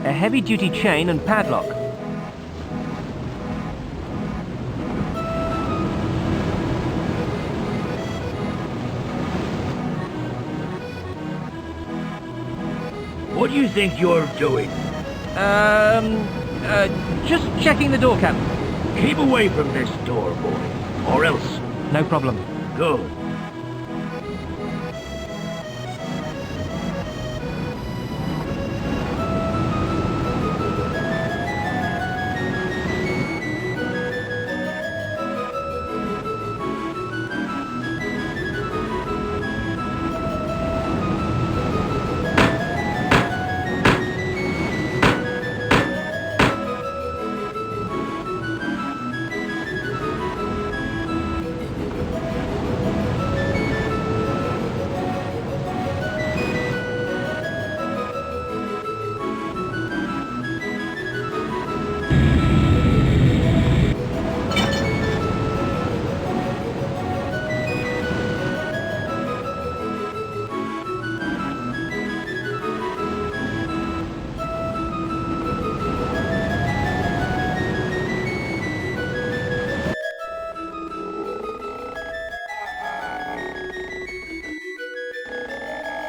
A heavy-duty chain and padlock. What do you think you're doing? Just checking the door, Captain. Keep away from this door, boy, or else... No problem. Good.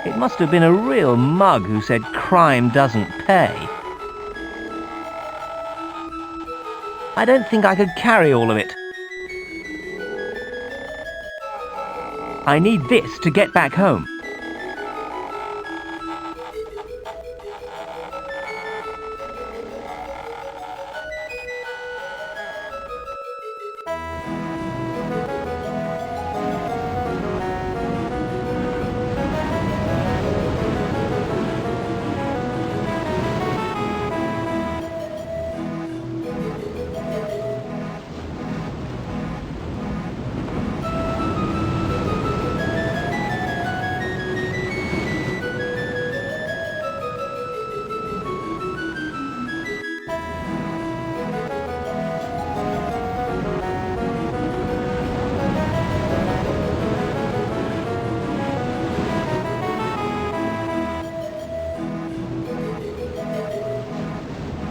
It must have been a real mug who said crime doesn't pay. I don't think I could carry all of it. I need this to get back home.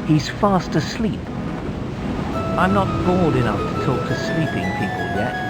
He's fast asleep. I'm not bored enough to talk to sleeping people yet.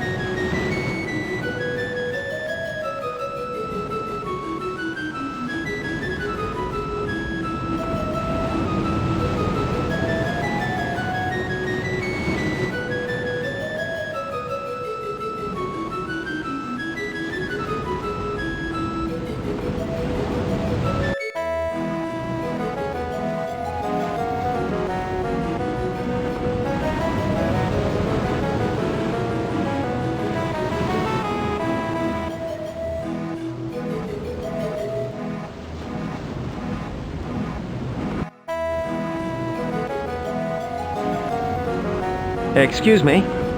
Excuse me?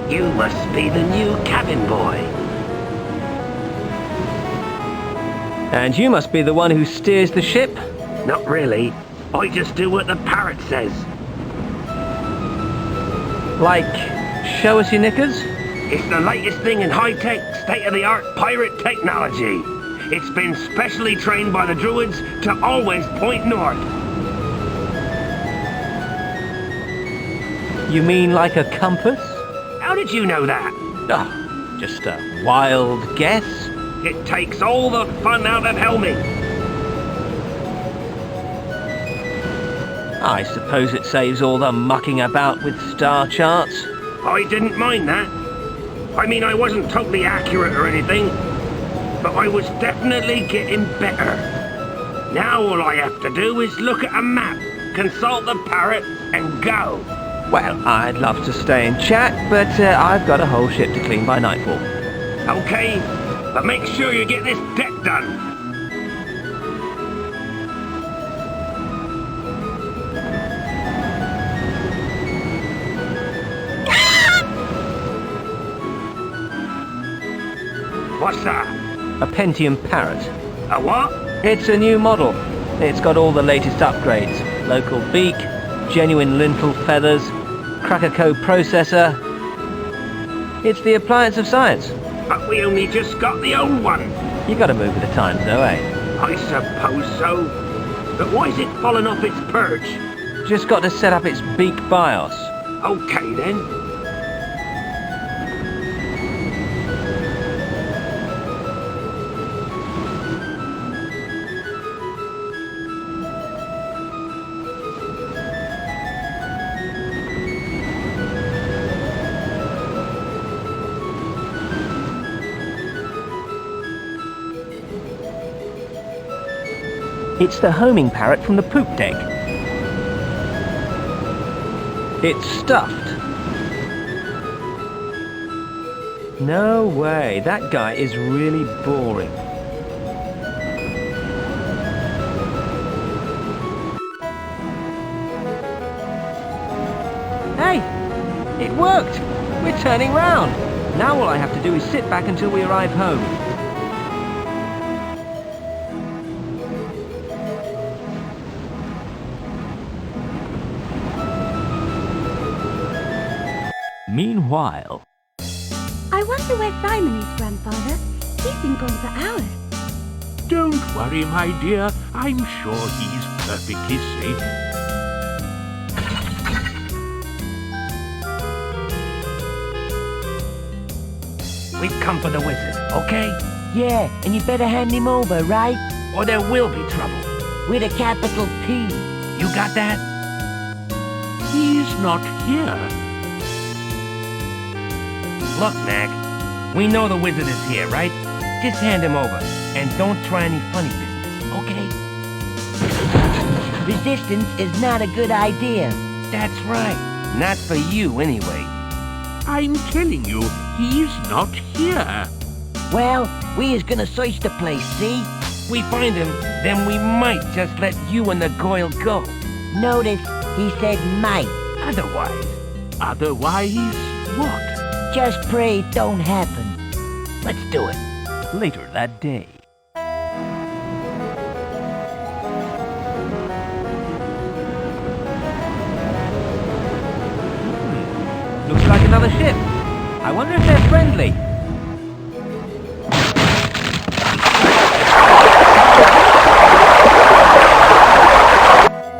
You must be the new cabin boy. And you must be the one who steers the ship? Not really. I just do what the parrot says. Like, show us your knickers? It's the latest thing in high-tech, state-of-the-art pirate technology. It's been specially trained by the druids to always point north. You mean like a compass? How did you know that? Oh, just a wild guess. It takes all the fun out of helming. I suppose it saves all the mucking about with star charts. I didn't mind that. I mean, I wasn't totally accurate or anything, but I was definitely getting better. Now all I have to do is look at a map, consult the parrot, and go. Well, I'd love to stay and chat, but I've got a whole ship to clean by nightfall. Okay, but make sure you get this deck done. What's that? A Pentium parrot. A what? It's a new model. It's got all the latest upgrades. Local beak, genuine lintel feathers, Cracker code processor. It's the appliance of science. But we only just got the old one. You gotta move with the times though, eh? I suppose so. But why is it falling off its perch? Just got to set up its beak BIOS. Okay then. It's the homing parrot from the poop deck. It's stuffed. No way, that guy is really boring. Hey, it worked! We're turning round. Now all I have to do is sit back until we arrive home. Meanwhile... I wonder where Simon is, Grandfather. He's been gone for hours. Don't worry, my dear. I'm sure he's perfectly safe. We've come for the wizard, okay? Yeah, and you better hand him over, right? Or there will be trouble. With a capital T. You got that? He's not here. Look, Mac, we know the wizard is here, right? Just hand him over, and don't try any funny business, okay? Resistance is not a good idea. That's right. Not for you, anyway. I'm telling you, he's not here. Well, we is gonna search the place, see? We find him, then we might just let you and the Goyle go. Notice, he said might. Otherwise? Otherwise, what? Just pray it don't happen. Let's do it. Later that day. Looks like another ship. I wonder if they're friendly.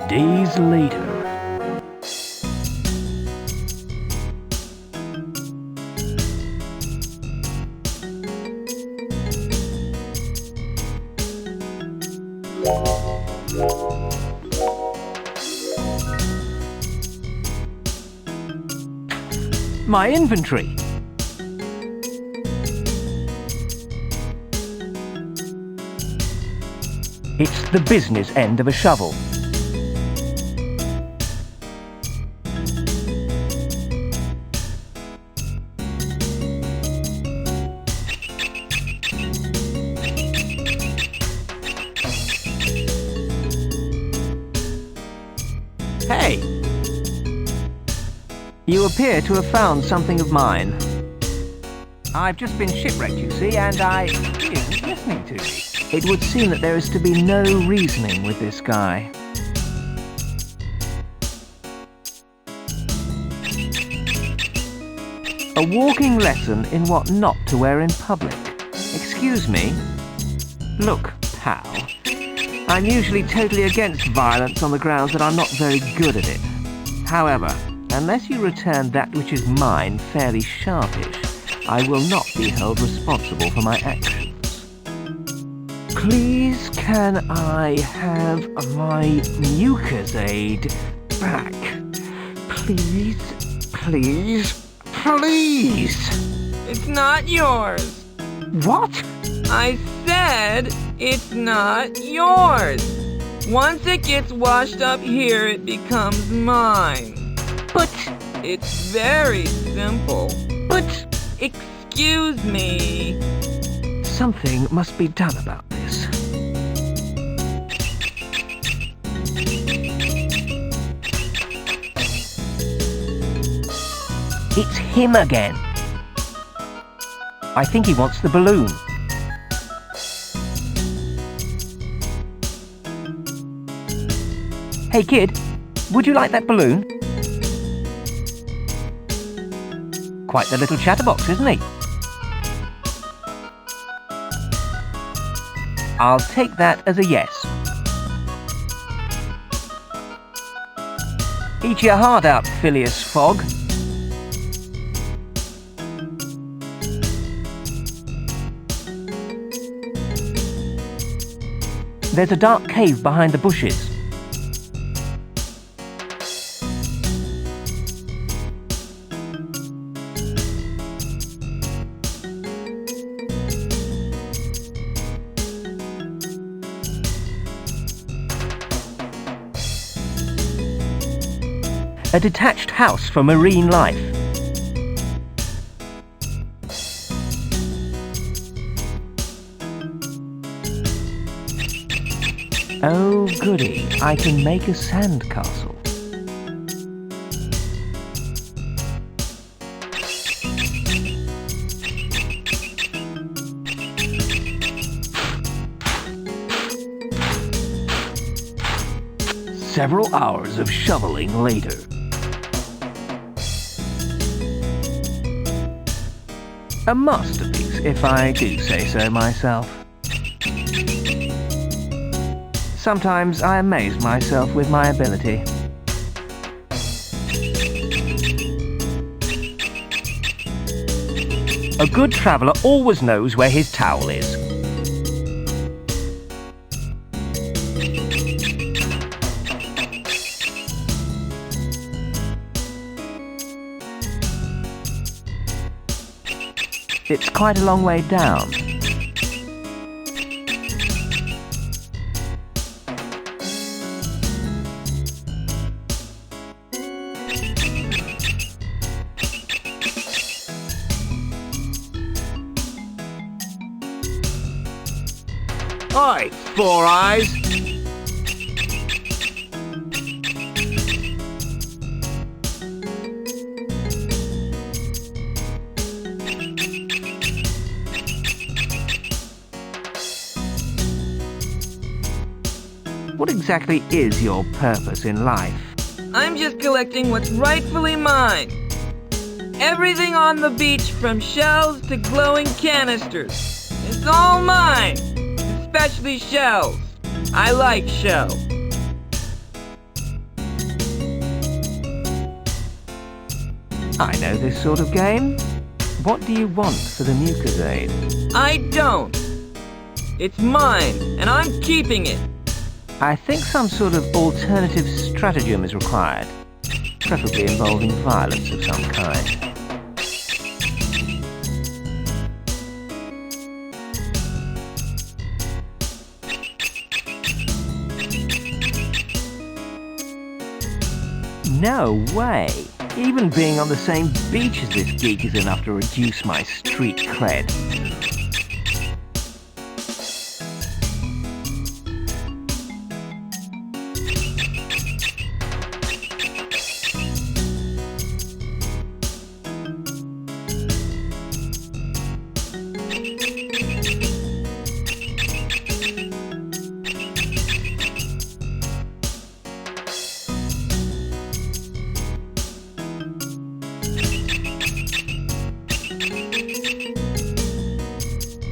Days later. My inventory. It's the business end of a shovel. Hey! You appear to have found something of mine. I've just been shipwrecked, you see, and he isn't listening to me. It would seem that there is to be no reasoning with this guy. A walking lesson in what not to wear in public. Excuse me? Look, pal. I'm usually totally against violence on the grounds that I'm not very good at it. However, unless you return that which is mine fairly sharpish, I will not be held responsible for my actions. Please can I have my mucus aid back? Please, please, please! It's not yours. What? I said it's not yours. Once it gets washed up here, it becomes mine. But... It's very simple. But... Excuse me. Something must be done about this. It's him again. I think he wants the balloon. Hey kid, would you like that balloon? Quite the little chatterbox, isn't he? I'll take that as a yes. Eat your heart out, Phileas Fogg. There's a dark cave behind the bushes. A detached house for marine life. Oh goody, I can make a sandcastle. Several hours of shoveling later. A masterpiece, if I do say so myself. Sometimes I amaze myself with my ability. A good traveller always knows where his towel is. It's quite a long way down. Oi, Four Eyes! What exactly is your purpose in life? I'm just collecting what's rightfully mine. Everything on the beach, from shells to glowing canisters. It's all mine. Especially shells. I like shells. I know this sort of game. What do you want for the Mucosade? I don't. It's mine, and I'm keeping it. I think some sort of alternative stratagem is required, preferably involving violence of some kind. No way! Even being on the same beach as this geek is enough to reduce my street cred.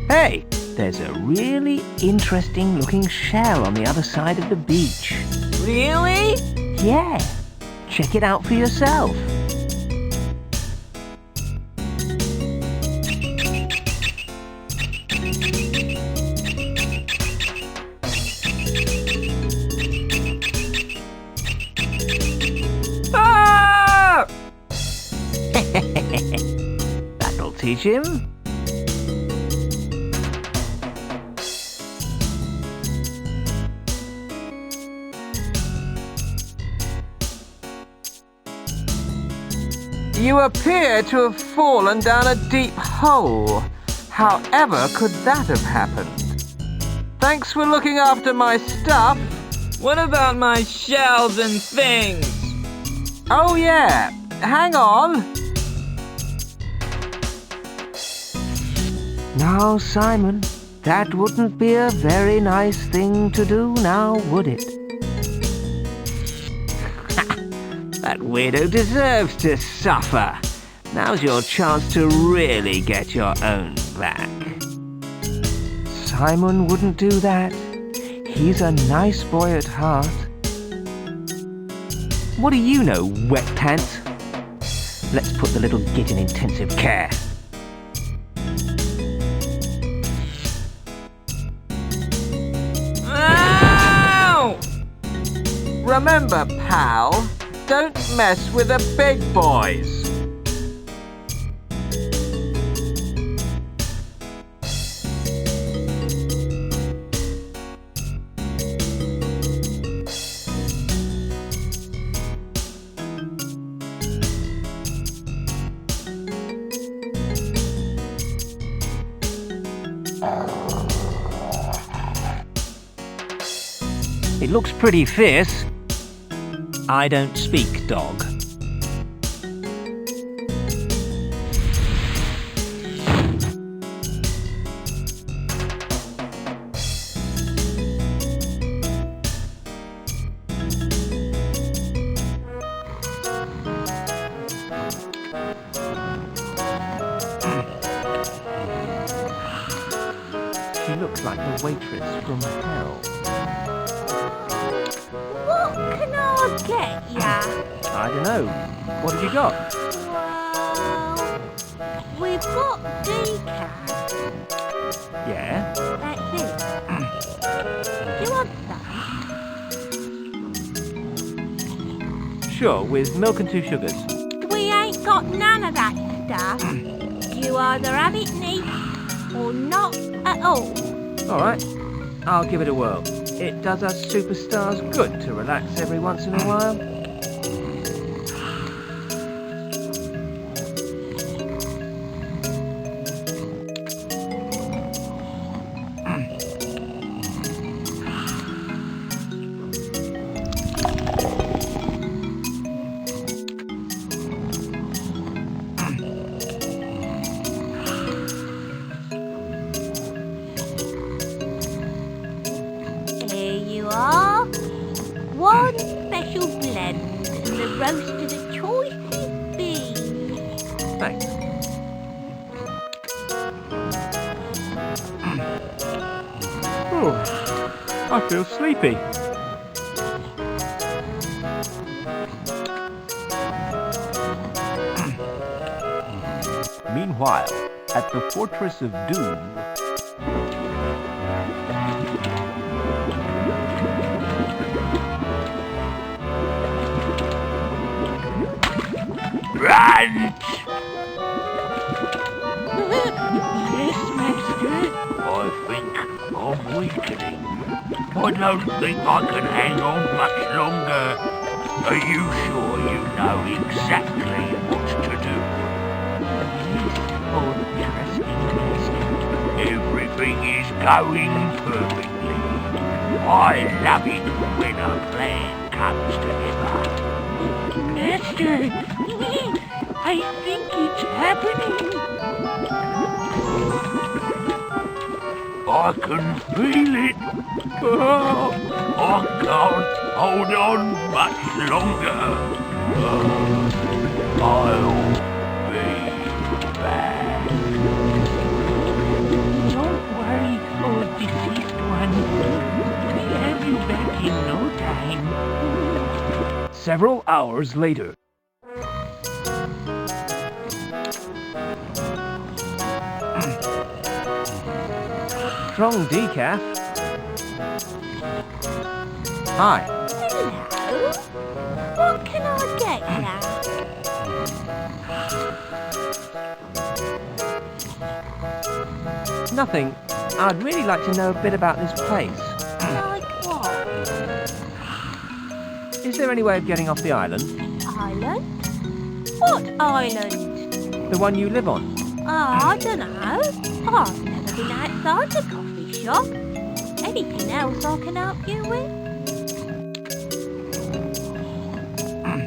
Hey, there's a really interesting looking shell on the other side of the beach. Really? Yeah. Check it out for yourself. Ah! That'll teach him. You appear to have fallen down a deep hole. However could that have happened? Thanks for looking after my stuff. What about my shells and things? Oh yeah, hang on. Now, Simon, that wouldn't be a very nice thing to do now, would it? That widow deserves to suffer. Now's your chance to really get your own back. Simon wouldn't do that. He's a nice boy at heart. What do you know, wet pants? Let's put the little git in intensive care. Ow! Remember, pal, don't mess with the big boys. It looks pretty fierce. I don't speak dog. She looks like the waitress from hell. What can I get ya? I don't know. What have you got? Well, we've got decaf. Yeah? That's it. Do you want some? Sure, with milk and 2 sugars. We ain't got none of that stuff. You either have it neat or not at all. Alright, I'll give it a whirl. It does us superstars good to relax every once in a while. One special blend and the roast of the choicest beans. Thanks. Oh, I feel sleepy. Meanwhile, at the Fortress of Doom... Run! Yes, Master? I think I'm weakening. I don't think I can hang on much longer. Are you sure you know exactly what to do? Oh, trusting Master. Everything is going perfectly. I love it when a plan comes together. Master, I think it's happening. I can feel it. Oh, I can't hold on much longer. I'll be back. Don't worry, old deceased one. We'll have you back in no time. Several hours later. Strong decaf. Hi. Hello? What can I get ya? Nothing. I'd really like to know a bit about this place. Like what? Is there any way of getting off the island? Island? What island? The one you live on. Oh, I don't know. I've never been outside the coffee shop. Anything else I can help you with?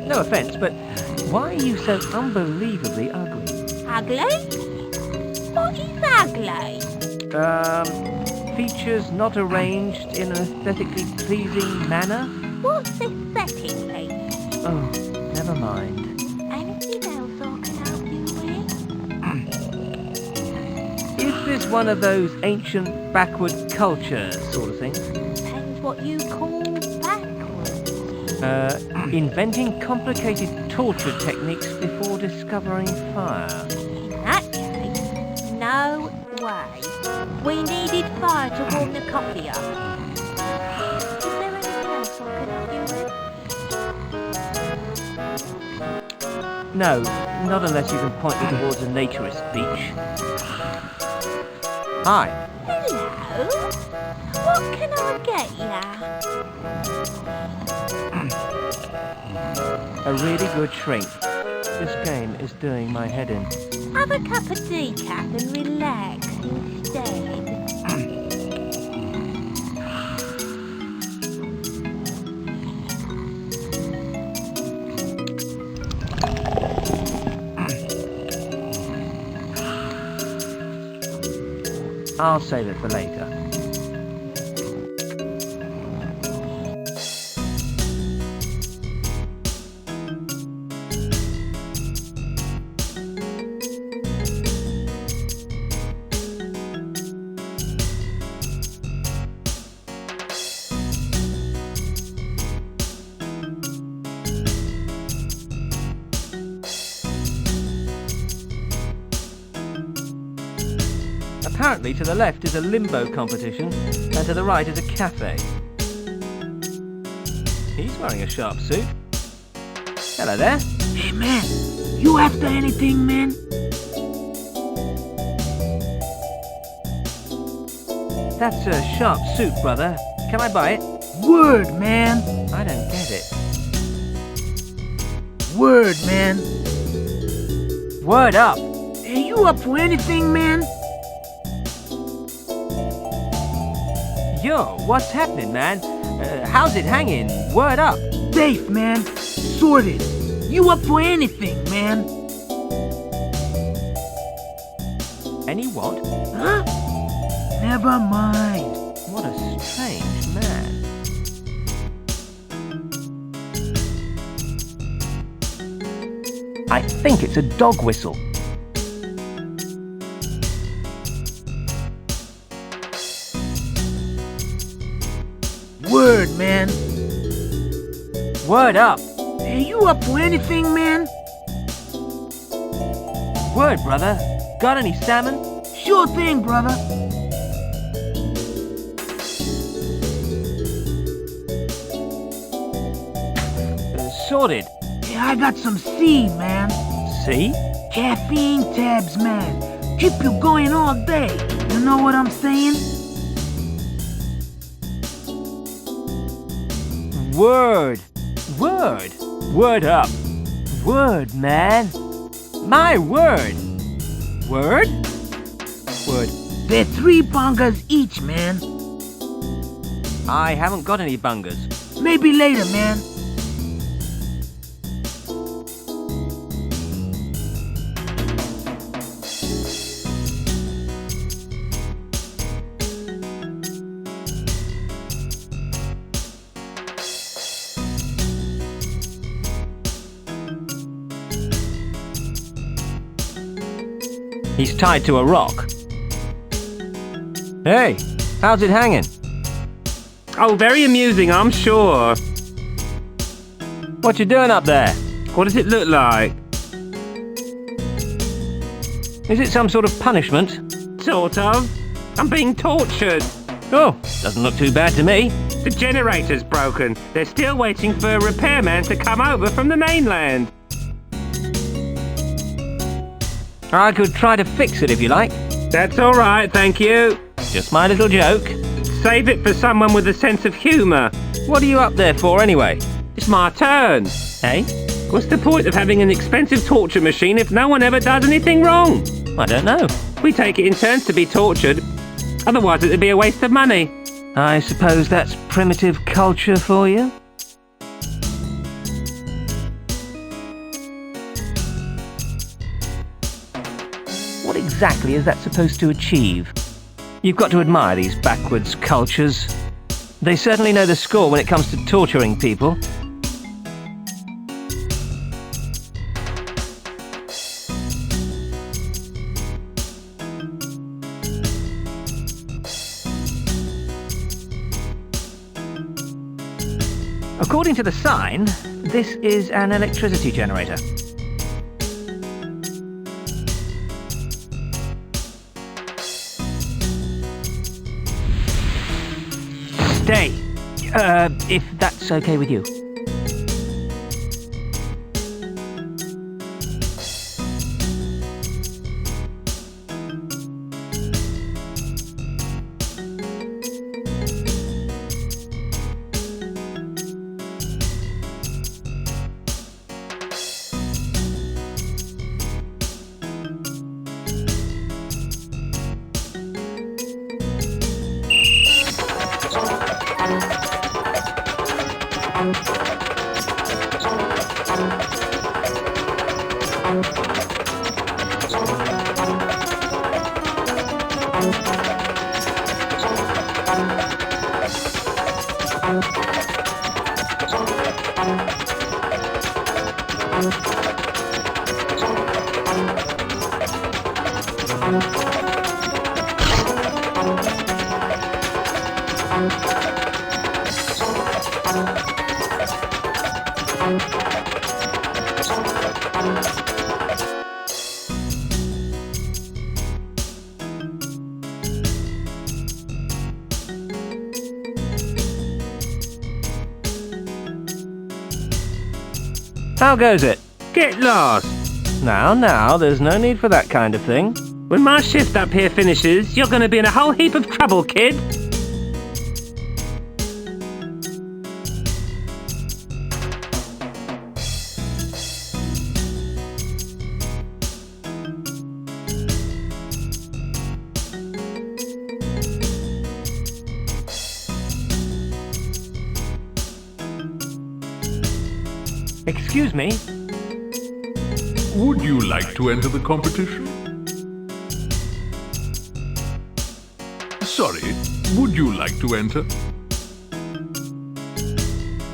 No offence, but why are you so unbelievably ugly? Ugly? What is ugly? Features not arranged in an aesthetically pleasing manner? What's aesthetically? Oh, never mind. Anything else I can help you with? Is this one of those ancient backward culture sort of things? Depends what you call backwards. Inventing complicated torture techniques before discovering fire. In that case, no way. We needed fire to warm the coffee up. Is there anything else I can help you with? No, not unless you can point me towards a naturist beach. Hi. Hello? What can I get ya? A really good shrink. This game is doing my head in. Have a cup of decaf and relax instead. I'll save it for later. Apparently to the left is a limbo competition, and to the right is a cafe. He's wearing a sharp suit. Hello there. Hey man, you after anything, man? That's a sharp suit, brother. Can I buy it? Word, man. I don't get it. Word, man. Word up. Hey, you up for anything, man? Yo, what's happening, man? How's it hanging? Word up. Safe, man. Sorted. You up for anything, man? Any what? Huh? Never mind. What a strange man. I think it's a dog whistle. Word, man. Word up. Hey, you up for anything, man? Word, brother. Got any salmon? Sure thing, brother. Sorted. Yeah, I got some C, man. C? Caffeine tabs, man. Keep you going all day. You know what I'm saying? Word. Word. Word up. Word, man. My word. Word? Word. They're 3 bungas each, man. I haven't got any bungas. Maybe later, man. He's tied to a rock. Hey, how's it hanging? Oh, very amusing, I'm sure. What you doing up there? What does it look like? Is it some sort of punishment? Sort of. I'm being tortured. Oh, doesn't look too bad to me. The generator's broken. They're still waiting for a repairman to come over from the mainland. I could try to fix it if you like. That's all right, thank you. Just my little joke. Save it for someone with a sense of humour. What are you up there for anyway? It's my turn. Hey? What's the point of having an expensive torture machine if no one ever does anything wrong? I don't know. We take it in turns to be tortured. Otherwise it'd be a waste of money. I suppose that's primitive culture for you? What exactly is that supposed to achieve? You've got to admire these backwards cultures. They certainly know the score when it comes to torturing people. According to the sign, this is an electricity generator. Stay, if that's okay with you. How goes it? Get lost! Now, there's no need for that kind of thing. When my shift up here finishes, you're gonna be in a whole heap of trouble, kid. Excuse me? Would you like to enter the competition? Sorry, would you like to enter?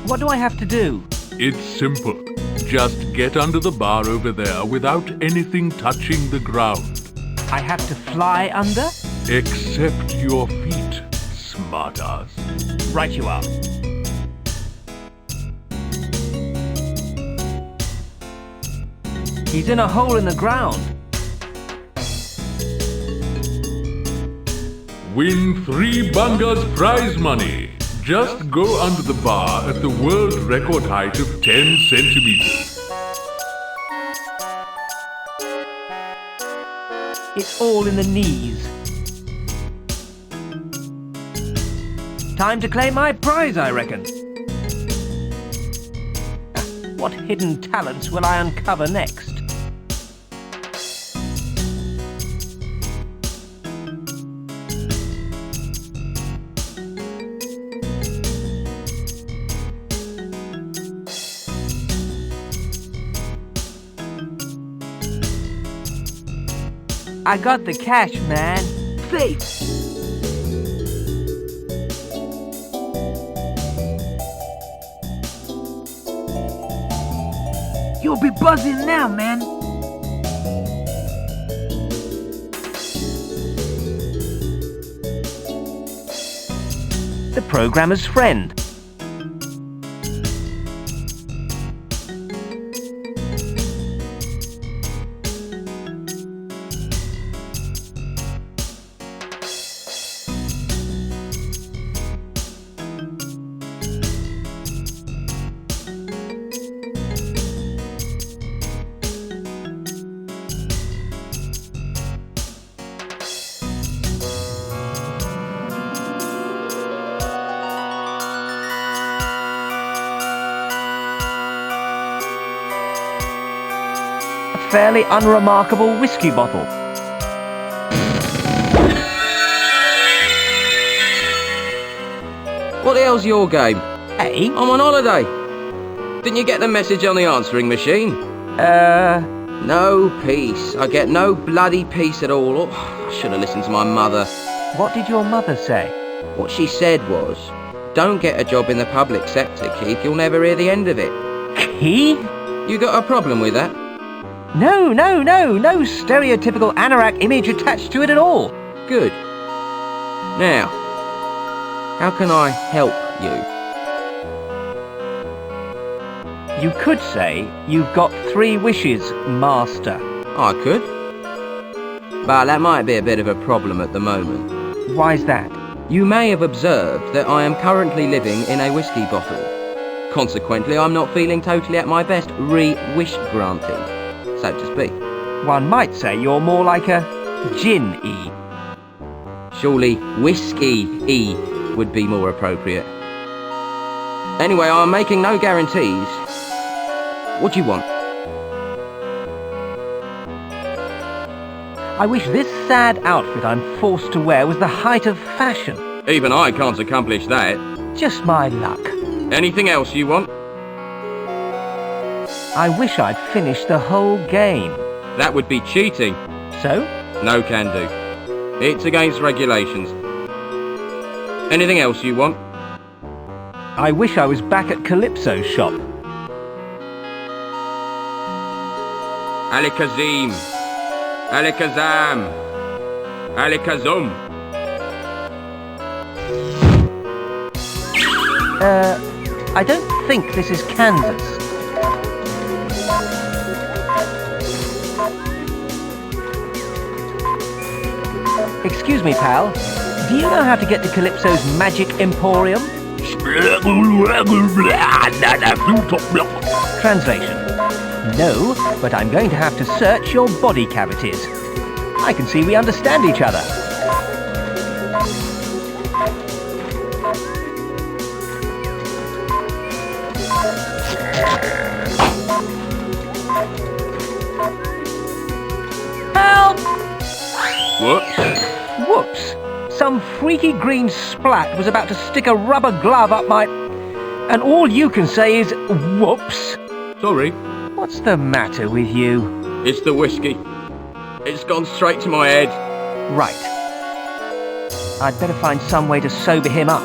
What do I have to do? It's simple. Just get under the bar over there without anything touching the ground. I have to fly under? Except your feet, smartass. Right you are. He's in a hole in the ground. Win 3 bungas prize money. Just go under the bar at the world record height of 10 centimeters. It's all in the knees. Time to claim my prize, I reckon. What hidden talents will I uncover next? I got the cash, man. Safe. You'll be buzzing now, man. The programmer's friend. fairly unremarkable whiskey bottle. What the hell's your game? Hey? I'm on holiday. Didn't you get the message on the answering machine? No peace. I get no bloody peace at all. Oh, I should have listened to my mother. What did your mother say? What she said was, don't get a job in the public sector, Keith. You'll never hear the end of it. Keith? You got a problem with that? No stereotypical anorak image attached to it at all. Good. Now, how can I help you? You could say you've got 3 wishes, Master. I could. But that might be a bit of a problem at the moment. Why's that? You may have observed that I am currently living in a whiskey bottle. Consequently, I'm not feeling totally at my best wish granting, so to speak. One might say you're more like a gin-y. Surely whiskey-y would be more appropriate. Anyway, I'm making no guarantees. What do you want? I wish this sad outfit I'm forced to wear was the height of fashion. Even I can't accomplish that. Just my luck. Anything else you want? I wish I'd finished the whole game. That would be cheating. So? No can do. It's against regulations. Anything else you want? I wish I was back at Calypso's shop. Alikazim. Alikazam. Alikazum. I don't think this is Kansas. Excuse me, pal. Do you know how to get to Calypso's Magic Emporium? Translation. No, but I'm going to have to search your body cavities. I can see we understand each other. Help! Whoops. Whoops. Some freaky green splat was about to stick a rubber glove up my... And all you can say is, whoops. Sorry. What's the matter with you? It's the whiskey. It's gone straight to my head. Right. I'd better find some way to sober him up.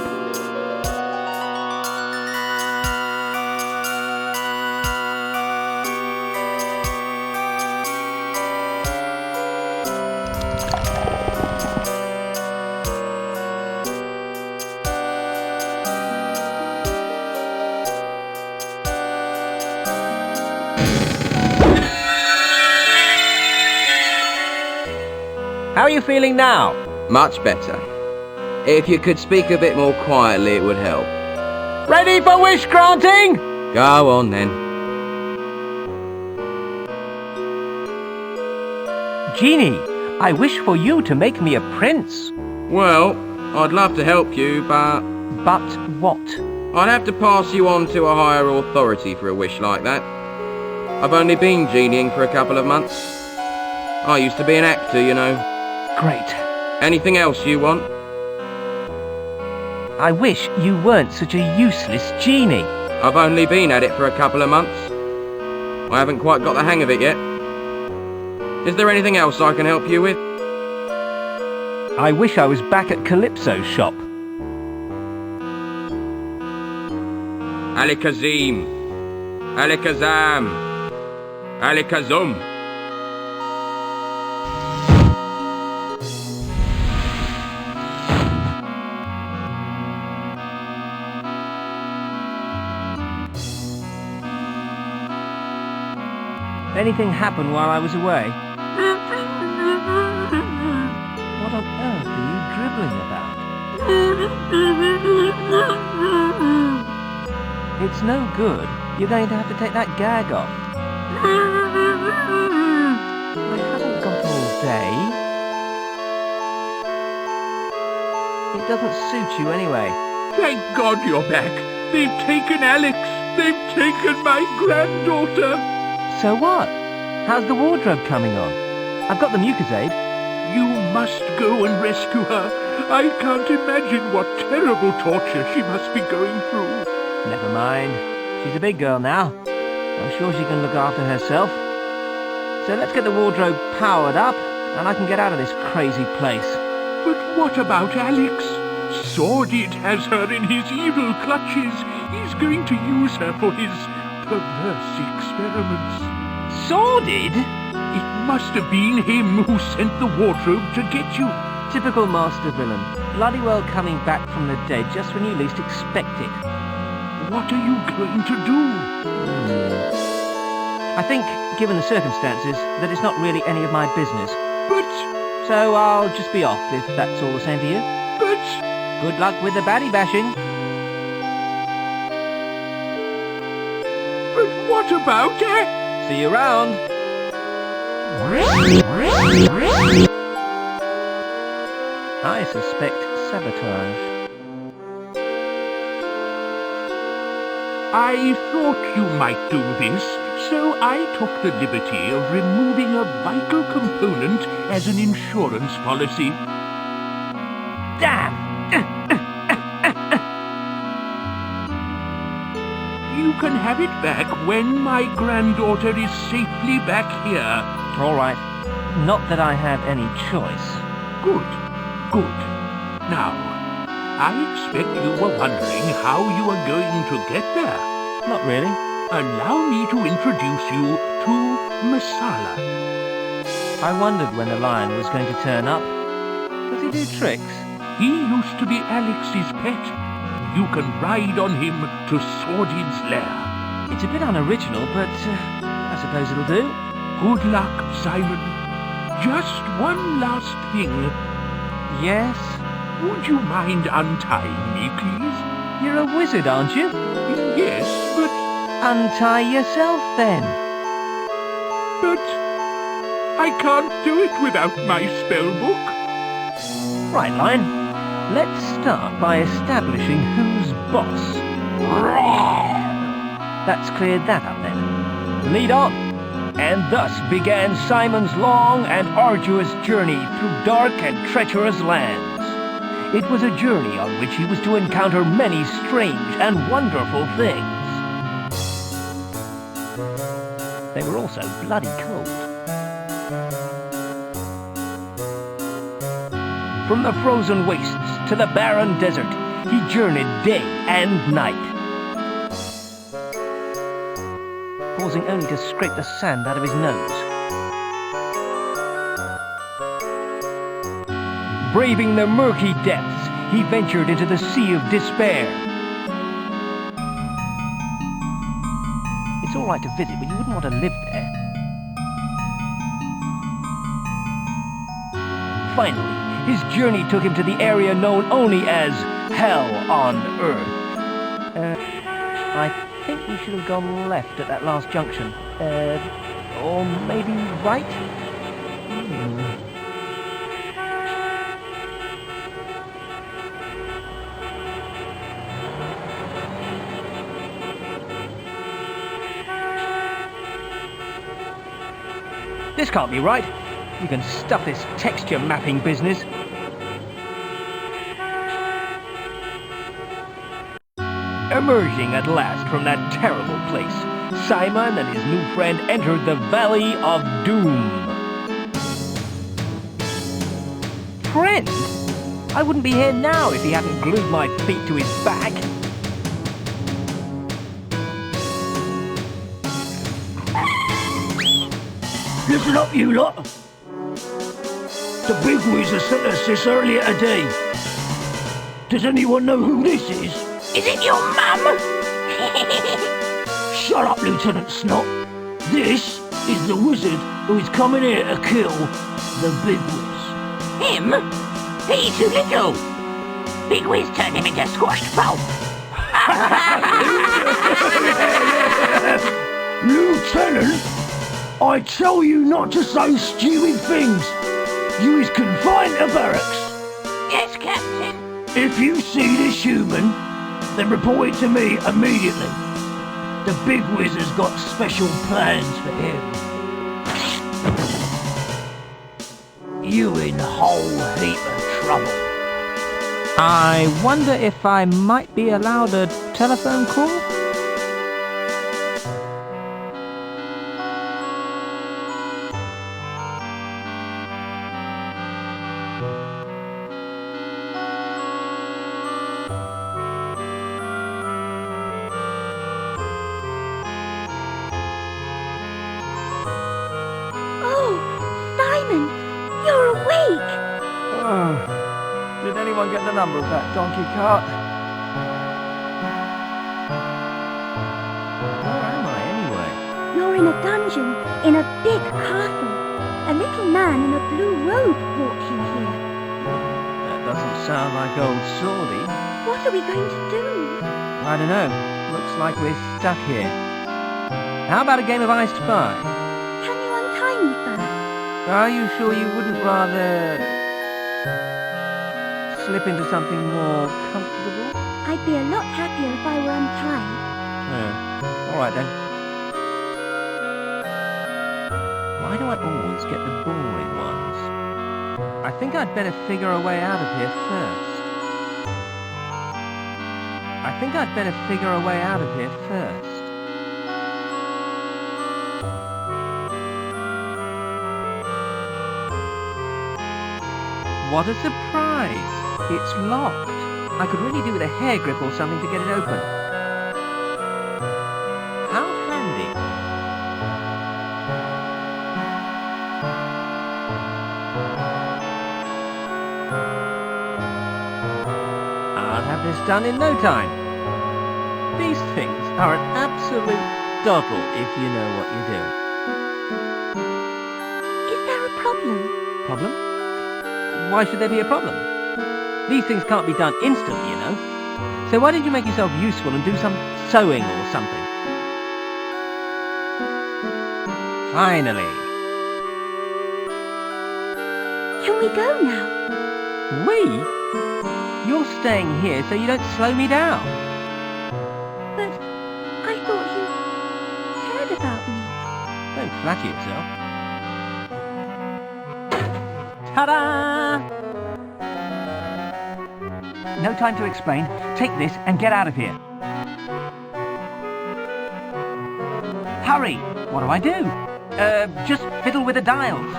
How are you feeling now? Much better. If you could speak a bit more quietly, it would help. Ready for wish granting? Go on then. Genie, I wish for you to make me a prince. Well, I'd love to help you, but... But what? I'd have to pass you on to a higher authority for a wish like that. I've only been genieing for a couple of months. I used to be an actor, you know. Great. Anything else you want? I wish you weren't such a useless genie. I've only been at it for a couple of months. I haven't quite got the hang of it yet. Is there anything else I can help you with? I wish I was back at Calypso's shop. Alikazim. Alikazam. Alikazum. Anything happen while I was away? What on earth are you dribbling about? It's no good. You're going to have to take that gag off. I haven't got all day. It doesn't suit you anyway. Thank God you're back. They've taken Alex. They've taken my granddaughter. So what? How's the wardrobe coming on? I've got the mucus aid. You must go and rescue her. I can't imagine what terrible torture she must be going through. Never mind. She's a big girl now. I'm sure she can look after herself. So let's get the wardrobe powered up, and I can get out of this crazy place. But what about Alex? Sordid has her in his evil clutches. He's going to use her for his perverse experiments. Sordid? It must have been him who sent the wardrobe to get you. Typical master villain. Bloody well coming back from the dead just when you least expect it. What are you going to do? I think, given the circumstances, that it's not really any of my business. But... So I'll just be off, if that's all the same to you. But... Good luck with the baddie bashing. But what about it? See you around. I suspect sabotage. I thought you might do this, so I took the liberty of removing a vital component as an insurance policy. Damn! You can have it back when my granddaughter is safely back here. All right. Not that I have any choice. Good. Good. Now, I expect you were wondering how you are going to get there. Not really. Allow me to introduce you to Masala. I wondered when the lion was going to turn up. Does he do tricks? He used to be Alex's pet. You can ride on him to Sordid's lair. It's a bit unoriginal, but I suppose it'll do. Good luck, Simon. Just one last thing. Yes? Would you mind untying me, please? You're a wizard, aren't you? Yes, but... Untie yourself, then. But... I can't do it without my spellbook. Right, Lion. Let's start by establishing who's boss. That's cleared that up, then. Lead on. And thus began Simon's long and arduous journey through dark and treacherous lands. It was a journey on which he was to encounter many strange and wonderful things. They were also bloody cold. From the frozen wastes to the barren desert, he journeyed day and night, pausing only to scrape the sand out of his nose. Braving the murky depths, he ventured into the sea of despair. It's all right to visit, but you wouldn't want to live there. Finally, his journey took him to the area known only as Hell on Earth. I think we should have gone left at that last junction. Or maybe right? This can't be right. You can stuff this texture mapping business. Emerging at last from that terrible place, Simon and his new friend entered the Valley of Doom. Friend? I wouldn't be here now if he hadn't glued my feet to his back. Listen up, you lot. The big wizard sent us this earlier today. Does anyone know who this is? Is it your mum? Shut up, Lieutenant Snot. This is the wizard who is coming here to kill the Big Wiz. Him? He's too little. Big Wiz turned him into squashed pulp. Lieutenant, I tell you not to say stupid things. You is confined to barracks. Yes, Captain. If you see this human, then report it to me immediately. The Big Wiz has got special plans for him. you in whole heap of trouble. I wonder if I might be allowed a telephone call? Oh, Simon, you're awake. Did anyone get the number of that donkey cart? Where am I anyway? You're in a dungeon, in a big castle. A little man in a blue robe brought you here. That doesn't sound like old Swordy. What are we going to do? I don't know. Looks like we're stuck here. How about a game of I Spy? Can you untie me first? Are you sure you wouldn't rather slip into something more comfortable? I'd be a lot happier if I were untied. All right then. Why do I always get the boring ones? I think I'd better figure a way out of here first. What a surprise! It's locked. I could really do with a hair grip or something to get it open. How handy. I'll have this done in no time. These things are an absolute doddle if you know what you're doing. Is there a problem? Problem? Why should there be a problem? These things can't be done instantly, you know. So why don't you make yourself useful and do some sewing or something? Finally. Can we go now? We? You're staying here so you don't slow me down. But I thought you cared about me. Don't flatter yourself. Ta-da! No time to explain. Take this and get out of here. Hurry! What do I do? Just fiddle with the dials.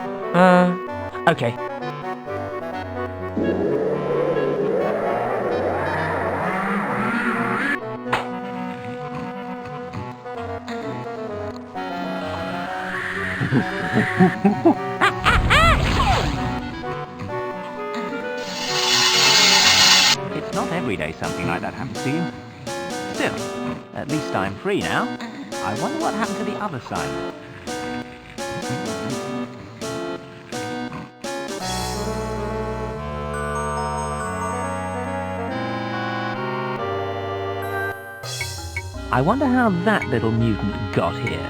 Okay. It's not every day something like that happens to you. Still, at least I'm free now. I wonder what happened to the other side. I wonder how that little mutant got here.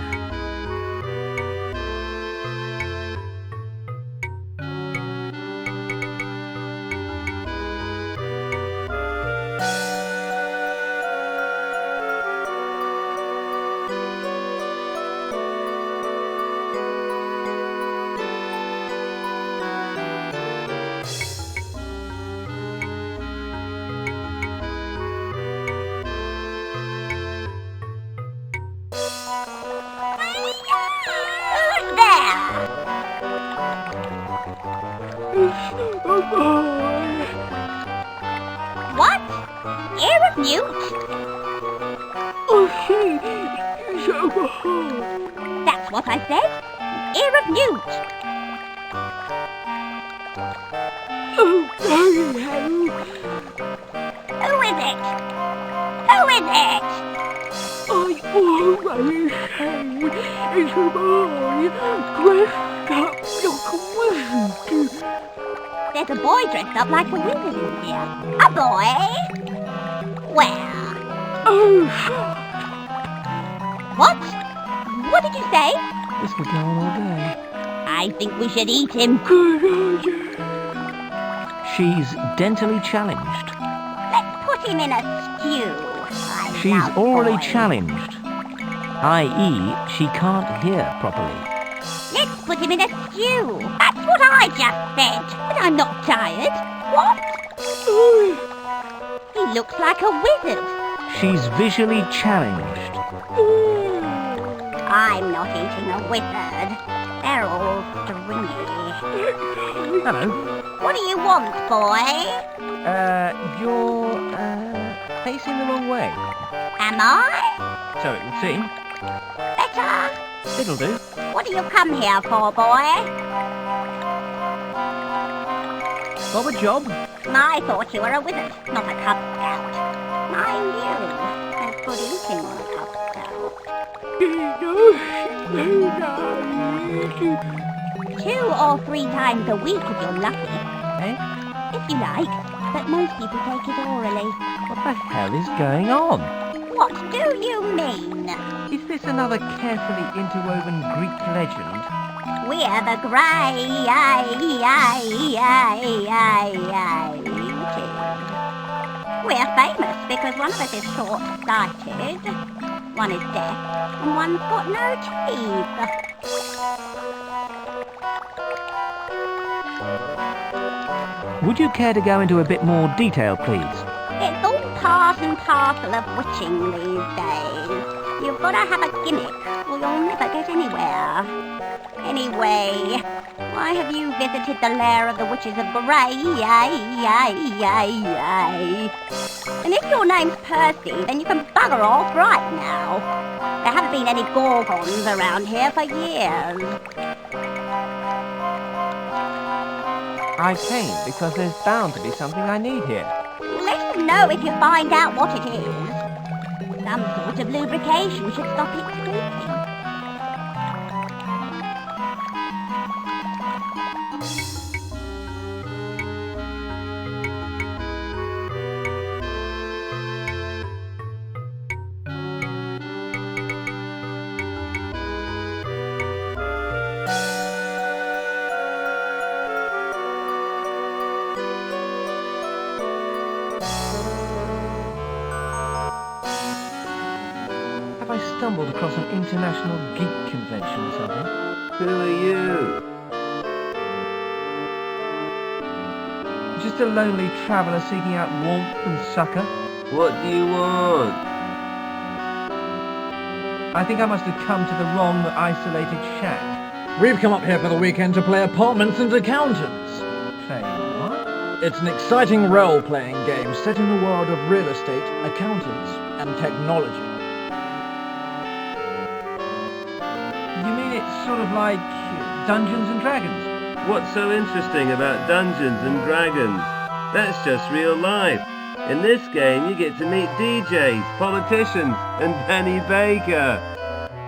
What? Ear of newt? That's what I said. Ear of newt. Who is it? Who is it? I always say it's a boy dressed up like a wizard. There's a boy dressed up like a wizard in here. A boy? Where? Oh, what? What did you say? This could go on all day. I think we should eat him. good idea. She's dentally challenged. Let's put him in a stew. She's orally challenged, i.e. she can't hear properly. Let's put him in a stew. That's what I just said. But I'm not tired. What? He looks like a wizard. She's visually challenged. I'm not eating a wizard. They're all stringy. Hello. What do you want, boy? You're, facing the wrong way. Am I? So it would seem. Better. It'll do. What do you come here for, boy? Bob a job? I thought you were a wizard, not a Cub Scout. Mind you, there's good eating on a Cub Scout. 2 or 3 times a week if you're lucky. Eh? If you like, but most people take it orally. What the hell is going on? What do you mean? Is this another carefully interwoven Greek legend? We're the We're famous because one of us is short-sighted, one is deaf, and one's got no teeth. Would you care to go into a bit more detail, please? It's all part and parcel of witching these days. You've got to have a gimmick, or you'll never get anywhere. Anyway, why have you visited the lair of the witches of Grey? And if your name's Percy, then you can bugger off right now. There haven't been any gorgons around here for years. I came because there's bound to be something I need here. Let us know if you find out what it is. Some sort of lubrication should stop it squeaking. I stumbled across an international geek convention or something. Who are you? Just a lonely traveller seeking out warmth and succour. What do you want? I think I must have come to the wrong isolated shack. We've come up here for the weekend to play Apartments and Accountants. Play what? It's an exciting role-playing game set in the world of real estate, accountants, and technology. You mean it's sort of like Dungeons and Dragons? What's so interesting about Dungeons and Dragons? That's just real life. In this game, you get to meet DJs, politicians, and Penny Baker.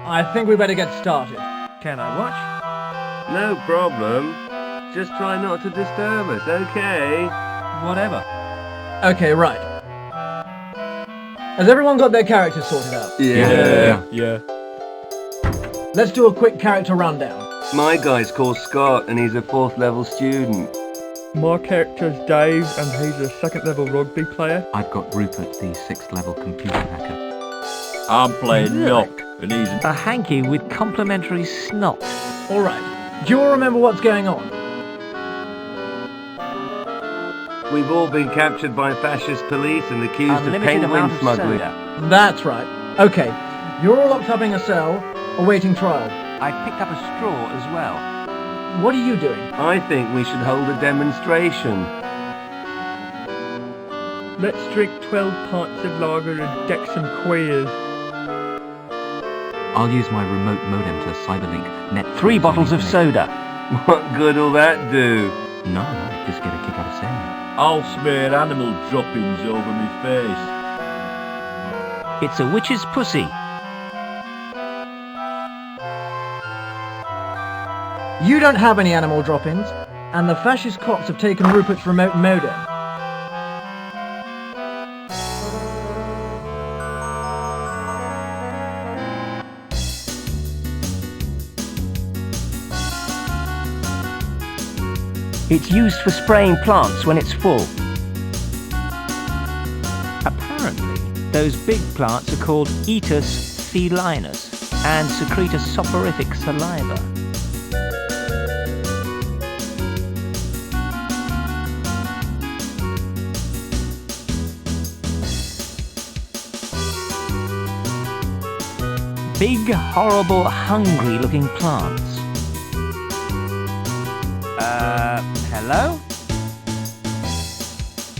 I think we better get started. Can I watch? No problem. Just try not to disturb us, okay? Whatever. Okay, right. Has everyone got their characters sorted out? Yeah. Let's do a quick character rundown. My guy's called Scott, and he's a 4th level student. My character's Dave, and he's a 2nd level rugby player. I've got Rupert, the 6th level computer hacker. I'm playing Nock, and he's a hanky with complimentary snot. Alright, do you all remember what's going on? We've all been captured by fascist police and accused of Unlimited penguin amount of smuggling. soda. That's right. Okay, you're all locked up in a cell, awaiting trial. I picked up a straw as well. What are you doing? I think we should hold a demonstration. Let's drink 12 pints of lager and deck some queers. I'll use my remote modem to cyberlink net. 3 bottles of soda. What good will that do? No, just get a kick out of saying it. I'll smear animal droppings over my face. It's a witch's pussy. You don't have any animal drop-ins, and the fascist cops have taken Rupert's remote modem. It's used for spraying plants when it's full. Apparently, those big plants are called Etus felinus and secrete a soporific saliva. Big, horrible, hungry-looking plants. Hello?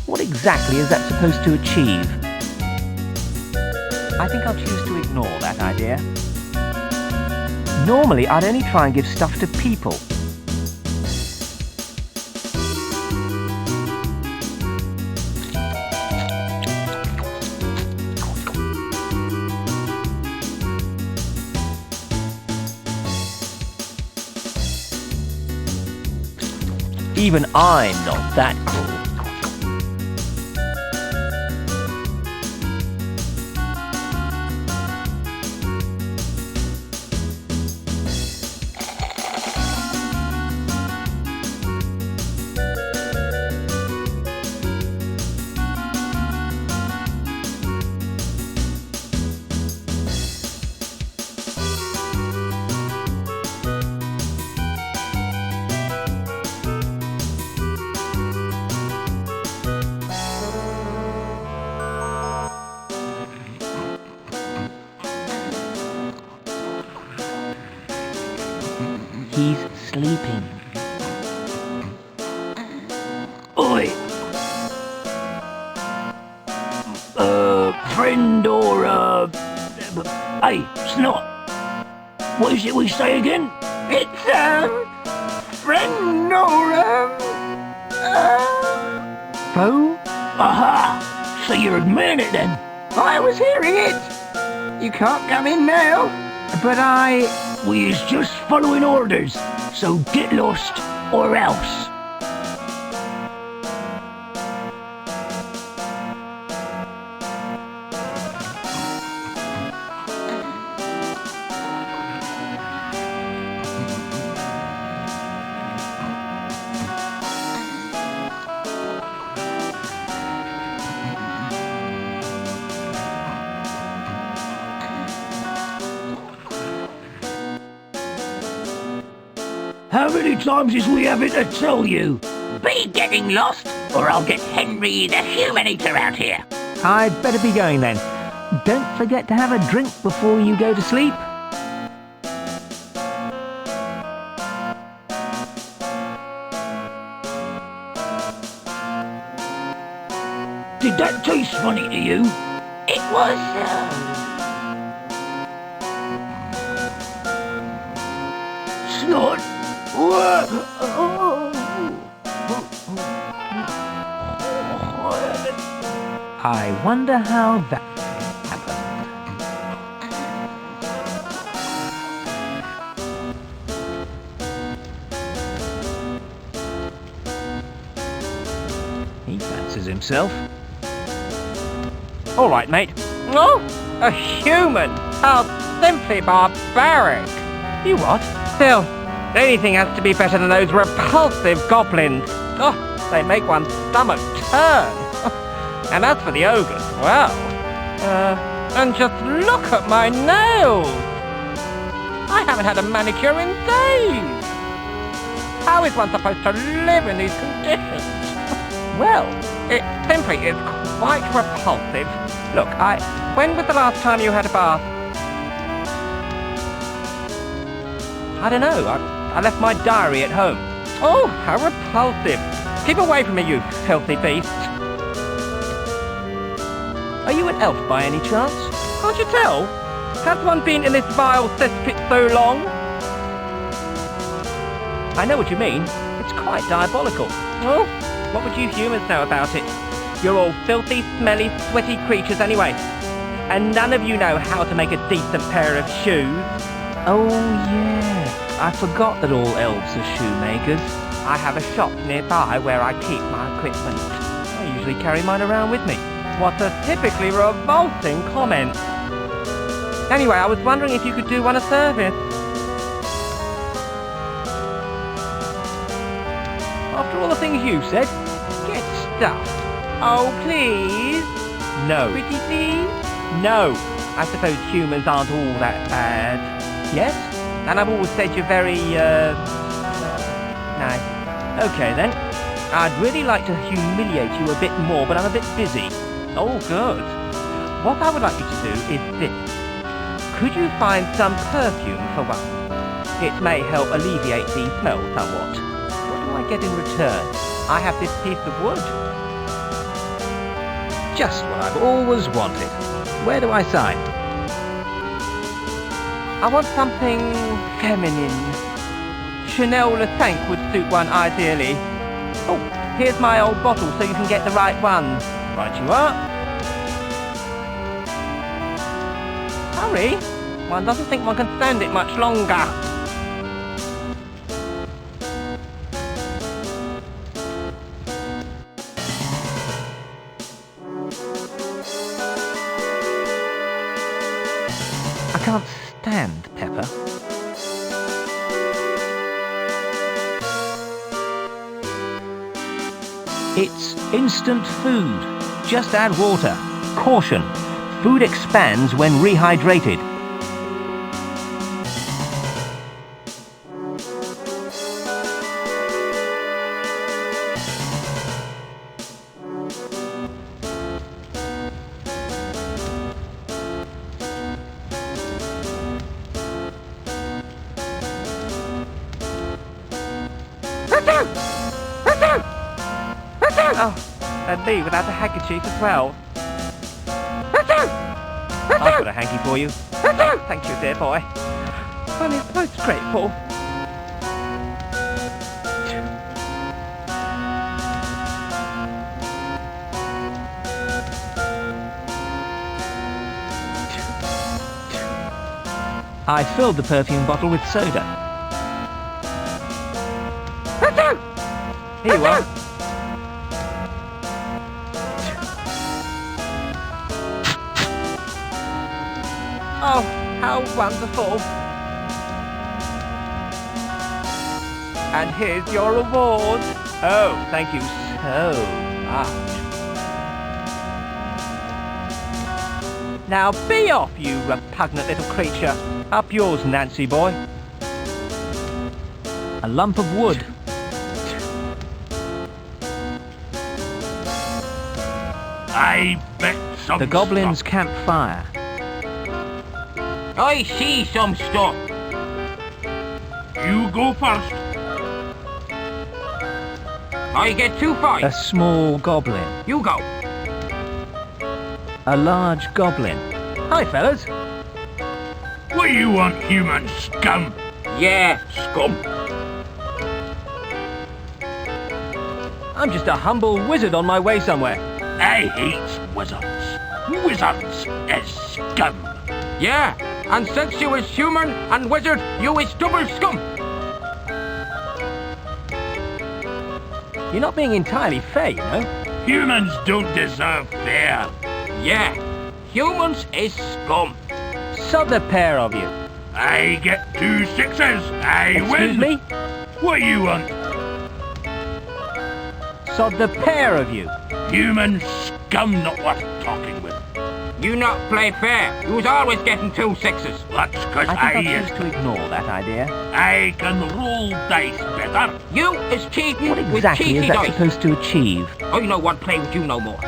What exactly is that supposed to achieve? I think I'll choose to ignore that idea. Normally, I'd only try and give stuff to people. Even I'm not that cruel. He's sleeping. Oi! Friend or, hey, Snot! What is it we say again? It's, friend or, Foe? Aha! So you're admitting it then? I was hearing it. You can't come in now, but We is just following orders, so get lost or else. How many times is we having to tell you? be getting lost, or I'll get Henry the Humanator out here. I'd better be going then. Don't forget to have a drink before you go to sleep. Did that taste funny to you? It was, Snot? I wonder how that happened. He fancies himself. All right, mate. Oh, a human! How simply barbaric! You what? Still, anything has to be better than those repulsive goblins. Oh, they make one's stomach turn. And as for the ogres, well, and just look at my nails! I haven't had a manicure in days! How is one supposed to live in these conditions? Well, it simply is quite repulsive. Look, when was the last time you had a bath? I don't know, I left my diary at home. Oh, how repulsive! Keep away from me, you filthy beast! Are you an elf by any chance? Can't you tell? Has one been in this vile cesspit so long? I know what you mean. It's quite diabolical. Oh, what would you humans know about it? You're all filthy, smelly, sweaty creatures anyway. And none of you know how to make a decent pair of shoes. Oh, yeah. I forgot that all elves are shoemakers. I have a shop nearby where I keep my equipment. I usually carry mine around with me. What a typically revolting comment. Anyway, I was wondering if you could do one a service. After all the things you said, get stuffed. Oh, please? No. Pretty please? No. I suppose humans aren't all that bad. Yes? And I've always said you're very, nice. Okay then. I'd really like to humiliate you a bit more, but I'm a bit busy. Oh, good. What I would like you to do is this. Could you find some perfume for one? It may help alleviate the smell somewhat. What do I get in return? I have this piece of wood. Just what I've always wanted. Where do I sign? I want something feminine. Chanel Le Tank would suit one ideally. Oh, here's my old bottle so you can get the right one. Right you are. Hurry. One doesn't think one can stand it much longer. I can't stand pepper. It's instant food. Just add water. Caution. Food expands when rehydrated. Oh, and me without a handkerchief as well. I've got a hanky for you. Thank you, dear boy. I'm most grateful. I filled the perfume bottle with soda. Here you are. Oh, how wonderful. And here's your reward. Oh, thank you so much. Now be off, you repugnant little creature. Up yours, Nancy boy. A lump of wood. I bet some The goblin's stuff. campfire. I see some stuff. You go first. I get 2 fights. A small goblin. You go. A large goblin. Hi, fellas. What do you want, human scum? Yeah, scum. I'm just a humble wizard on my way somewhere. I hate wizards. Wizards is scum. Yeah, and since you is human and wizard, you is double scum. You're not being entirely fair, you know. Humans don't deserve fair. Yeah, humans is scum. Sod the pair of you. I get 2 sixes. I win. Excuse me? What do you want? Sod the pair of you. Human scum not worth talking with. You not play fair. You was always getting 2 sixes. That's cause I think I I'll choose to ignore that idea. I can roll dice better. You is cheating What with exactly cheeky is that dice. supposed to achieve? I no want play with you no more.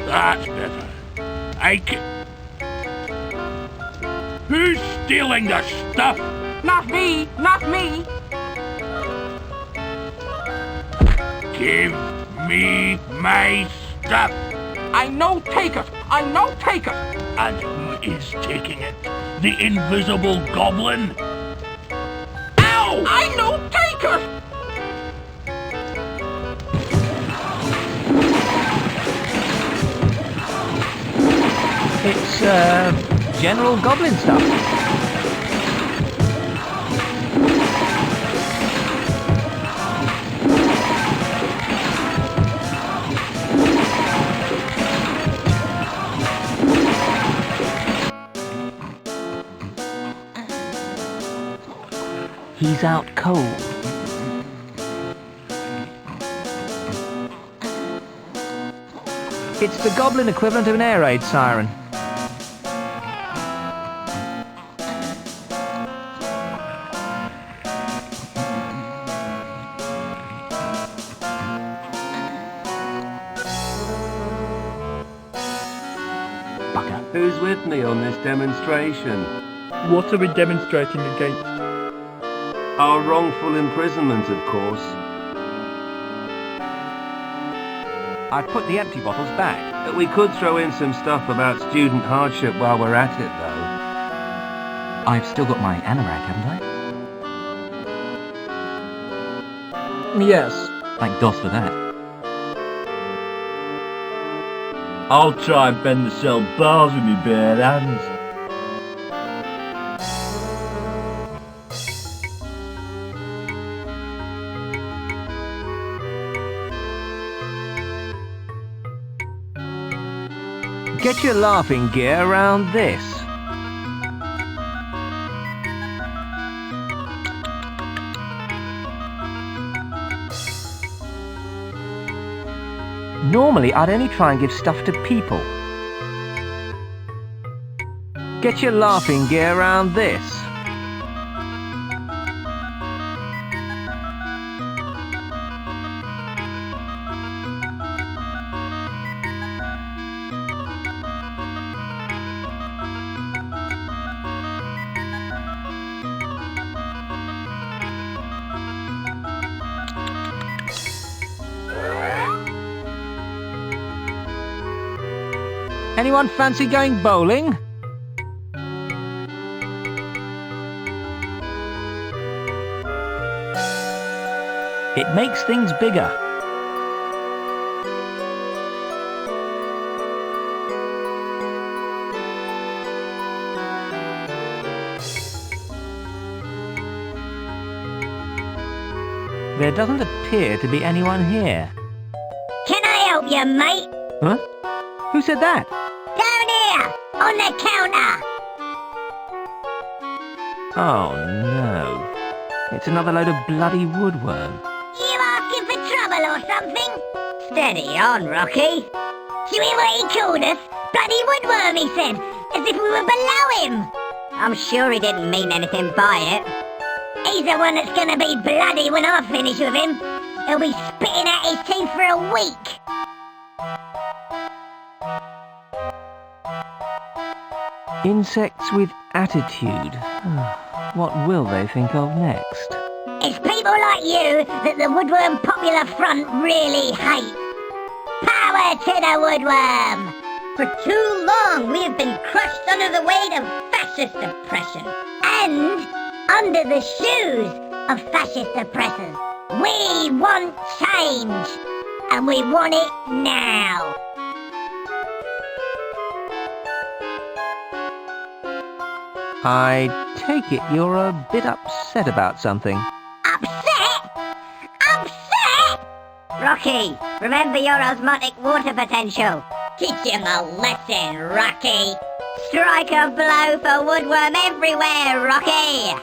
That's better. I can... Who's stealing the stuff? Not me, not me. Give me my stuff. I no take it. I no take it. And who is taking it? The invisible goblin? Ow! I no take it. It's, general goblin stuff. He's out cold. It's the goblin equivalent of an air raid siren. bugger. Who's with me on this demonstration? What are we demonstrating against? Our wrongful imprisonment, of course. I've put the empty bottles back. We could throw in some stuff about student hardship while we're at it, though. I've still got my anorak, haven't I? Yes. Thank DOS for that. I'll try and bend the cell bars with me bare hands. Get your laughing gear around this. Normally, I'd only try and give stuff to people. Get your laughing gear around this. Anyone fancy going bowling? It makes things bigger. There doesn't appear to be anyone here. Can I help you, mate? Huh? Who said that? Down here, on the counter. Oh no. It's another load of bloody woodworm. You asking for trouble or something? Steady on, Rocky. Do you hear what he called us? Bloody woodworm, he said, as if we were below him. I'm sure he didn't mean anything by it. He's the one that's gonna be bloody when I finish with him. He'll be spitting out his teeth for a week. Insects with attitude. What will they think of next? It's people like you that the Woodworm Popular Front really hate. Power to the Woodworm! For too long we have been crushed under the weight of fascist oppression. And under the shoes of fascist oppressors. We want change. And we want it now. I take it you're a bit upset about something. Upset? Upset? Rocky, remember your osmotic water potential. Teach him a lesson, Rocky. Strike a blow for Woodworm everywhere, Rocky.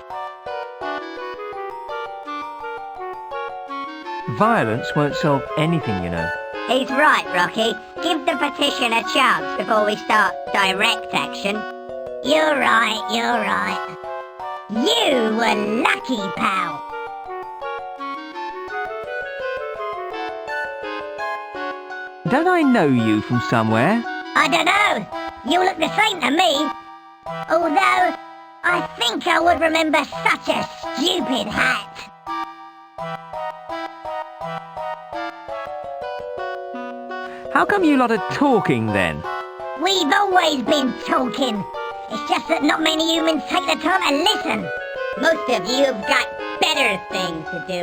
Violence won't solve anything, you know. He's right, Rocky. Give the petition a chance before we start direct action. You're right, you're right. You were lucky, pal. Don't I know you from somewhere? I don't know. You look the same to me. Although, I think I would remember such a stupid hat. How come you lot are talking then? We've always been talking. It's just that not many humans take the time to listen. Most of you have got better things to do.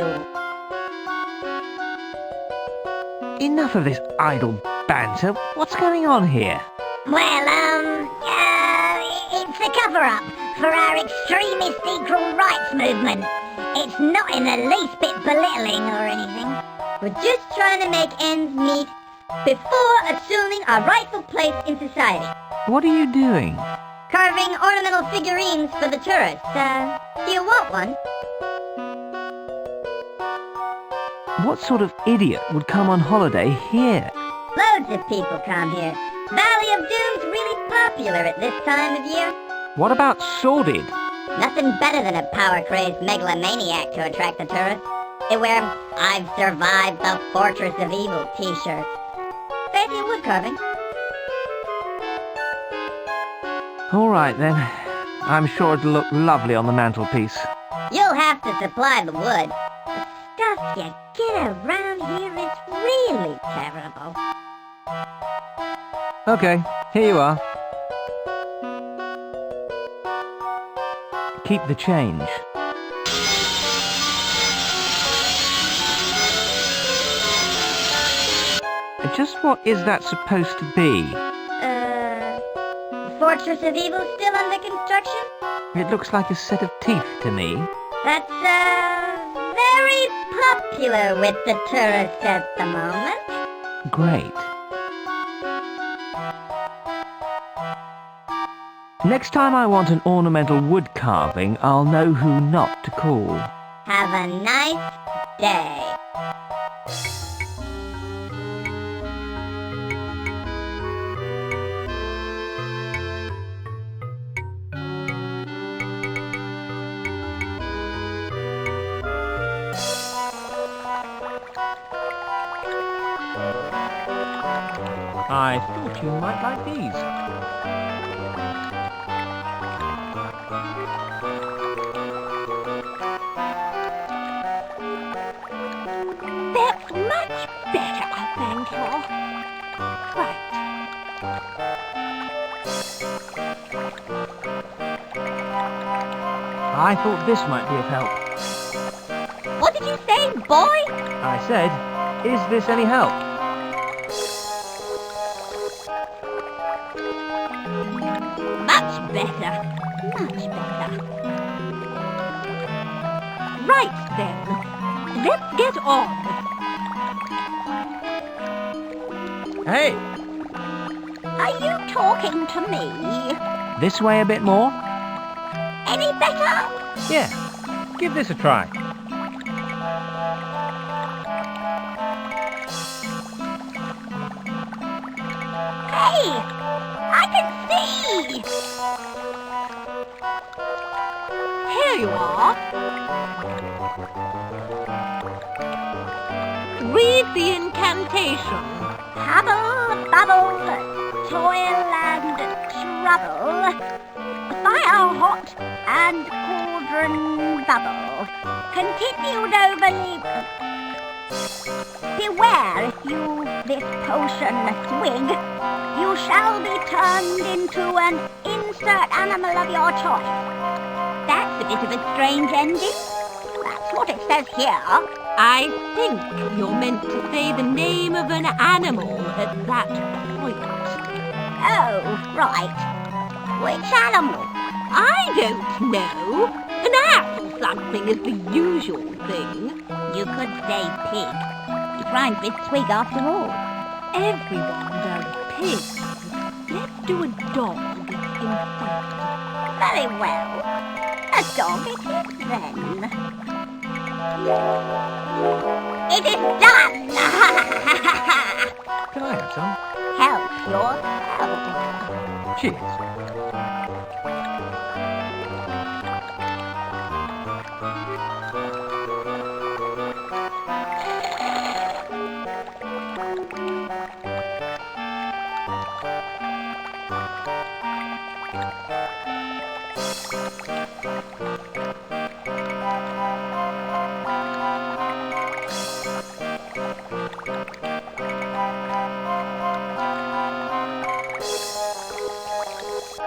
Enough of this idle banter. What's going on here? Well, it's a cover-up for our extremist equal rights movement. It's not in the least bit belittling or anything. We're just trying to make ends meet before assuming our rightful place in society. What are you doing? Carving ornamental figurines for the tourists. Do you want one? What sort of idiot would come on holiday here? Loads of people come here. Valley of Doom's really popular at this time of year. What about Sordid? Nothing better than a power-crazed megalomaniac to attract the tourists. They wear "I've survived the Fortress of Evil" t-shirts. Fancy wood carving. All right, then. I'm sure it'll look lovely on the mantelpiece. You'll have to supply the wood. The stuff you get around here is really terrible. Okay, here you are. Keep the change. Just what is that supposed to be? Fortress of Evil still under construction? It looks like a set of teeth to me. That's, very popular with the tourists at the moment. Great. Next time I want an ornamental wood carving, I'll know who not to call. Have a nice day. I thought you might like these. That's much better, thank you. Right. I thought this might be of help. What did you say, boy? I said, is this any help? Much better. Much better. Right then. Let's get on. Hey! Are you talking to me? This way a bit more? Any better? Yeah. Give this a try. Hey! I can see! Here you are. Read the incantation. Hubble, bubble, toil and trouble. Fire hot and cauldron bubble. Continued overly. Beware if you this potion swig. You shall be turned into an insert animal of your choice. That's a bit of a strange ending. That's what it says here. I think you're meant to say the name of an animal at that point. Oh, right. Which animal? I don't know. An ass or something is the usual thing. You could say pig. It rhymes with swig after all. Everyone does pigs. Let's do a dog instead. Very well. A dog it is then. It is done! Can I have some? Help yourself. Cheers.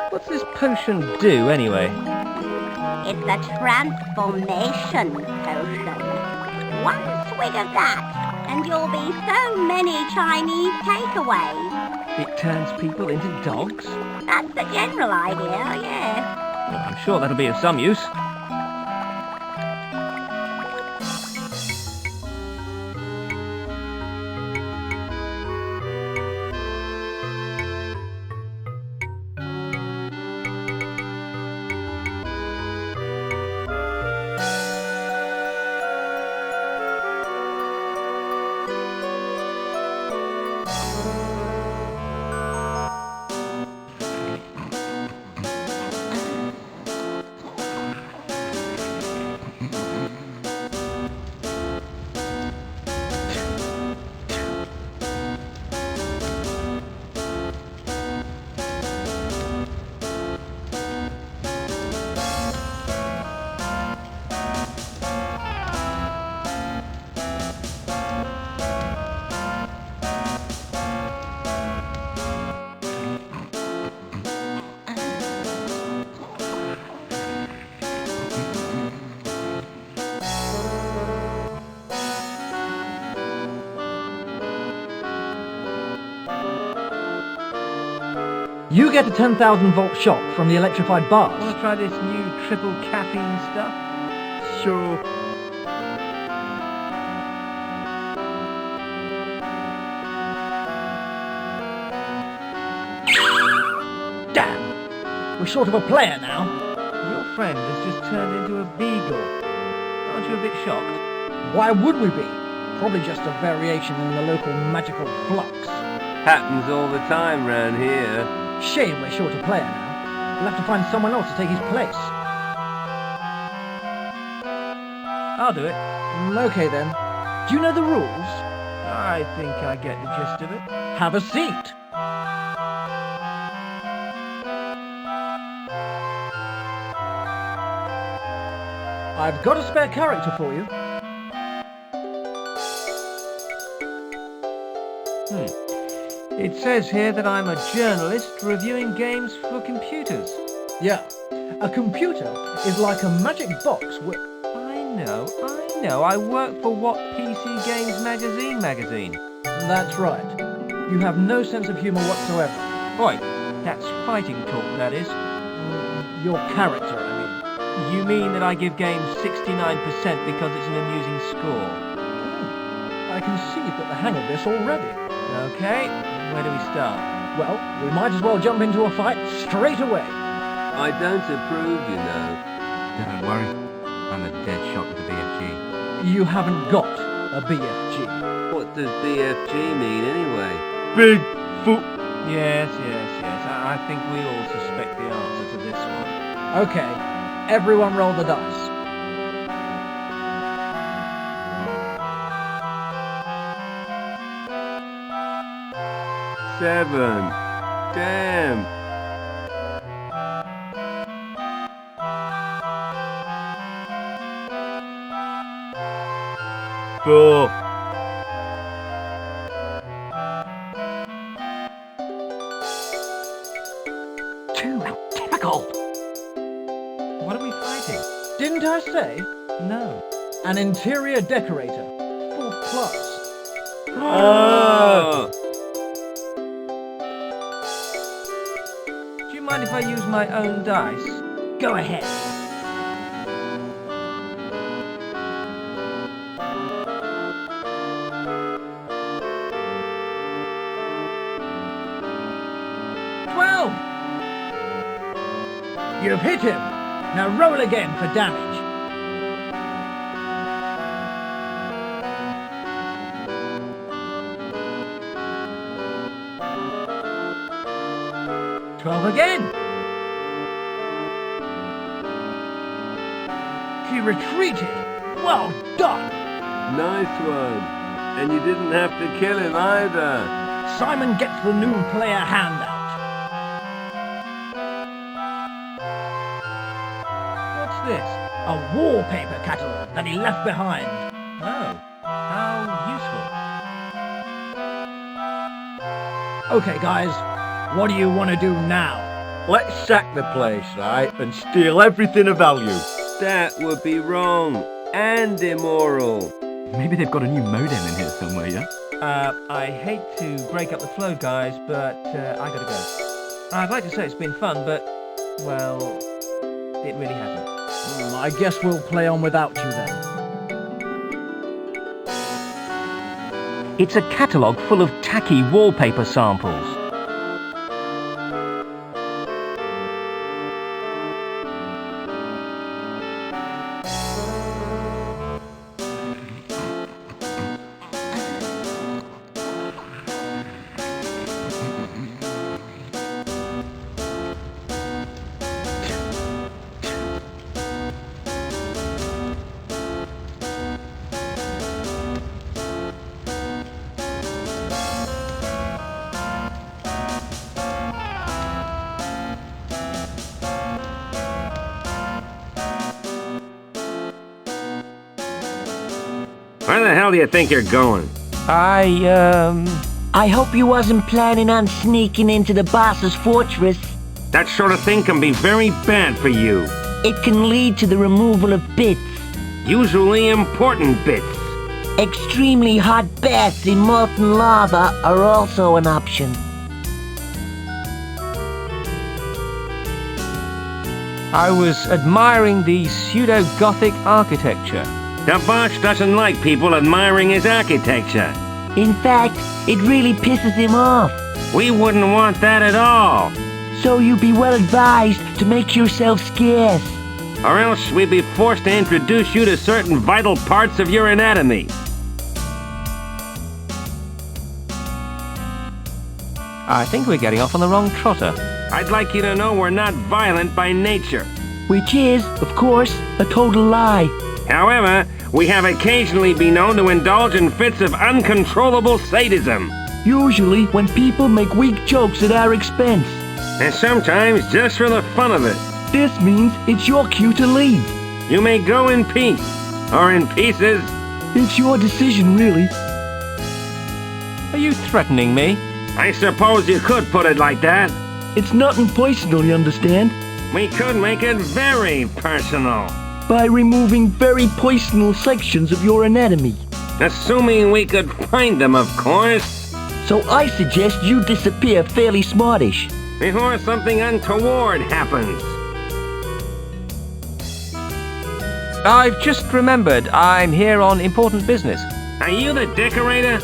What's this potion do, anyway? It's a transformation potion. One swig of that, and you'll be so many Chinese takeaways. It turns people into dogs? That's the general idea, yes. Well, I'm sure that'll be of some use. You get a 10,000 volt shock from the electrified bars. Want to try this new triple caffeine stuff? Sure. Damn! We're short of a player now. Your friend has just turned into a beagle. Aren't you a bit shocked? Why would we be? Probably just a variation in the local magical flux. Happens all the time round here. Shame we're short a player now. We'll have to find someone else to take his place. I'll do it. Okay then. Do you know the rules? I think I get the gist of it. Have a seat. I've got a spare character for you. It says here that I'm a journalist reviewing games for computers. Yeah. A computer is like a magic box with... I know. I work for What PC Games magazine. That's right. You have no sense of humour whatsoever. Oi, that's fighting talk, that is. Your character, I mean. You mean that I give games 69% because it's an amusing score? I can see you've got the hang of this already. Okay, where do we start? Well, we might as well jump into a fight straight away. I don't approve, you know. Don't worry. I'm a dead shot with the BFG. You haven't got a BFG. What does BFG mean anyway? Big foot. Yes. I think we all suspect the answer to this one. Okay, everyone roll the dice. 7. Damn. 4. Too typical. What are we fighting? Didn't I say? No. An interior decorator. 4th class. Oh. Do you mind if I use my own dice? Go ahead. You've hit him. Now roll again for damage. Again. He retreated. Well done. Nice one. And you didn't have to kill him either. Simon gets the new player handout. What's this? A wallpaper catalogue that he left behind. Oh, how useful. Okay, guys. What do you want to do now? Let's sack the place, right, and steal everything of value. That would be wrong and immoral. Maybe they've got a new modem in here somewhere, yeah? I hate to break up the flow, guys, but I gotta go. I'd like to say it's been fun, but, well, it really hasn't. I guess we'll play on without you then. It's a catalogue full of tacky wallpaper samples. Where the hell do you think you're going? I hope you wasn't planning on sneaking into the boss's fortress. That sort of thing can be very bad for you. It can lead to the removal of bits. Usually important bits. Extremely hot baths in molten lava are also an option. I was admiring the pseudo-Gothic architecture. The boss doesn't like people admiring his architecture. In fact, it really pisses him off. We wouldn't want that at all. So you'd be well advised to make yourself scarce. Or else we'd be forced to introduce you to certain vital parts of your anatomy. I think we're getting off on the wrong trotter. I'd like you to know we're not violent by nature. Which is, of course, a total lie. However, we have occasionally been known to indulge in fits of uncontrollable sadism. Usually when people make weak jokes at our expense. And sometimes just for the fun of it. This means it's your cue to leave. You may go in peace, or in pieces. It's your decision, really. Are you threatening me? I suppose you could put it like that. It's nothing personal, you understand? We could make it very personal. By removing very personal sections of your anatomy. Assuming we could find them, of course. So I suggest you disappear fairly smartish. Before something untoward happens. I've just remembered I'm here on important business. Are you the decorator?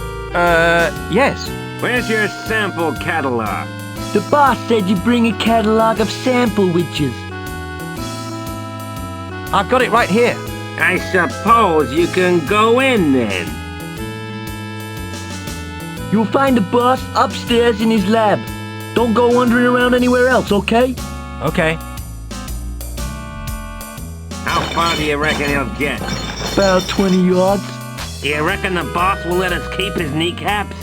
Yes. Where's your sample catalog? The boss said you bring a catalog of sample witches. I've got it right here. I suppose you can go in then. You'll find the boss upstairs in his lab. Don't go wandering around anywhere else, okay? Okay. How far do you reckon he'll get? About 20 yards. Do you reckon the boss will let us keep his kneecaps?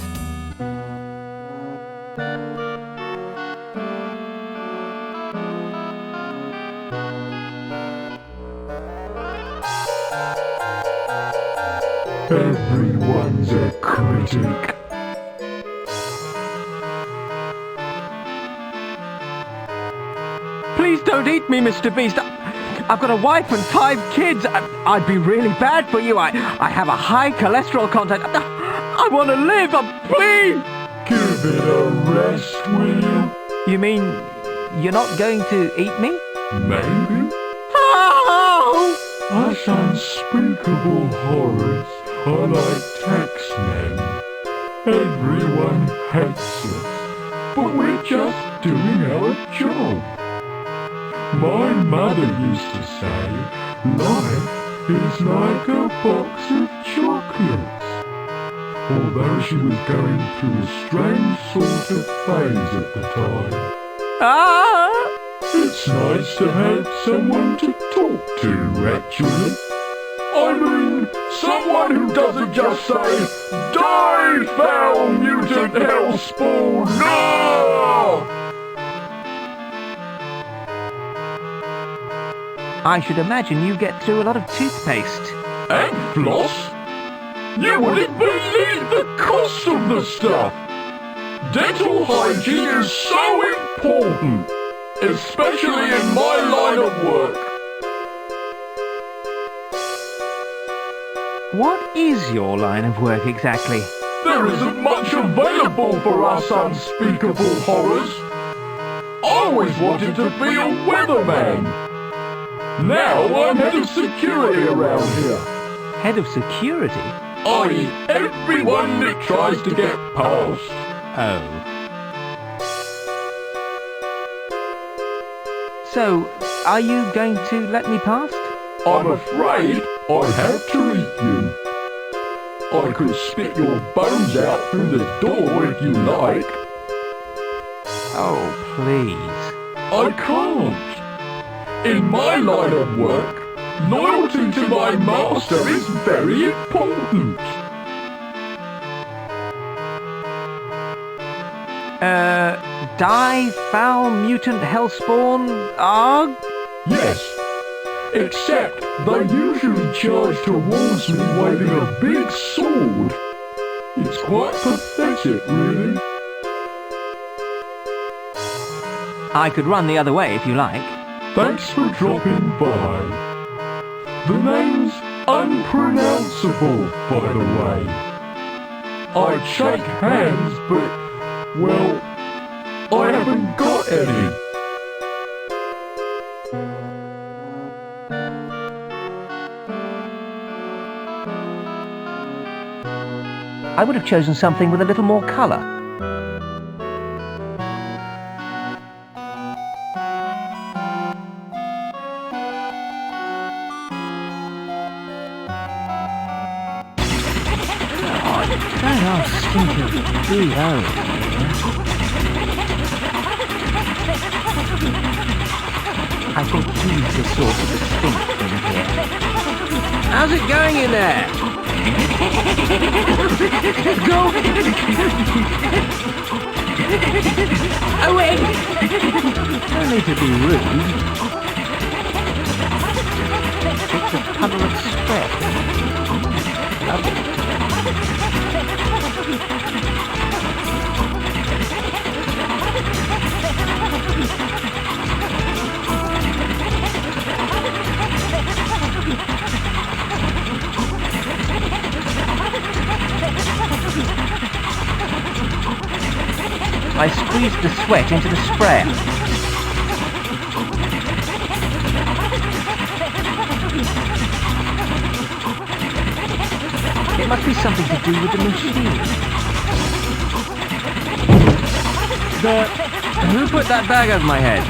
Everyone's a critic. Please don't eat me, Mr. Beast. I've got a wife and 5 kids. I'd be really bad for you. I have a high cholesterol content. I want to live. Please. Give it a rest, will you? You mean you're not going to eat me? Maybe. Oh! Us unspeakable horrors are like taxmen. Everyone hates us, but we're just doing our job. My mother used to say, life is like a box of chocolates. Although she was going through a strange sort of phase at the time. Ah! It's nice to have someone to talk to, actually. I mean, someone who doesn't just say, die, foul mutant hellspawn, no! I should imagine you get through a lot of toothpaste. And floss? You wouldn't believe the cost of the stuff! Dental hygiene is so important, especially in my line of work. What is your line of work exactly? There isn't much available for us unspeakable horrors. I always wanted to be a weatherman. Now I'm head of security around here. Head of security? I.e. everyone that tries to get past. Oh. So, are you going to let me past? I'm afraid I have to eat you. I could spit your bones out through the door if you like. Oh, please. I can't. In my line of work, loyalty to my master is very important. Die, foul mutant hellspawn, arg? Yes. Except they usually charge towards me waving a big sword. It's quite pathetic, really. I could run the other way if you like. Thanks for dropping by. The name's unpronounceable, by the way. I'd shake hands, but, well, I haven't got any. I would have chosen something with a little more colour. That old stinker B.O. I think he's the source of the stink in here. How's it going in there? Go! Away! No need to be rude. It's a puddle of sweat. Lovely. I squeezed the sweat into the sprayer. It must be something to do with the machine. Who put that bag over my head?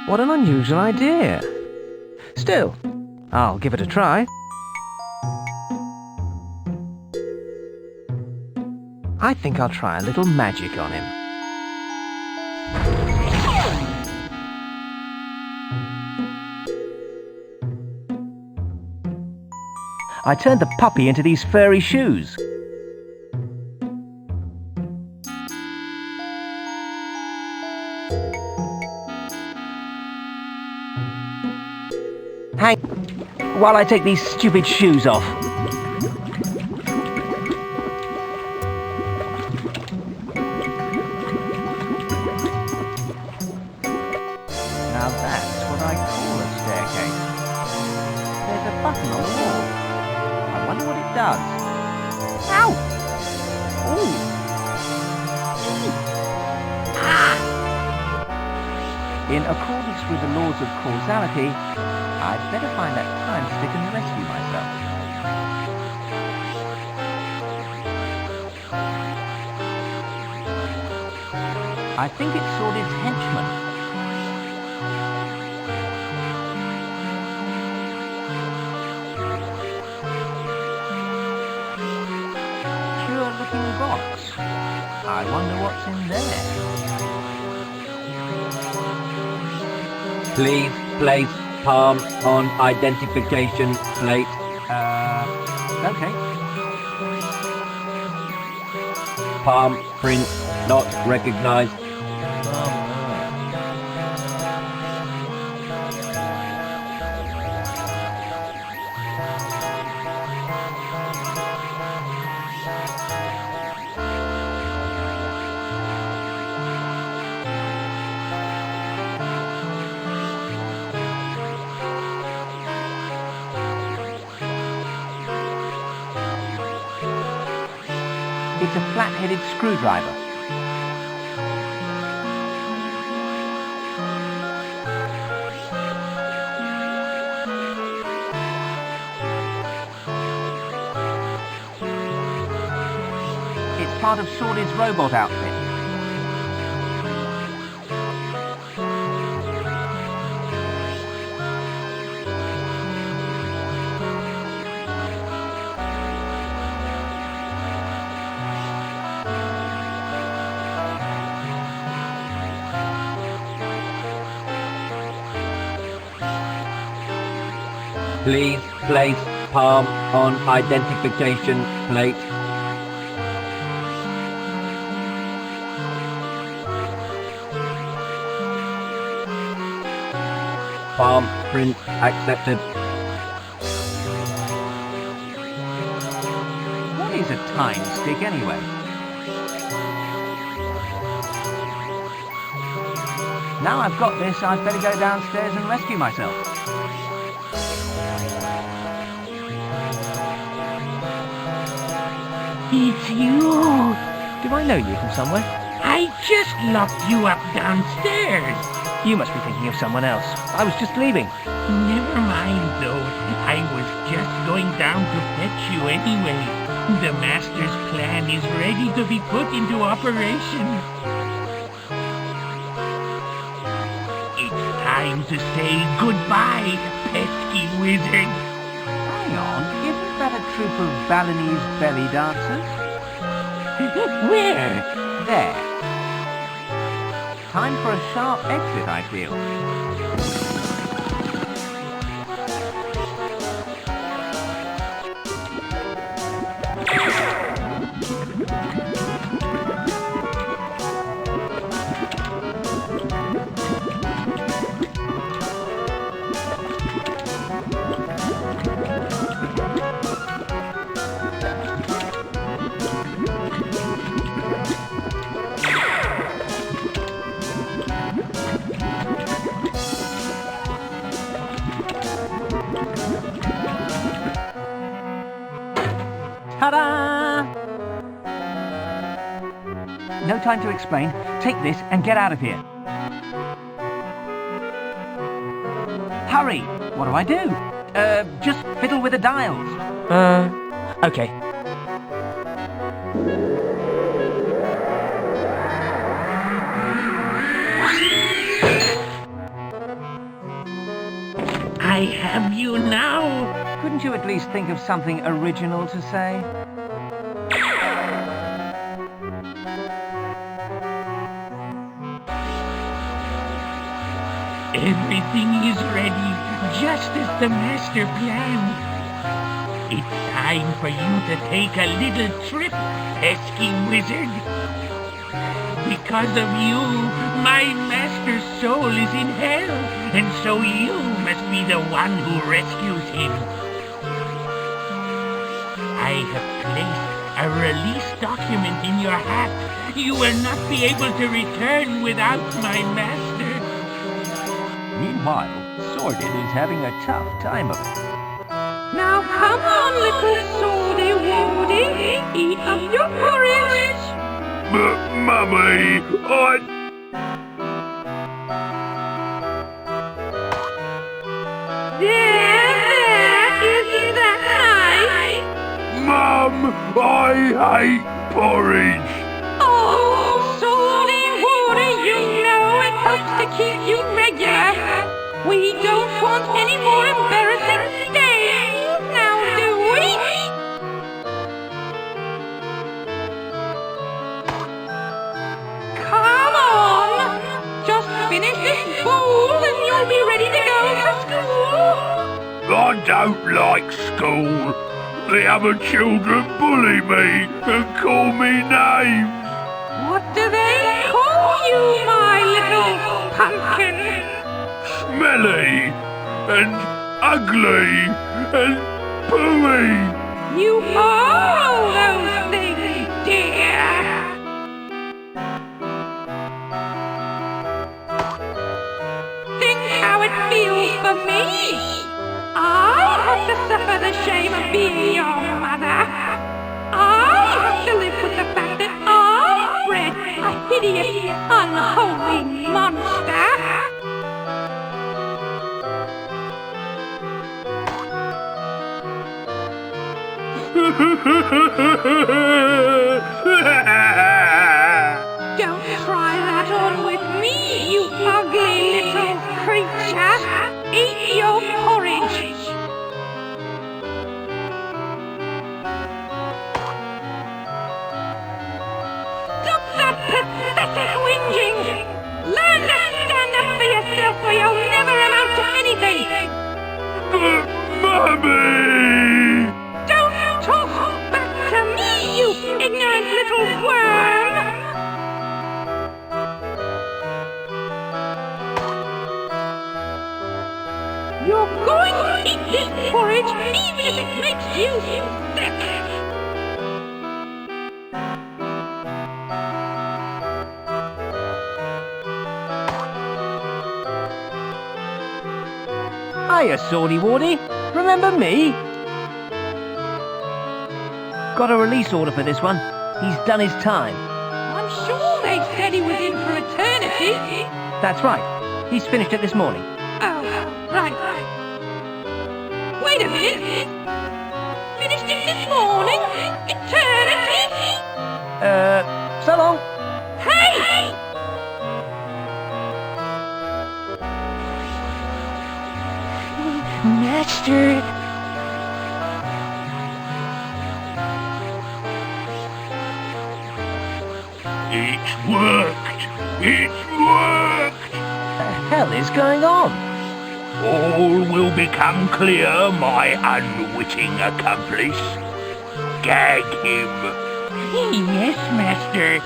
What an unusual idea. Still, I'll give it a try. I think I'll try a little magic on him. I turned the puppy into these furry shoes. Hang while I take these stupid shoes off. Now that's what I call a staircase. There's a button on the wall. I wonder what it does. Ow! Ooh! In accordance with the laws of causality, I'd better find that time stick and rescue myself. I think it's Sworded's henchman. Pure-looking box. I wonder what's in there. Please place palm on identification plate. Okay. Palm print not recognized. It's a flat-headed screwdriver. It's part of Sworded's robot outfit. Please place palm on identification plate. Palm print accepted. What is a time stick anyway? Now I've got this, I'd better go downstairs and rescue myself. It's you. Do I know you from somewhere? I just locked you up downstairs. You must be thinking of someone else. I was just leaving. Never mind, though. I was just going down to fetch you anyway. The Master's plan is ready to be put into operation. It's time to say goodbye, pesky wizard. Hang on, isn't that a troop of Balinese belly dancers? Where? There. Time for a sharp exit, I feel. Ta-da! No time to explain. Take this and get out of here. Hurry! What do I do? Just fiddle with the dials. Okay. I have you now. Couldn't you at least think of something original to say? Everything is ready, just as the Master planned. It's time for you to take a little trip, pesky wizard. Because of you, my Master's soul is in hell, and so you must be the one who rescues him. I have placed a release document in your hat. You will not be able to return without my Master. Meanwhile, Sordid is having a tough time of it. Now come on, little Swordy Wardy, eat up your porridge. Mummy, Isn't that nice? Mum, I hate porridge. Oh, Swordy Wardy, you know it helps to keep you regular. We don't want any more embarrassing stains, now do we? Come on! Just finish this bowl and you'll be ready to go to school. I don't like school. The other children bully me and call me names. What do they call you, my little pumpkin? Smelly and ugly and pooey. You are all those things, dear. Think how it feels for me. I have to suffer the shame of being your mother. I have to live with the fact that I bred a hideous, unholy monster. Don't try that on with me, you ugly little creature. Eat your porridge. Stop that pathetic whinging. Learn to stand up for yourself or you'll never amount to anything. Mummy! Don't talk back to me, you ignorant little worm! You're going to eat this porridge even if it makes you sick! Hiya, Swordy Wardy. Remember me? Got a release order for this one. He's done his time. I'm sure they said he was in for eternity. That's right. He's finished it this morning. Oh, right. Wait a minute. Finished it this morning? Eternity? So long. Hey! Master. It's worked! It's worked! The hell is going on? All will become clear, my unwitting accomplice. Gag him. Yes, Master.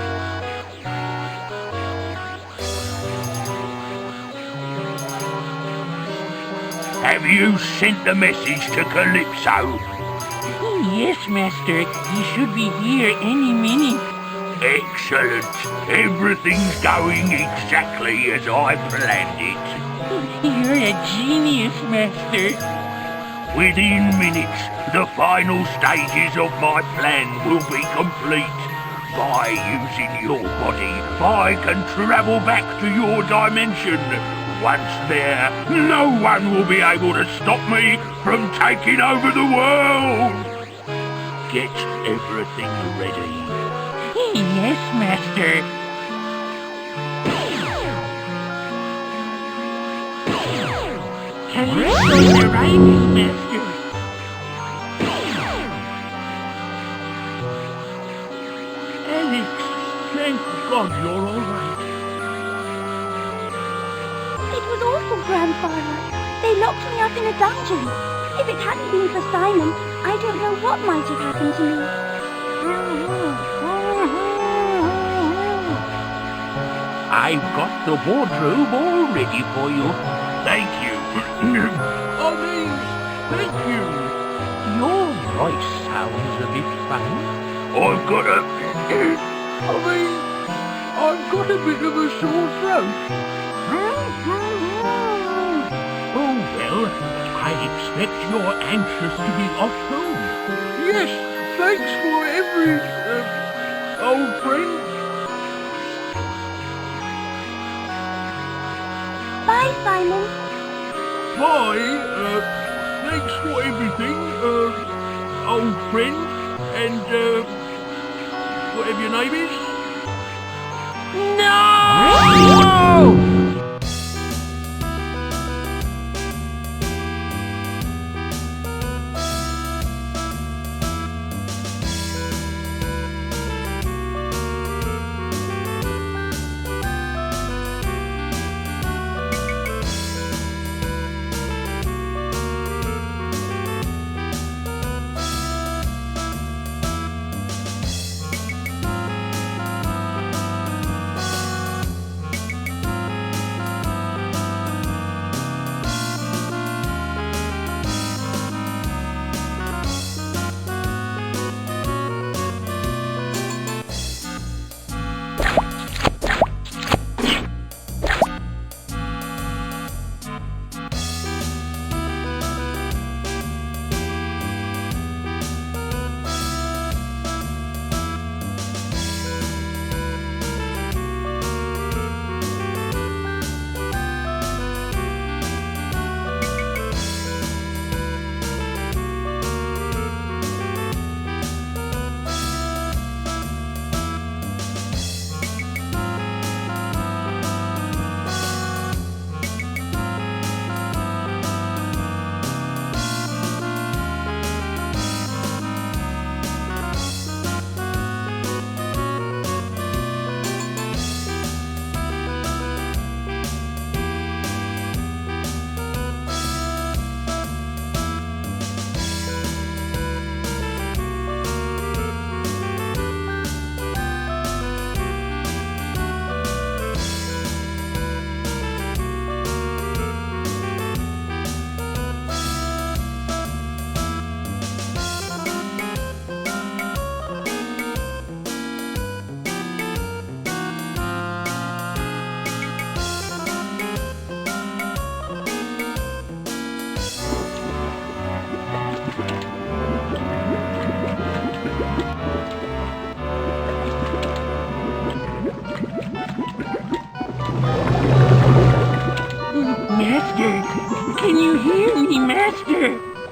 Have you sent the message to Calypso? Yes, Master. He should be here any minute. Excellent. Everything's going exactly as I planned it. You're a genius, Master. Within minutes, the final stages of my plan will be complete. By using your body, I can travel back to your dimension. Once there, no one will be able to stop me from taking over the world. Get everything ready. Yes, Master. Calypso's arriving, Master. Alex, thank God you're all right. It was awful, Grandfather. They locked me up in a dungeon. If it hadn't been for Simon, I don't know what might have happened to me. I've got the wardrobe all ready for you. Thank you. Thank you. Your voice sounds a bit funny. I've got a bit of a sore throat. Oh, well, I expect you're anxious to be off home. Yes, thanks for every, old friend. Bye, Simon. Bye, thanks for everything, old friend, and, whatever your name is. No!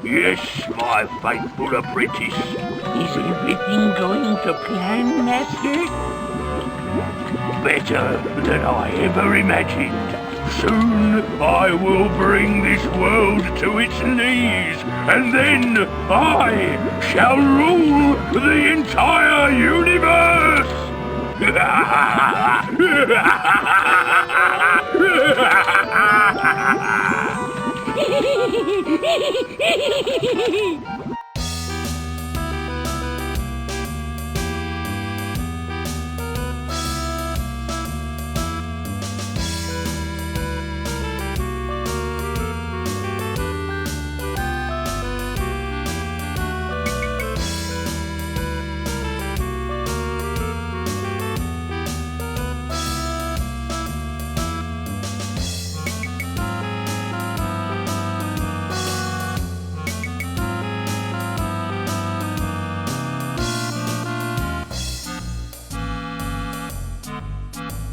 Yes, my faithful apprentice. Is everything going to plan, Master? Better than I ever imagined. Soon I will bring this world to its knees, and then I shall rule the entire universe!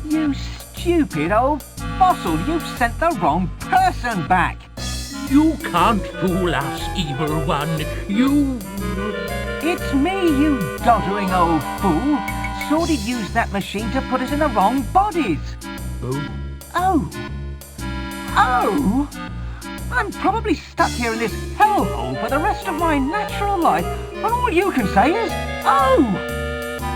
You stupid old fossil, you've sent the wrong person back. You can't fool us, evil one. You... It's me, you doddering old fool. Sordid used that machine to put us in the wrong bodies. Oh. I'm probably stuck here in this hellhole for the rest of my natural life, and all you can say is, oh!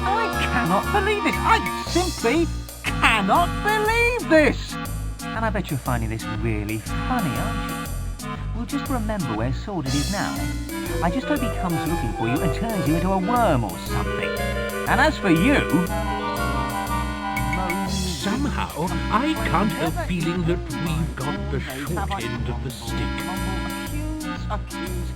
I cannot believe this. I simply cannot believe this. And I bet you're finding this really funny, aren't you? Well, just remember where Sordid is now. I just hope he comes looking for you and turns you into a worm or something. And as for you... Somehow, I can't help feeling that we've got the short end of the stick. Accuse,